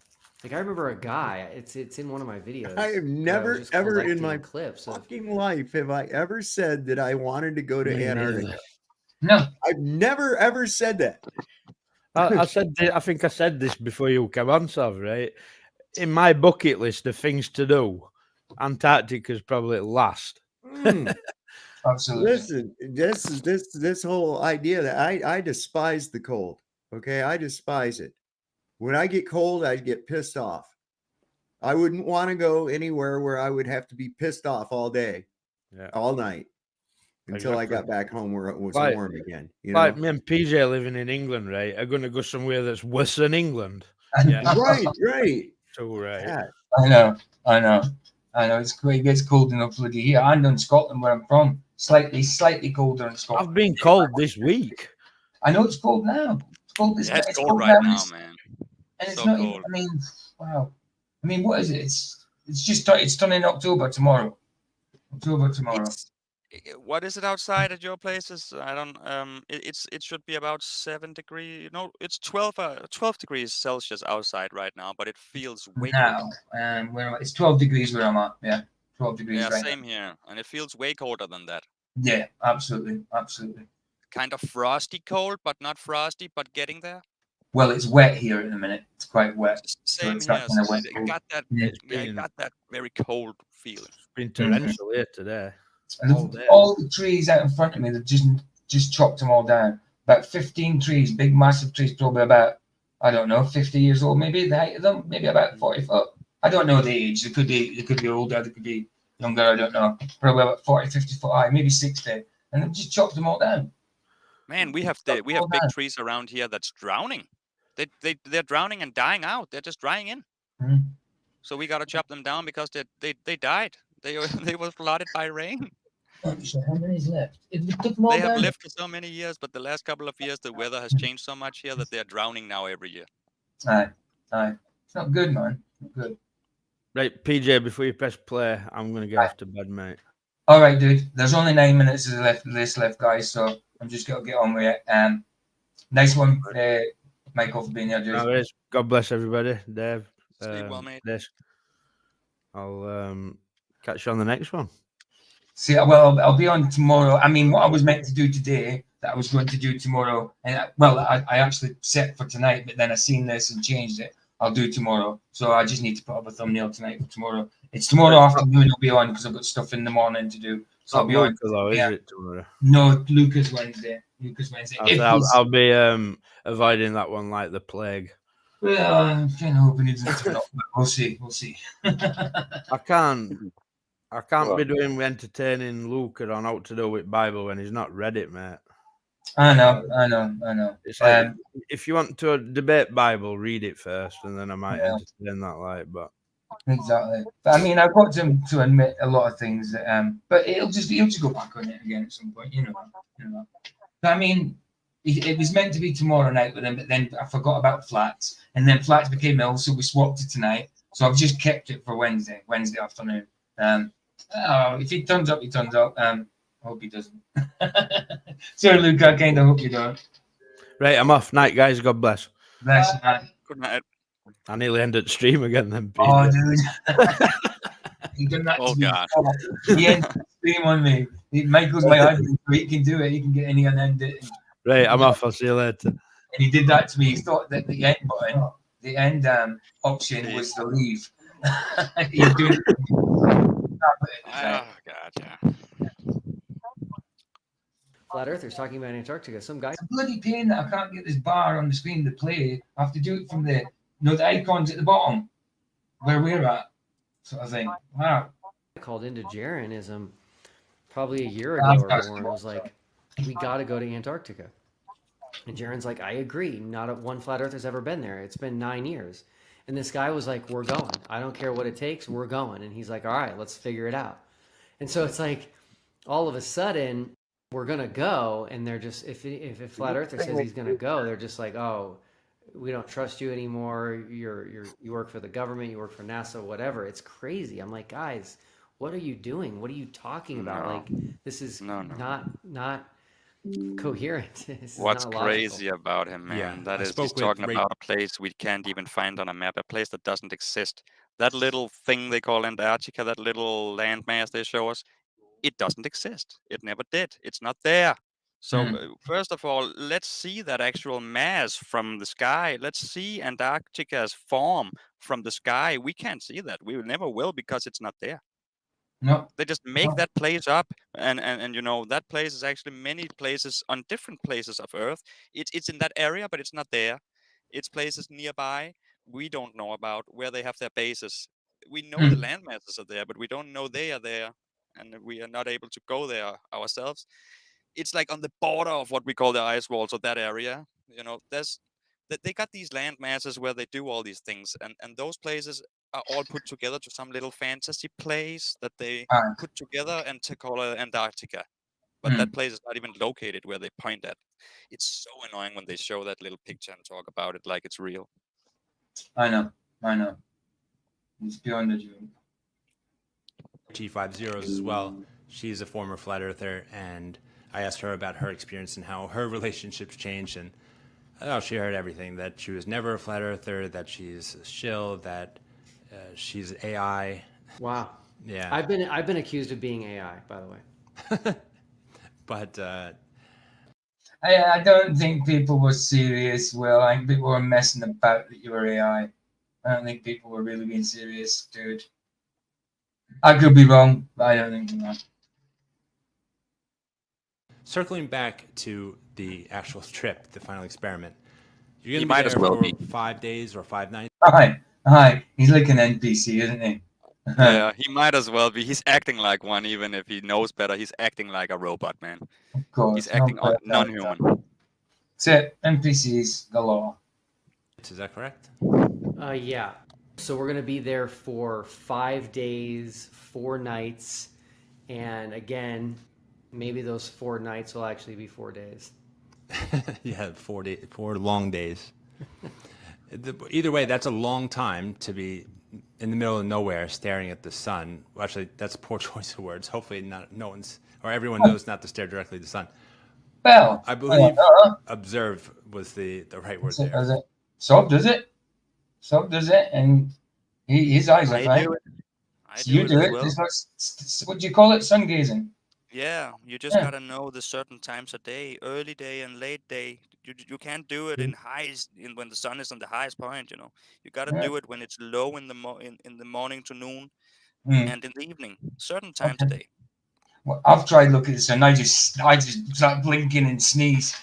Like, I remember a guy, it's in one of my videos. I have never ever in my fucking life have I ever said that I wanted to go to Antarctica. No, I've never ever said that. I think I said this before you came on, Sav, right? In my bucket list of things to do, Antarctica's probably last. Absolutely. Listen, this whole idea that I despise the cold. Okay, I despise it. When I get cold, I get pissed off. I wouldn't want to go anywhere where I would have to be pissed off all day, all night, until I got back home where it was warm again. Like me and PJ living in England, right? Are going to go somewhere that's worse than England. Yeah. Right. So right. Yeah. I know. It gets cold enough bloody here, and in Scotland where I'm from, slightly colder in Scotland. I've been cold this week. I know it's cold now. It's cold. It's cold right now, man. And it's not even, I mean, wow. I mean, what is it? It's turning October tomorrow. What is it outside at your places? I don't. It should be about 7 degrees. No, it's 12 degrees Celsius outside right now, but it feels way colder. Now, it's 12 degrees where I'm at. Yeah, 12 degrees Yeah, right same here, and it feels way colder than that. Yeah, absolutely, absolutely. Kind of frosty cold, but not frosty, but getting there. Well, it's wet here in a minute. It's quite wet. Same so here. it's that kind of wet It cold. got that. Yeah. Yeah, it got that very cold feeling. It's been torrential here today. And all the trees out in front of me, they've just chopped them all down. About 15 trees, big, massive trees, probably about, I don't know, 50 years old, maybe the height of them, maybe about 40 foot. I don't know the age. They could be older, they could be younger. I don't know. Probably about 40, 50 foot high, maybe 60, and they've just chopped them all down. Man, we have big trees around here that's drowning. They're drowning and dying out. They're just drying in. Mhm. So we gotta chop them down because they died. They were flooded by rain. So how many is left? If we took them all They have down, lived for so many years, but the last couple of years the weather has changed so much here that they're drowning now every year. Aye. It's not good, man. Not good. Right, PJ, before you press play, I'm going to get off to bed, mate. All right, dude. There's only 9 minutes of this left, guys. So I'm just gonna get on with it. Nice one, Michael, for being here, dude. No worries. God bless everybody, Dave. Sleep well, mate. I'll catch you on the next one. See, well, I'll be on tomorrow. I mean, what I was meant to do today, that I was going to do tomorrow, and I actually set for tonight, but then I seen this and changed it. I'll do tomorrow. So I just need to put up a thumbnail tonight for tomorrow. It's tomorrow afternoon. I'll be on because I've got stuff in the morning to do. So I'll be on. Though, is it tomorrow? No, Lucas Wednesday. I'll be avoiding that one like the plague. Well, I'm kind of hoping it doesn't turn up, but we'll see. We'll see. I can't be doing entertaining Luca on how to do with Bible when he's not read it, mate. I know. It's like, if you want to debate Bible, read it first, and then I might entertain that. But exactly. But I mean, I've got to admit a lot of things. But he'll just go back on it again at some point. You know. But I mean, it was meant to be tomorrow night with him, but then I forgot about Flats, and then Flats became ill, so we swapped it tonight. So I've just kept it for Wednesday afternoon. If he turns up, he turns up. I hope he doesn't. Sorry, Luke, I kind of hope you don't. Right, I'm off. Night, guys. God bless. Bless you, man. Good night. I nearly ended the stream again then. Oh, dude. He done that to me. God. He ended the stream on me. Michael's my husband, so he can do it. He can get any and end it. Right, I'm off. I'll see you later. And he did that to me. He thought that the end button, the end option was the leave. He's doing it. Oh, God, yeah. Flat Earthers talking about Antarctica. Some guy. It's a bloody pain that I can't get this bar on the screen to play. I have to do it from the icons at the bottom where we're at, sort of thing. Wow. I called into Jeranism probably a year ago or more and was like, we got to go to Antarctica. And Jaren's like, I agree. Not one Flat Earther's ever been there. It's been 9 years. And this guy was like, we're going. I don't care what it takes. We're going. And he's like, all right, let's figure it out. And so it's like, all of a sudden, we're going to go. And they're just, if Flat Earther says he's going to go, they're just like, oh, we don't trust you anymore. You work for the government. You work for NASA, whatever. It's crazy. I'm like, guys, what are you doing? What are you talking about? Like, this is not coherent. What's crazy about him, man? That is, he's talking about a place we can't even find on a map, a place that doesn't exist. That little thing they call Antarctica, that little landmass they show us, it doesn't exist. It never did. It's not there. So first of all, let's see that actual mass from the sky. Let's see Antarctica's form from the sky. We can't see that. We never will because it's not there. No. They just make that place up, and that place is actually many places on different places of Earth. It's in that area, but it's not there. It's places nearby we don't know about where they have their bases. We know the land masses are there, but we don't know they are there, and we are not able to go there ourselves. It's like on the border of what we call the ice walls of that area. They got these land masses where they do all these things, and those places are all put together to some little fantasy place that they put together and to call it Antarctica. But that place is not even located where they point at. It's so annoying when they show that little picture and talk about it like it's real. I know. It's beyond the dream. T50s as well. She's a former flat earther, and I asked her about her experience and how her relationships changed. And she heard everything, that she was never a flat earther, that she's a shill, that she's AI. Wow. Yeah. I've been accused of being AI, by the way. But I don't think people were serious, Will. I think people were messing about that you were AI. I don't think people were really being serious, dude. I could be wrong, but I don't think that. circling back to the actual trip, the final experiment, you're He going to be might as there well for be. 5 days or 5 nights. Hi. He's like an NPC, isn't he? Yeah, he might as well be. He's acting like one, even if he knows better. He's acting like a robot, man. Of course. He's acting non-human. That's it. NPCs galore. Is that correct? Yeah. So we're going to be there for 5 days, 4 nights. And again, maybe those 4 nights will actually be 4 days. Yeah, 4 long days. Either way, that's a long time to be in the middle of nowhere staring at the sun. Well, actually, that's a poor choice of words. Hopefully everyone knows not to stare directly at the sun. Well, I believe observe was the right word there. Does it? Sob does it. Sob does it, and his eyes are fine. You do it. What do you call it? Sun gazing. Yeah, you just gotta know the certain times of day, early day and late day. You can't do it in when the sun is on the highest point. You gotta do it when it's low in the morning to noon, and in the evening, certain times of day. Well, I've tried looking at the sun. I just start blinking and sneeze.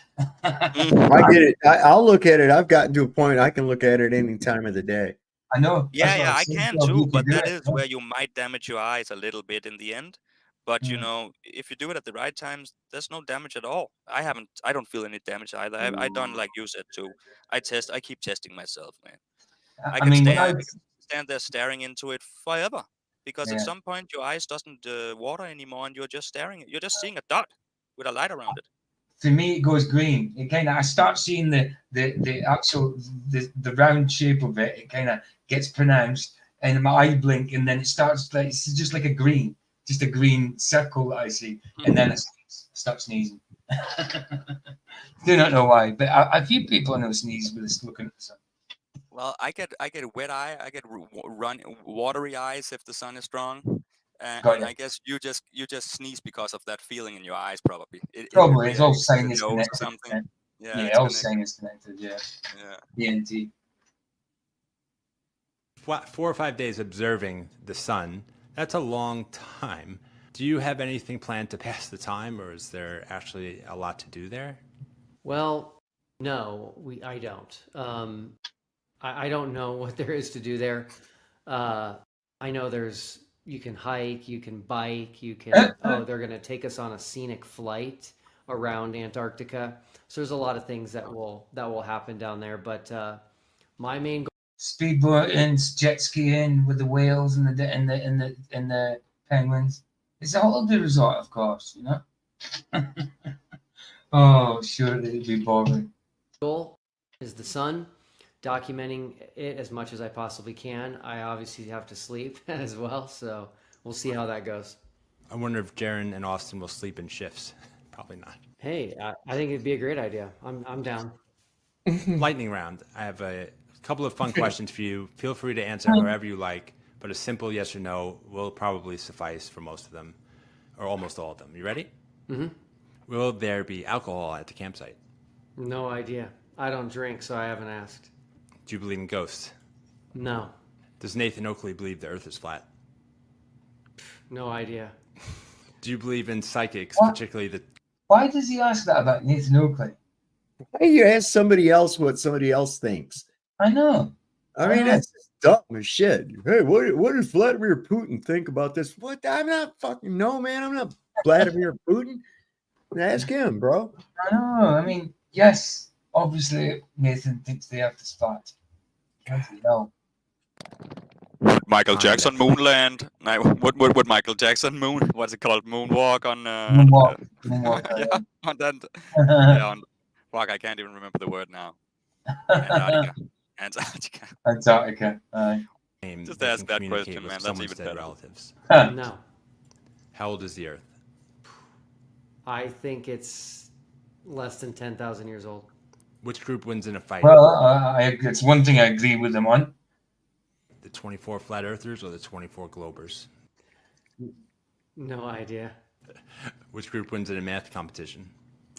I get it. I'll look at it. I've gotten to a point I can look at it any time of the day. I know. Yeah, I can too. But that is where you might damage your eyes a little bit in the end. But if you do it at the right times, there's no damage at all. I don't feel any damage either. I done like you said too. I keep testing myself, man. I can stand there staring into it forever, because at some point your eyes doesn't water anymore, and you're just seeing a dot with a light around it. For me, it goes green. It I start seeing the actual the round shape of it. It kind of gets pronounced, and my eye blink, and then it starts like it's just like a green. Just a green circle that I see, and then I start sneezing. Do not know why, but a few people I know sneeze with us looking at the sun. Well, I get wet eye. I get watery eyes if the sun is strong, and I guess you just sneeze because of that feeling in your eyes, probably. Probably it's all sinus connected. Something. Yeah, all sinus connected. Yeah. ENT. 4 or 5 days observing the sun. That's a long time. Do you have anything planned to pass the time, or is there actually a lot to do there? Well, no, I don't. I don't know what there is to do there. I know you can hike, you can bike, they're going to take us on a scenic flight around Antarctica. So there's a lot of things that will happen down there. But my main goal. Speedboating, jet skiing with the whales and the penguins. It's a holiday resort, of course, Oh, sure, it'd be boring. Goal is the sun, documenting it as much as I possibly can. I obviously have to sleep as well, so we'll see how that goes. I wonder if Jaron and Austin will sleep in shifts. Probably not. Hey, I think it'd be a great idea. I'm down. Lightning round. I have a couple of fun questions for you. Feel free to answer however you like, but a simple yes or no will probably suffice for most of them, or almost all of them. You ready? Mm-hmm. Will there be alcohol at the campsite? No idea. I don't drink, so I haven't asked. Do you believe in ghosts? No. Does Nathan Oakley believe the earth is flat? No idea. Do you believe in psychics, particularly the... Why does he ask that about Nathan Oakley? Why you ask somebody else what somebody else thinks? I know. I mean, that's just dumb as shit. Hey, what does Vladimir Putin think about this? What? I'm not fucking man. I'm not Vladimir Putin. Ask him, bro. I know. I mean, yes, obviously Nathan thinks the earth is flat. No. Michael Jackson moonland. No, would Michael Jackson moon? What's it called? Moonwalk on. Moonwalk. Yeah, on that. Yeah, on. Fuck, I can't even remember the word now. Antarctica. Just ask that question, man. That's even better. Relatives. No. How old is the Earth? I think it's less than 10,000 years old. Which group wins in a fight? Well, it's one thing I agree with them on. The 24 flat earthers or the 24 globers? No idea. Which group wins in a math competition?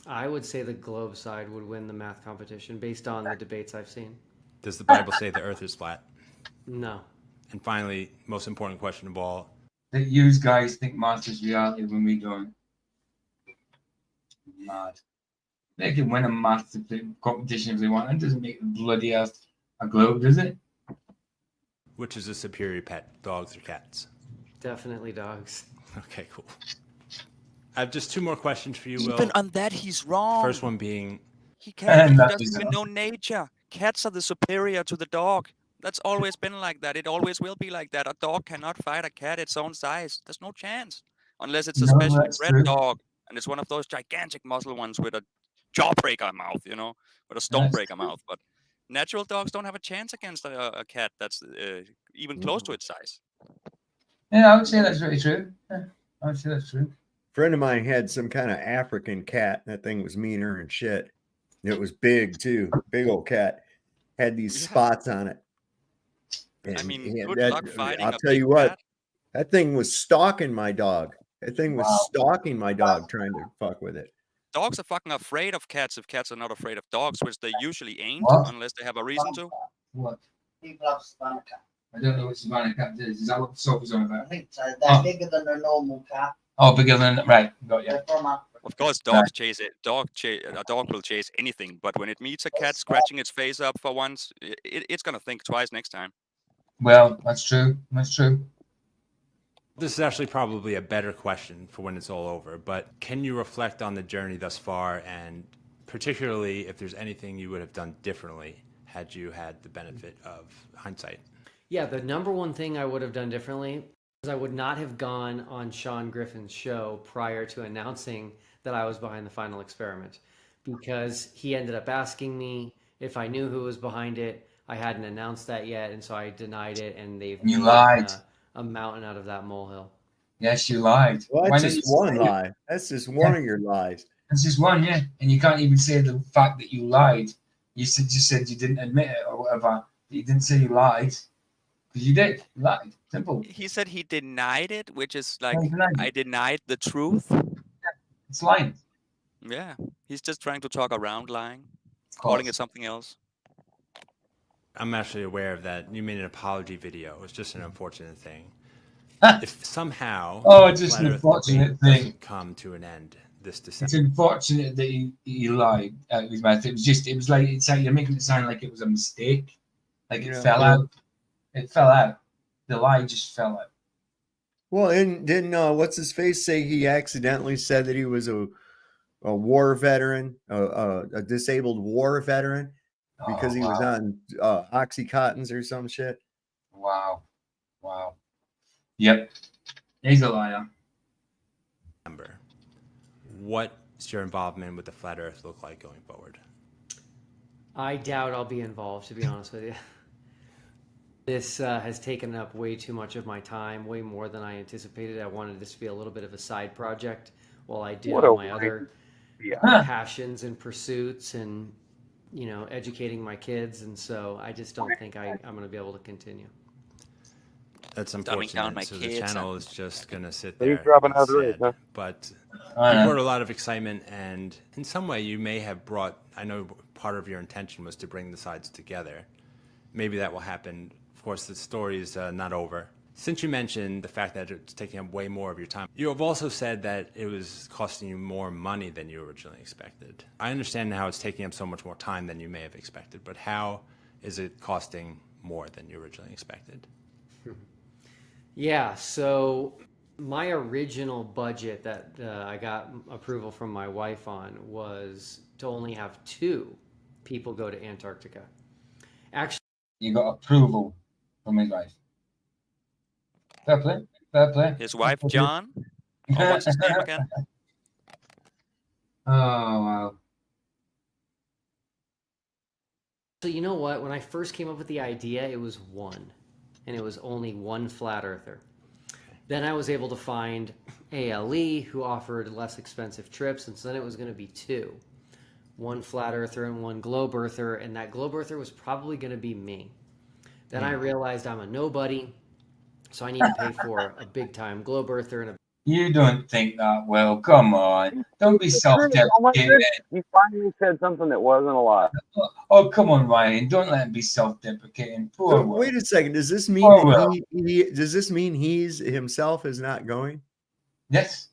I would say the globe side would win the math competition based on the debates I've seen. Does the Bible say the earth is flat? No. And finally, most important question of all. That you guys think math is reality when we don't. Mad. They can win a math competition if they want. That doesn't make the bloody earth a globe, does it? Which is a superior pet, dogs or cats? Definitely dogs. Okay, cool. I have just two more questions for you, Will. Even on that, he's wrong. First one being... He doesn't even know nature. Cats are the superior to the dog. That's always been like that. It always will be like that. A dog cannot fight a cat its own size. There's no chance. Unless it's a specially bred dog. And it's one of those gigantic muscle ones with a jawbreaker mouth, you know, with a stonebreaker mouth. But natural dogs don't have a chance against a cat that's even close to its size. Yeah, I would say that's very true. Yeah, I would say that's true. Friend of mine had some kind of African cat. That thing was meaner and shit. It was big too. Big old cat. Had these spots on it. And I mean, good that, luck fighting I'll a tell big you what, cat. that thing was stalking my dog. That thing was stalking my dog, trying to fuck with it. Dogs are fucking afraid of cats if cats are not afraid of dogs, which they usually ain't unless they have a reason to. What? People have Savannah cat. I don't know what Savannah cat is. Is that what the sofa's on I about? think so. They're bigger than a normal cat. Oh, bigger than... Right, got you. They're from Africa. Of course, dogs chase it. A dog will chase anything, but when it meets a cat scratching its face up for once, it's gonna think twice next time. Well, that's true. That's true. This is actually probably a better question for when it's all over, but can you reflect on the journey thus far, and particularly if there's anything you would have done differently had you had the benefit of hindsight? Yeah, the number one thing I would have done differently is I would not have gone on Sean Griffin's show prior to announcing that I was behind the final experiment, because he ended up asking me if I knew who was behind it. I hadn't announced that yet, and so I denied it, and they've You made lied. A mountain out of that molehill. Yes, you lied. Well, Why that's didn't just you one say it? lie. That's just one of your lies. That's just one, yeah. And you can't even say the fact that you lied. You just said you didn't admit it or whatever. You didn't say you lied. Because you did. You lied. Simple. He said he denied it, which is like, he denied it. I denied the truth. It's lying. Yeah, he's just trying to talk around lying, calling it something else. I'm actually aware of that. You made an apology video. It's just an unfortunate thing. If somehow It's just Flat an Earth unfortunate doesn't thing. come to an end this It's December. unfortunate that he lied out his mouth. It's like you're making it sound like it was a mistake. Like it fell out. It fell out. The lie just fell out. Well, and didn't what's his face say he accidentally said that he was a war veteran, a disabled war veteran, because he was on Oxycontins or some shit. Wow. Yep. He's a liar. What's your involvement with the Flat Earth look like going forward? I doubt I'll be involved, to be honest with you. This has taken up way too much of my time, way more than I anticipated. I wanted this to be a little bit of a side project while I did all my other passions and pursuits and, educating my kids. And so I just don't think I'm going to be able to continue. That's Dumbing down unfortunate. my So the kids. channel is just going to sit So you're there. dropping and out of the race, sad. huh? But Oh, yeah. you brought a lot of excitement, and in some way you may have brought, I know part of your intention was to bring the sides together. Maybe that will happen. Of course, the story is not over. Since you mentioned the fact that it's taking up way more of your time, you have also said that it was costing you more money than you originally expected. I understand how it's taking up so much more time than you may have expected, but how is it costing more than you originally expected? Yeah, so my original budget that I got approval from my wife on was to only have 2 people go to Antarctica. Actually, You got approval from his wife. Fair play. Fair play. His wife, John? Or what's his name again? Oh, wow. so you know what? When I first came up with the idea, it was 1, and it was only 1 flat earther. Then I was able to find ALE, who offered less expensive trips, and so then it was going to be 2. One flat earther and one globe earther, and that globe earther was probably going to be me. Then I realized I'm a nobody, so I need to pay for a big time globe earther and a. You don't think that, Will. Come on. Don't be self-deprecating. You finally said something that wasn't a lie. Oh, come on, Ryan. Don't let him be self-deprecating. Poor Will. Wait a second. Does this mean Poor Will. does this mean he's himself is not going? Yes.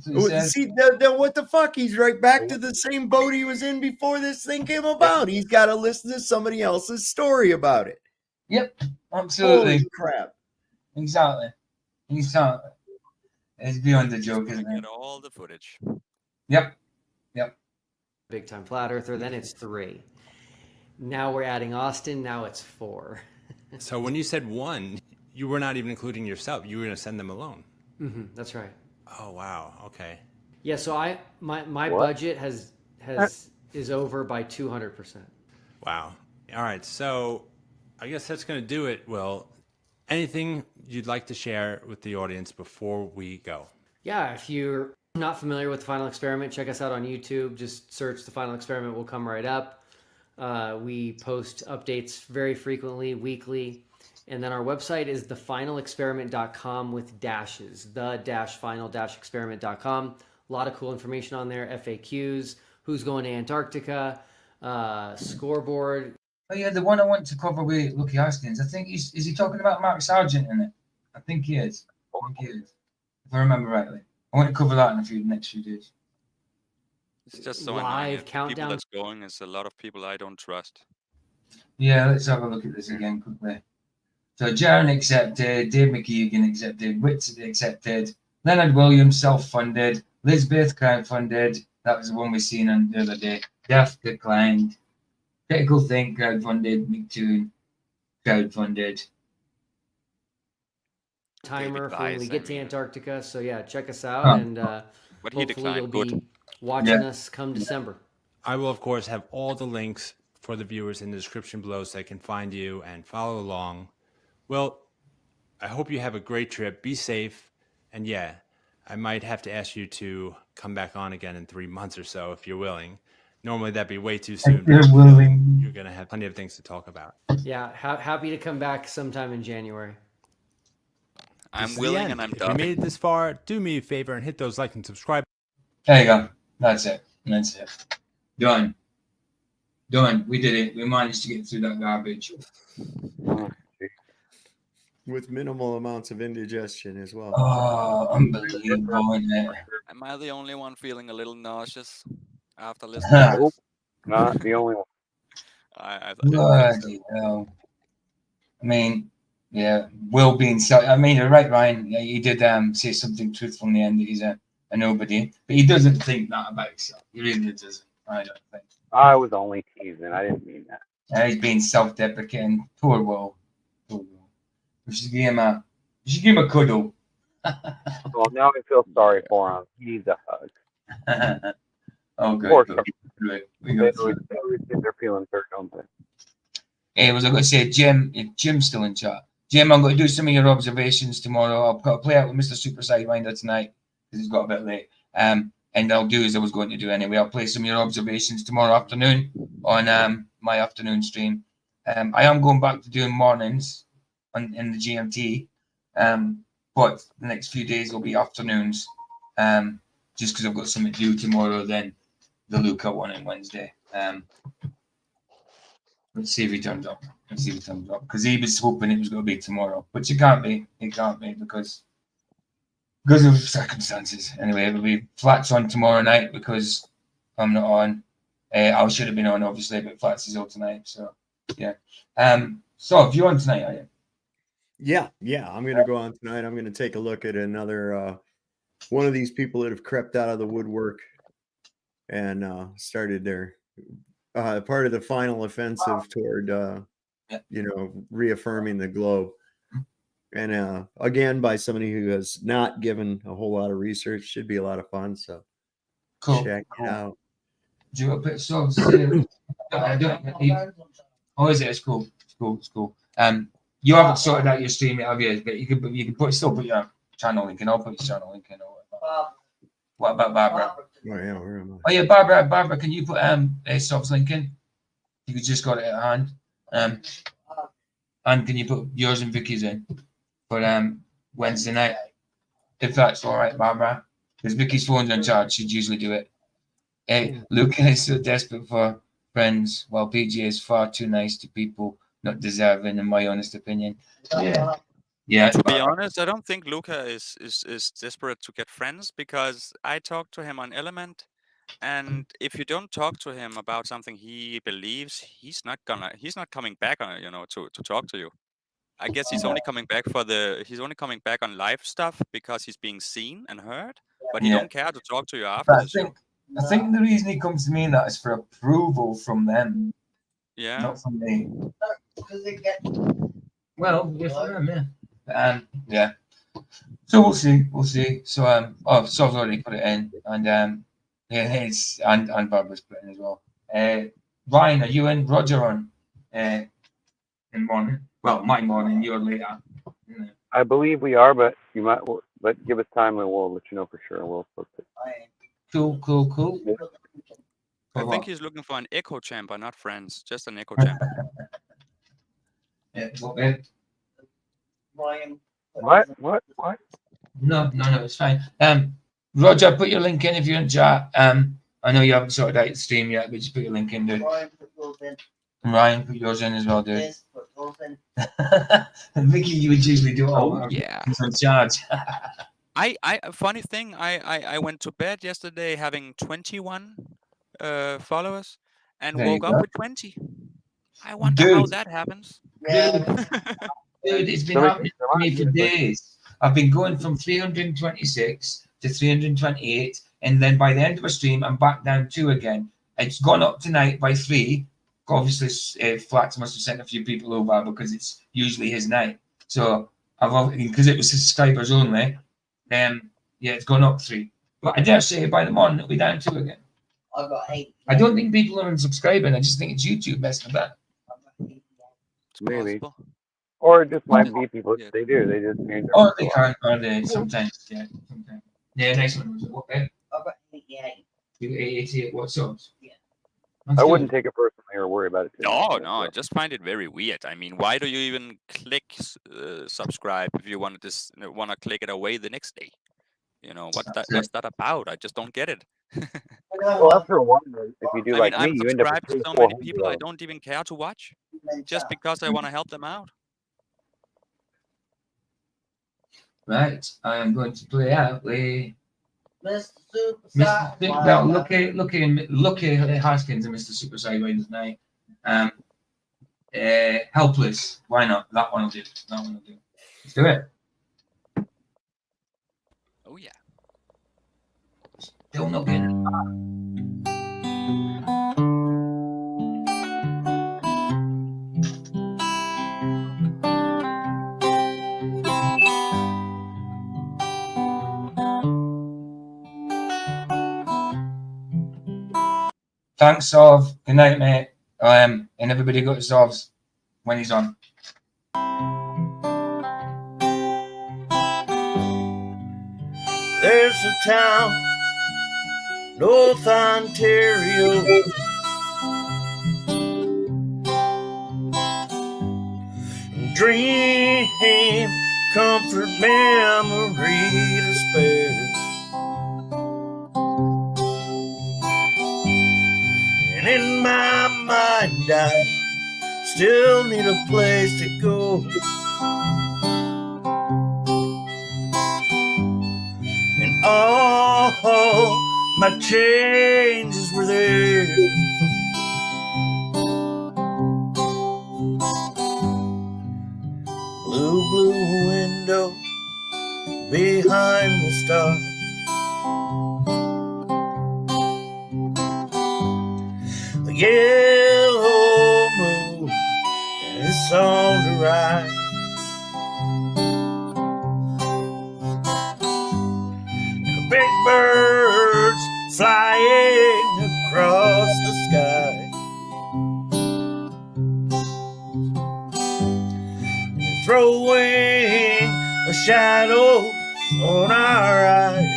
See, then what the fuck? He's right back to the same boat he was in before this thing came about. He's got to listen to somebody else's story about it. Yep, absolutely. Holy crap. Exactly. It's beyond the joke, isn't it? Get all the footage. Yep. Big time flat earther, then it's 3. Now we're adding Austin, now it's 4. So when you said 1, you were not even including yourself. You were going to send them alone. That's right. Oh, wow. Okay. Yeah, so my budget is over by 200%. Wow. All right. So I guess that's going to do it, Will. Anything you'd like to share with the audience before we go? Yeah, if you're not familiar with The Final Experiment, check us out on YouTube. Just search The Final Experiment, we'll come right up. We post updates very frequently, weekly. And then our website is thefinalexperiment.com with dashes, the-final-experiment.com. A lot of cool information on there, FAQs, who's going to Antarctica, scoreboard. Oh yeah, the one I want to cover with Lucky Hoskins. I think is he talking about Mark Sargent in it? I think he is. If I remember rightly. I want to cover that in the next few days. It's just so Live annoying. The countdown. people that's going is a lot of people I don't trust. Yeah, let's have a look at this again quickly. So Jaron accepted, Dave McKeegan accepted, Witts accepted, Leonard Williams self-funded, Lisbeth crowdfunded. That was the one we seen on the other day. Jeff declined. Critical Think crowdfunded, McToon crowdfunded. Timer for when we get to Antarctica. So yeah, check us out, Huh. and But he hopefully you'll declined. be watching us come December. I will, of course, have all the links for the viewers in the description below so they can find you and follow along. Well, I hope you have a great trip. Be safe. And yeah, I might have to ask you to come back on again in 3 months or so if you're willing. Normally that'd be way too soon. You're willing. You're going to have plenty of things to talk about. Yeah, happy to come back sometime in January. I'm This is the willing end. and I'm If you done. made it this far, do me a favor and hit those like and subscribe. There you go. That's it. Done. We did it. We managed to get through that garbage. With minimal amounts of indigestion as well. Oh, unbelievable, isn't it? Am I the only one feeling a little nauseous after listening? Nope, not the only one. I Bloody hell. I mean, yeah, Will being self. I mean, you're right, Ryan. Yeah, he did say something truthful in the end that he's a nobody, but he doesn't think that about himself. He really doesn't. I don't think. I was only teasing. I didn't mean that. He's being self-deprecating. Poor Will. Poor Will. We should give him a cuddle. Well, now I feel sorry for him. He needs a hug. Oh, good. Poor Good. They We got always through. think they're feeling hurt, don't they? Hey, was I going to say, Jim? If Jim's still in chat, Jim, I'm going to do some of your observations tomorrow. I've got to play out with Mr. Super Sidewinder tonight because it's got a bit late. And I'll do as I was going to do anyway. I'll play some of your observations tomorrow afternoon on my afternoon stream. I am going back to doing mornings in the GMT, but the next few days will be afternoons, just because I've got something to do tomorrow. Then the Luca one on Wednesday. Let's see if he turns up. Because he was hoping it was going to be tomorrow, but it can't be. It can't be because of circumstances. Anyway, it'll be Flats on tomorrow night because I'm not on. I should have been on, obviously, but Flats is out tonight. So, yeah. So, if you're on tonight, are you? Yeah. I'm going to go on tonight. I'm going to take a look at another one of these people that have crept out of the woodwork and started their part of the final offensive toward, reaffirming the globe. And again, by somebody who has not given a whole lot of research, should be a lot of fun. So Cool. check it out. Do you want to put songs? Oh, is it? It's cool. It's cool. You haven't sorted out your stream yet, have you? But you can still put your channel link in. I'll put your channel link in. What about Barbara? Oh yeah, where am I? Oh yeah, Barbara, can you put Sob's link in? You could just got it at hand. And can you put yours and Vicky's in for Wednesday night? If that's all right, Barbara. Because Vicky's phone's on charge, she'd usually do it. Hey, Luca is so desperate for friends, while PJ is far too nice to people not deserving, in my honest opinion. Yeah. Yeah. To be honest, I don't think Luca is desperate to get friends, because I talked to him on Element, and if you don't talk to him about something he believes, he's not coming back on, to talk to you. I guess he's only coming back on live stuff because he's being seen and heard, but he don't care to talk to you after the show. I think the reason he comes to me that is for approval from them. Yeah. Not from me. Because they get. Well, yeah, for them, yeah. Yeah. So we'll see. So Sob's already put it in, and yeah, it's and Barbara's put it in as well. Ryan, are you in? Roger on in morning. Well, my morning, you're later. I believe we are, but you might. But give us time, and we'll let you know for sure. We'll post it. Cool. I think he's looking for an echo chamber, not friends. Just an echo chamber. Yeah. What? No, it's fine. Roger, put your link in if you're in chat. I know you haven't sorted out the stream yet, but just put your link in, dude. Ryan, put yours in as well, dude. Yes, put yours in. And Mickey, you would usually do it all. Oh, yeah. He's in charge. Funny thing, I went to bed yesterday having 21 followers and There you woke up go. with 20. I wonder how that happens. Dude, it's been happening to me for days. I've been going from 326 to 328, and then by the end of a stream, I'm back down 2 again. It's gone up tonight by 3. Obviously, Flats must have sent a few people over because it's usually his night. So because it was subscribers only, yeah, it's gone up 3. But I dare say by the morning it'll be down 2 again. I got 8. I don't think people are unsubscribing. I just think it's YouTube messing about. Maybe. Or it just might be people. They do. They just change their Or they can't. Or they sometimes. Yeah. Sometimes. Yeah. Nice one. What? I got 88. You 88. What songs? Yeah. I wouldn't take it personally or worry about it. No, I just find it very weird. I mean, why do you even click subscribe if you want to click it away the next day? What's that about? I just don't get it. Well, after one, if you do like I'm me, you end up subscribed with to so many 400 people I don't even care to watch, just because I want to help them out. Right. I am going to play out with Mr. Super Mr. Well, Lucky Haskins and Mr. Super Sideways tonight. Helpless. Why not? That one will do. Let's do it. Oh yeah. Still not getting Thanks, Sov. Good night, mate. And everybody go to Sov's when he's on. There's a town, North Ontario, dream, comfort, memory to spare. And in my mind, I still need a place to go. And all my changes were there. Blue window behind the stars. The yellow moon is on the rise. And big birds flying across the sky. And throwing a shadow on our eyes.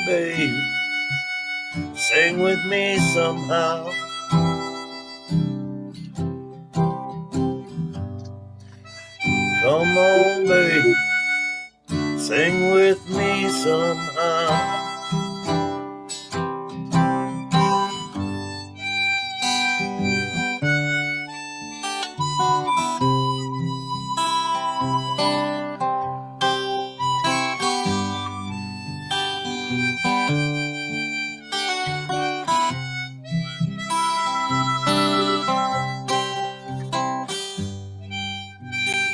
baby, sing with me somehow. Come on, baby, sing with me somehow.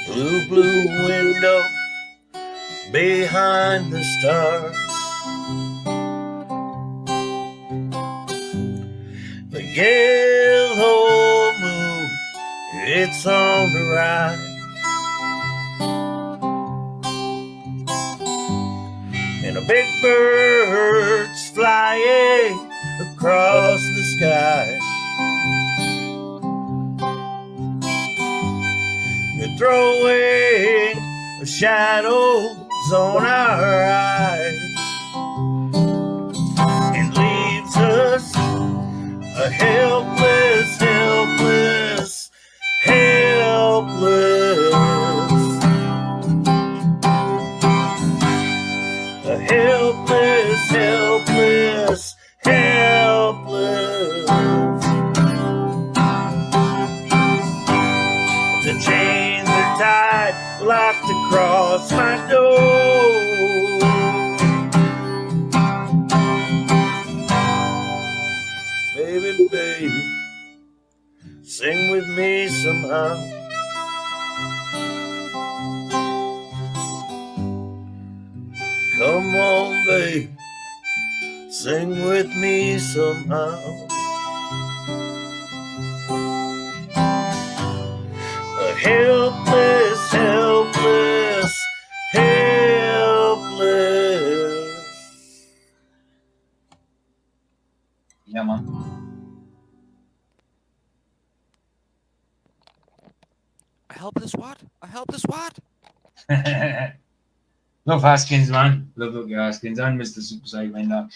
Blue, blue window behind the stars. The yellow moon, it's on the rise. And a big bird's flying across the sky. They're throwing shadows on our eyes. It leaves us a helpless, helpless, helpless. A helpless, helpless, helpless. The chains are tied, locked across my door. Baby, baby, sing with me somehow. Come on, baby, sing with me somehow. A helpless, helpless, helpless. Yeah, man. A helpless what? A helpless what? Love Haskins, man. Love Haskins and Mr. Super Sideminder.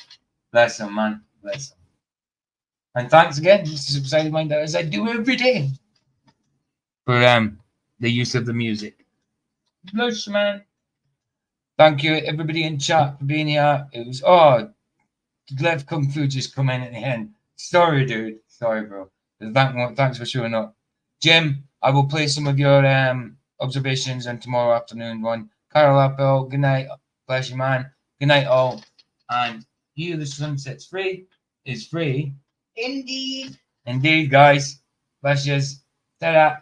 Bless him, man. Bless him. And thanks again, Mr. Super Sideminder, as I do every day, for the use of the music. Bless, man. Thank you, everybody in chat, for being here. It was Glev Kung Fu just come in at the end. Sorry, dude. Sorry, bro. Thanks for showing up. Jim, I will play some of your observations on tomorrow afternoon one. Carol Appel, good night. Bless you, man. Good night, all. And You the Sunset's Free is free. Indeed. Indeed, guys. Bless yous. Ta-da.